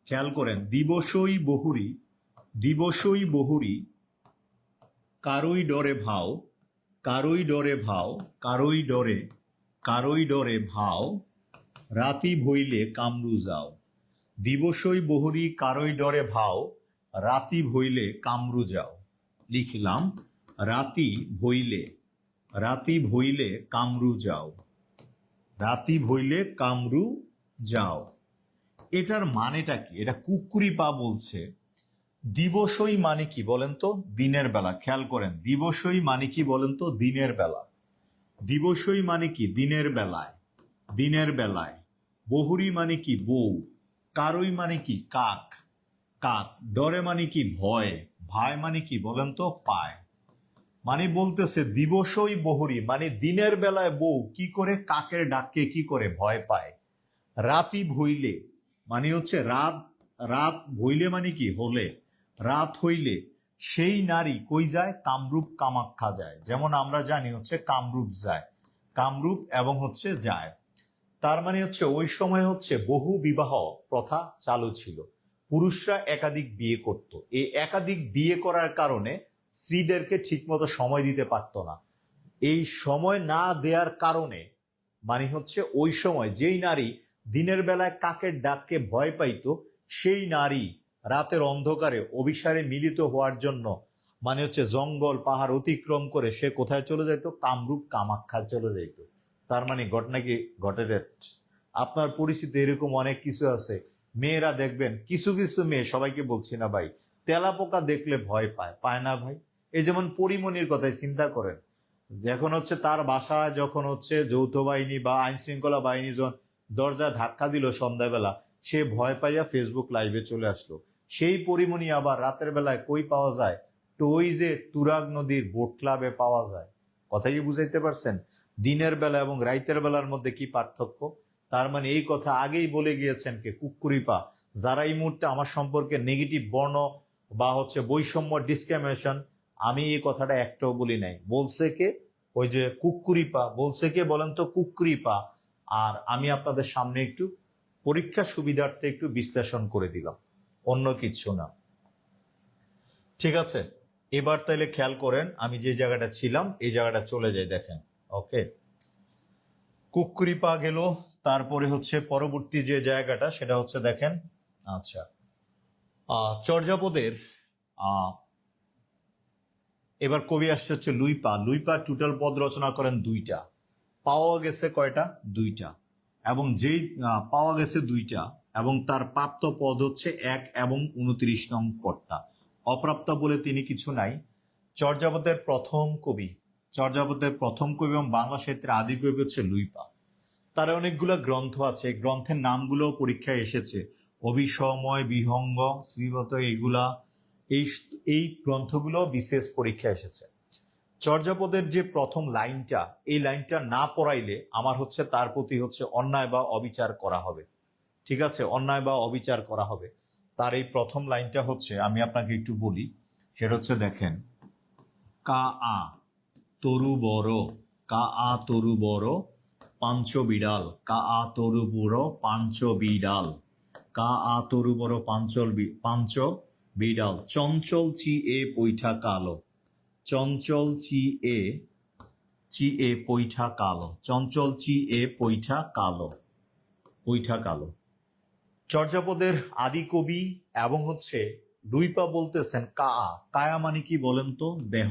খেয়াল করেন, দিবসই বহুরি, দিবসই বহুরি, কারোই ডরে ভাও, কারোই ডরে ভাও, কারোই ডরে, কারোই ডরে ভাও, রাতি ভইলে কামরু যাও। দিবসই বহুরি কারোই ডরে ভাও, রাতি ভইলে কামরু যাও। লিখলাম, রাতি ভইলে, রাতি ভইলে কামরু যাও, রাতি ভইলে কামরু যাও। এটার মানেটা কি? এটা কুকুরি পা বলছে। দিবসই মানে কি বলেন তো? দিনের বেলা। খেয়াল করেন, দিবসই মানে কি বলেন তো? দিনের বেলা। দিবসই মানে কি? দিনের বেলায়, দিনের বেলায়। বহুরি মানে কি? বউ। কারই মানে কি? কাক, কাক। ডরে মানে কি? ভয়। ভাই মানে কি বলেন তো? পায়। মানে বলতেছে দিবসই বহুরি মানে দিনের বেলায় বউ কি করে? কাকের ডাককে কি করে? ভয় পায়। রাতি ভইলে মানে হচ্ছে রাত, রাত ভইলে মানে কি? হলে। রাত হইলে সেই নারী কই যায়? কামরূপ কামাখ্যা যায়। যেমন আমরা জানি হচ্ছে কামরূপ যায়, কামরূপ এবং হচ্ছে যায়। তার মানে হচ্ছে ওই সময় হচ্ছে বহু বিবাহ প্রথা চালু ছিল। পুরুষরা একাধিক বিয়ে করত। এই একাধিক বিয়ে করার কারণে স্ত্রীদেরকে ঠিকমতো সময় দিতে পারত না। এই সময় না দেওয়ার কারণে মানে হচ্ছে ওই সময় যেই নারী দিনের বেলায় কাকের ডাককে ভয় পাইতো, সেই নারী রাতের অন্ধকারে অভিসারে মিলিত হওয়ার জন্য মানে হচ্ছে জঙ্গল পাহাড় অতিক্রম করে সে কোথায় চলে যেত? কামরূপ কামাখ্যা চলে যেত। তার মানে ঘটনা কি ঘটে? আপনার পরিচিতি এরকম অনেক কিছু আছে। মেয়েরা দেখবেন কিছু কিছু মেয়ে, সবাইকে বলছি না ভাই, তেলাপোকা দেখলে ভয় পায়, পায় না ভাই? এই যেমন পরিমণির কথাই চিন্তা করেন, যখন হচ্ছে তার বাসায় যখন হচ্ছে যৌথ বাহিনী বা আইন শৃঙ্খলা বাহিনী যখন দরজা ধাক্কা দিল সন্ধ্যাবেলা, সে ভয় পাইয়া ফেসবুক লাইভে চলে আসলো। সেই পরিমণি আবার রাতের বেলায় কই পাওয়া যায়? তো ওই যে তুরাগ নদীর বোট ক্লাবে পাওয়া যায়। কথা কি বুঝাইতে পারছেন? দিনের বেলা এবং রাইতের বেলার মধ্যে কি পার্থক্য? তার মানে এই কথা আগেই বলে গিয়েছেন কে? কুক্কুরিপা। যারা এই মুহূর্তে আমার সম্পর্কে নেগেটিভ বর্ণ বা হচ্ছে বৈষম্য ডিসক্রিমিনেশন, আমি এই কথাটা একটাও বলি নাই। বলছে কে? ওই যে কুক্কুরিপা বলছে কে বলেন তো? কুক্কুরিপা। আর আমি আপনাদের সামনে একটু পরীক্ষা সুবিধার্থে একটু বিশ্লেষণ করে দিলাম, অন্য কিছু না। ঠিক আছে, এবার তাইলে খেয়াল করেন, আমি যে জায়গাটা ছিলাম এই জায়গাটা চলে যাই, দেখেন। ওকে, কুক্কুরিপা গেল, তারপরে হচ্ছে পরবর্তী যে জায়গাটা সেটা হচ্ছে দেখেন। আচ্ছা, চর্যাপদের এবার কবি আসছে হচ্ছে লুইপা। লুইপা টোটাল পদ রচনা করেন 2টা, পাওয়া গেছে কয়টা? 2টা। এবং যেই পাওয়া গেছে 2টা এবং তার প্রাপ্ত পদ হচ্ছে 1 এবং 29 নং পদটা। অপ্রাপ্ত বলে তিনি কিছু নাই। চর্যাপদের প্রথম কবি, চর্যাপদের প্রথম কবি এবং বাংলা সাহিত্যের আদি কবি হচ্ছে লুইপা। তার অনেকগুলো গ্রন্থ আছে, গ্রন্থের নামগুলো পরীক্ষায় এসেছে, অভিসময়, বিহঙ্গ, শ্রীবত, এইগুলা এই এই গ্রন্থগুলো বিশেষ পরীক্ষা এসেছে। চর্যাপদের যে প্রথম লাইনটা, এই লাইনটা না পড়াইলে আমার হচ্ছে তার প্রতি হচ্ছে অন্যায় বা অবিচার করা হবে। ঠিক আছে, অন্যায় বা অবিচার করা হবে। তার এই প্রথম লাইনটা হচ্ছে, আমি আপনাকে একটু বলি, সেটা হচ্ছে দেখেন, কা আ তরু বড়, কা আ তরু বড় পাঞ্চ বিড়াল, কা আ তরু বড় পাঞ্চ বিড়াল, কা আ তরু বড় পাঞ্চ বিড়াল, চঞ্চল চি এ পৈঠা কালো, চঞ্চল চি এ পৈঠা কালো, চঞ্চল চি এ পৈঠা কালো, পৈঠা কালো। চর্যাপদের আদি কবি এবং হচ্ছে লুইপা বলতেছেন কায়া মানে কি বলেন তো? দেহ।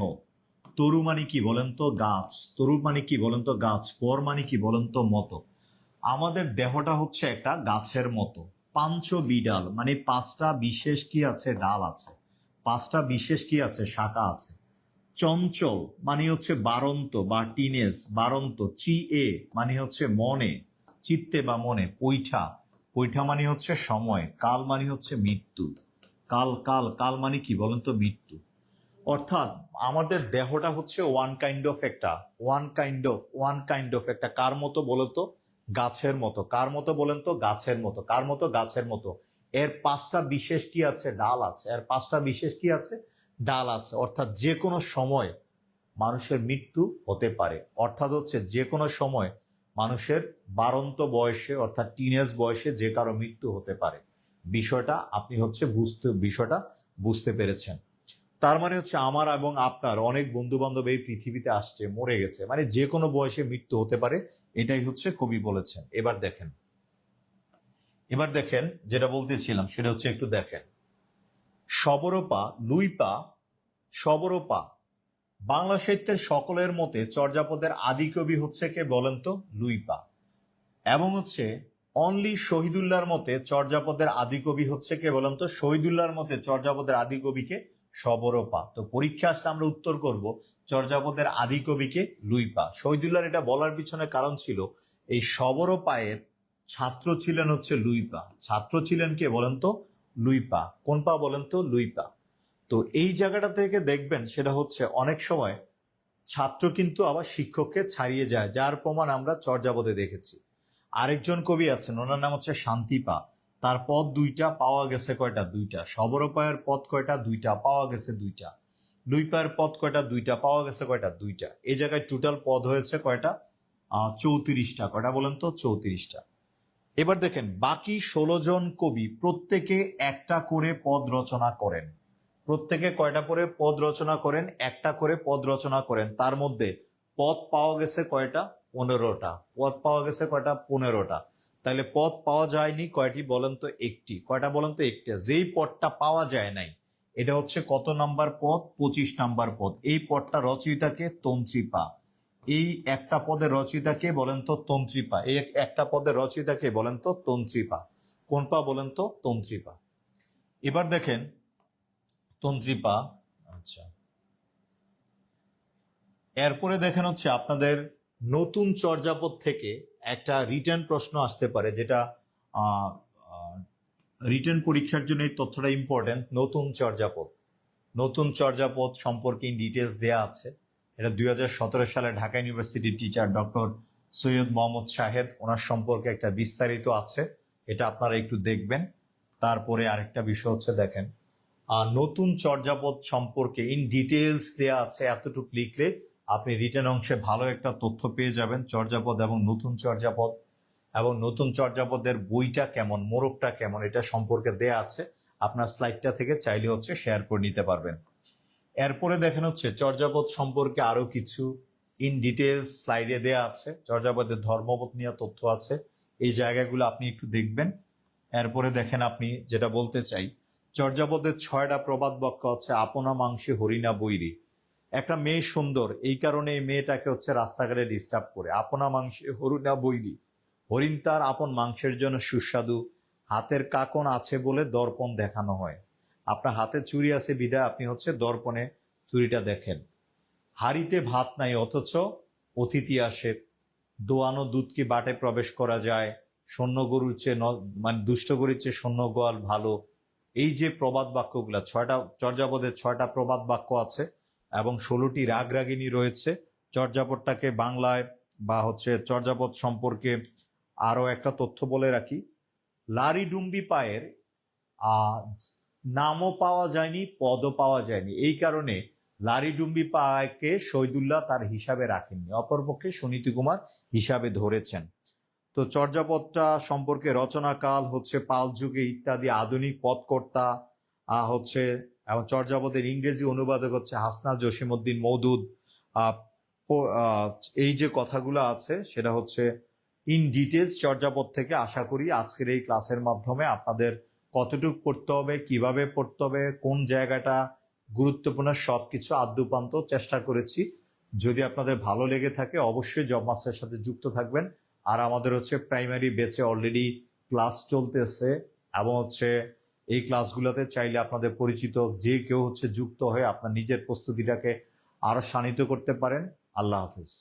তরু মানে কি বলেন তো? গাছ। তরু মানে কি বলেন তো? গাছ। পর মানে কি বলেন তো? মতো। আমাদের দেহটা হচ্ছে একটা গাছের মতো। পাঞ্চ বিডাল মানে 5টা বিশেষ কি আছে? ডাল আছে। 5টা বিশেষ কি আছে? শাখা আছে। চঞ্চল মানে হচ্ছে বারন্ত বা টিনেজ, বারন্ত। চি এ মানে হচ্ছে মনে, চিত্তে বা মনে। পৈঠা, পৈঠা মানে হচ্ছে সময়। কাল মানে হচ্ছে মৃত্যু। কাল কাল কাল মানে কি বলেন তো? মৃত্যু। অর্থাৎ আমাদের দেহটা হচ্ছে ওয়ান কাইন্ড অফ একটা কার মতো বলতো? গাছের মতো। কার মতো বলেন তো? গাছের মতো। কার মতো? গাছের মতো। এর 5টা বিশেষ কি আছে? ডাল আছে। এর 5টা বিশেষ কি আছে? ডাল আছে। অর্থাৎ যে কোনো সময় মানুষের মৃত্যু হতে পারে। অর্থাৎ হচ্ছে যে কোনো সময় মানুষের বাড়ন্ত বয়সে অর্থাৎ টিনেজ বয়সে যে কারো মৃত্যু হতে পারে। বিষয়টা আপনি হচ্ছে বিষয়টা বুঝতে পেরেছেন। তার মানে হচ্ছে আমার এবং আপনার অনেক বন্ধু বান্ধব এই পৃথিবীতে আসছে, মরে গেছে, মানে যে কোনো বয়সে মৃত্যু হতে পারে। এটাই হচ্ছে কবি বলেছেন। এবার দেখেন যেটা বলতেছিলাম সেটা হচ্ছে একটু দেখেন, সবরপা লুইপা। সবরপা বাংলা সাহিত্যের সকলের মতে চর্যাপদের আদি কবি হচ্ছে কে বলেন তো? লুইপা। এবং হচ্ছে অনলি শহীদুল্লাহর মতে চর্যাপদের আদি কবি হচ্ছে কে বলেন তো? শহীদুল্লাহর মতে চর্যাপদের আদি কবিকে সবরপা। তো পরীক্ষা আসলে আমরা উত্তর করব চর্যাপদের আদি কবিকে লুইপা। শহীদুল্লাহর এটা বলার পিছনে কারণ ছিল, এই সবরপায়ের ছাত্র ছিলেন হচ্ছে লুইপা। ছাত্র ছিলেন কে বলেন তো? লুইপা। কোন পা বলেন তো? লুইপা। তো এই জায়গাটা থেকে দেখবেন সেটা হচ্ছে অনেক সময় ছাত্র কিন্তু আবার শিক্ষককে ছাড়িয়ে যায়, যার প্রমাণ আমরা চর্যাপদে দেখেছি। আরেকজন কবি আছেন, ওনার নাম হচ্ছে শান্তিপা। তার পদ 2টা, পাওয়া গেছে কয়টা? 2টা। সবরপায়ের পদ কয়টা? 2টা, পাওয়া গেছে 2টা। লুইপায়ের পদ কয়টা? 2টা, পাওয়া গেছে কয়টা? 2টা। এই জায়গায় টোটাল পদ হয়েছে কয়টা? 34টা। কয়টা বলেন তো? 34টা। এবার দেখেন বাকি 16 জন কবি প্রত্যেকে একটা করে পদ রচনা করেন। প্রত্যেকে কয়টা করে পদ রচনা করেন? একটা করে পদ রচনা করেন। তার মধ্যে পদ পাওয়া গেছে কয়টা? 15টা। পদ পাওয়া গেছে কয়টা? 15টা। তাহলে পদ পাওয়া যায়নি কয়টি বলেন তো? একটি। কয়টা বলেন তো? একটা। যেই পদটা পাওয়া যায় নাই এটা হচ্ছে কত নাম্বার পদ? 25 নাম্বার পদ। এই পদটা রচয়িতাকে? তন্ত্রীপা। এই একটা পদের রচয়িতাকে বলেন তো? তন্ত্রীপা। এই একটা পদের রচয়িতাকে বলেন তো? তন্ত্রীপা। কোন পা বলেন তো? তন্ত্রীপা। এবার দেখেন তন্ত্রীপা। আচ্ছা, এরপরে দেখেন হচ্ছে আপনাদের নতুন চর্যাপদ থেকে একটা রিটার্ন প্রশ্ন আসতে পারে, যেটা রিটার্ন পরীক্ষার জন্য এই তথ্যটা ইম্পর্টেন্ট। নতুন চর্যাপদ সম্পর্কে ডিটেলস দেয়া আছে। এটা 2017 সালে ঢাকা ইউনিভার্সিটির টিচার ডক্টর সৈয়দ মোহাম্মদ শাহেদ, ওনার সম্পর্কে একটা বিস্তারিত আছে, এটা আপনারা একটু দেখবেন। তারপরে আরেকটা বিষয় হচ্ছে দেখেন, নতুন চর্যাপদ সম্পর্কে ইন ডিটেলস দেয়া আছে, এতটুকু লিখলে আপনি রিটার্ন অংশে ভালো একটা তথ্য পেয়ে যাবেন। চর্যাপদ এবং নতুন চর্যাপদের বইটা কেমন, মোড়কটা কেমন, এটা সম্পর্কে দেয়া আছে। আপনার স্লাইডটা থেকে চাইলে হচ্ছে শেয়ার করে নিতে পারবেন। এরপরে দেখেন হচ্ছে চর্যাপদ সম্পর্কে আরো কিছু ইন ডিটেলস স্লাইডে দেয়া আছে। চর্যাপদের ধর্মপদ নিয়ে তথ্য আছে, এই জায়গাগুলো আপনি একটু দেখবেন। এরপরে দেখেন, আপনি যেটা বলতে চাই, চর্যাপদের 6টা প্রবাদ বাক্য হচ্ছে আপনা মাংসে হরিণা বৈরী। একটা মেয়ে সুন্দর, এই কারণে এই মেয়েটাকে হচ্ছে রাস্তাঘাটে ডিস্টার্ব করে। আপনা মাংসে হরিণা বৈরী, হরিণ তার আপন মাংসের জন্য সুস্বাদু। হাতের কাকন আছে বলে দর্পণ দেখানো হয়। আপনার হাতে চুড়ি আছে বিধায় আপনি হচ্ছে দর্পণে চুড়িটা দেখেন। হাড়িতে ভাত নাই অথচ অতিথি আসে। দোয়ানো দুধ কি বাটে প্রবেশ করা যায়। শূন্য গরুর চেয়ে মানে দুষ্ট গরুর চেয়ে শূন্য গোয়াল ভালো। এই যে প্রবাদ বাক্যগুলা, চর্যাপদের 6টা প্রবাদ বাক্য আছে এবং 16টি রাগ রাগিনী রয়েছে। চর্যাপদটাকে বাংলায় বা হচ্ছে চর্যাপদ সম্পর্কে আরো একটা তথ্য বলে রাখি। লারি ডুম্বি পায়ের নামও পাওয়া যায়নি, পদও পাওয়া যায়নি। এই কারণে লারি ডুম্বি পায়কে শহীদুল্লাহ তার হিসাবে রাখেননি, অপরপক্ষে সুনীতি কুমার হিসাবে ধরেছেন। তো চর্যাপদটা সম্পর্কে রচনাকাল হচ্ছে পাল যুগে ইত্যাদি, আধুনিক পদকর্তা হচ্ছে, এবং চর্যাপদের ইংরেজি অনুবাদক হচ্ছে হাসনাত জসিমউদ্দিন মওদুদ। এই যে কথাগুলো আছে সেটা হচ্ছে ইন ডিটেলস চর্যাপদ থেকে। আশা করি আজকের এই ক্লাসের মাধ্যমে আপনাদের কতটুকু পড়তে হবে, কিভাবে পড়তে হবে, কোন জায়গাটা গুরুত্বপূর্ণ, সবকিছু আদ্যপান্ত চেষ্টা করেছি। যদি আপনাদের ভালো লেগে থাকে অবশ্যই জব মাস্টারের সাথে যুক্ত থাকবেন। আর আমাদের হচ্ছে প্রাইমারি ব্যাচে অলরেডি ক্লাস চলতেছে, এবং হচ্ছে এই ক্লাসগুলোতে চাইলে আপনাদের পরিচিত যে কেউ হচ্ছে যুক্ত হয়ে আপনার নিজের প্রস্তুতিটাকে আরো শানিত করতে পারেন। আল্লাহ হাফিজ।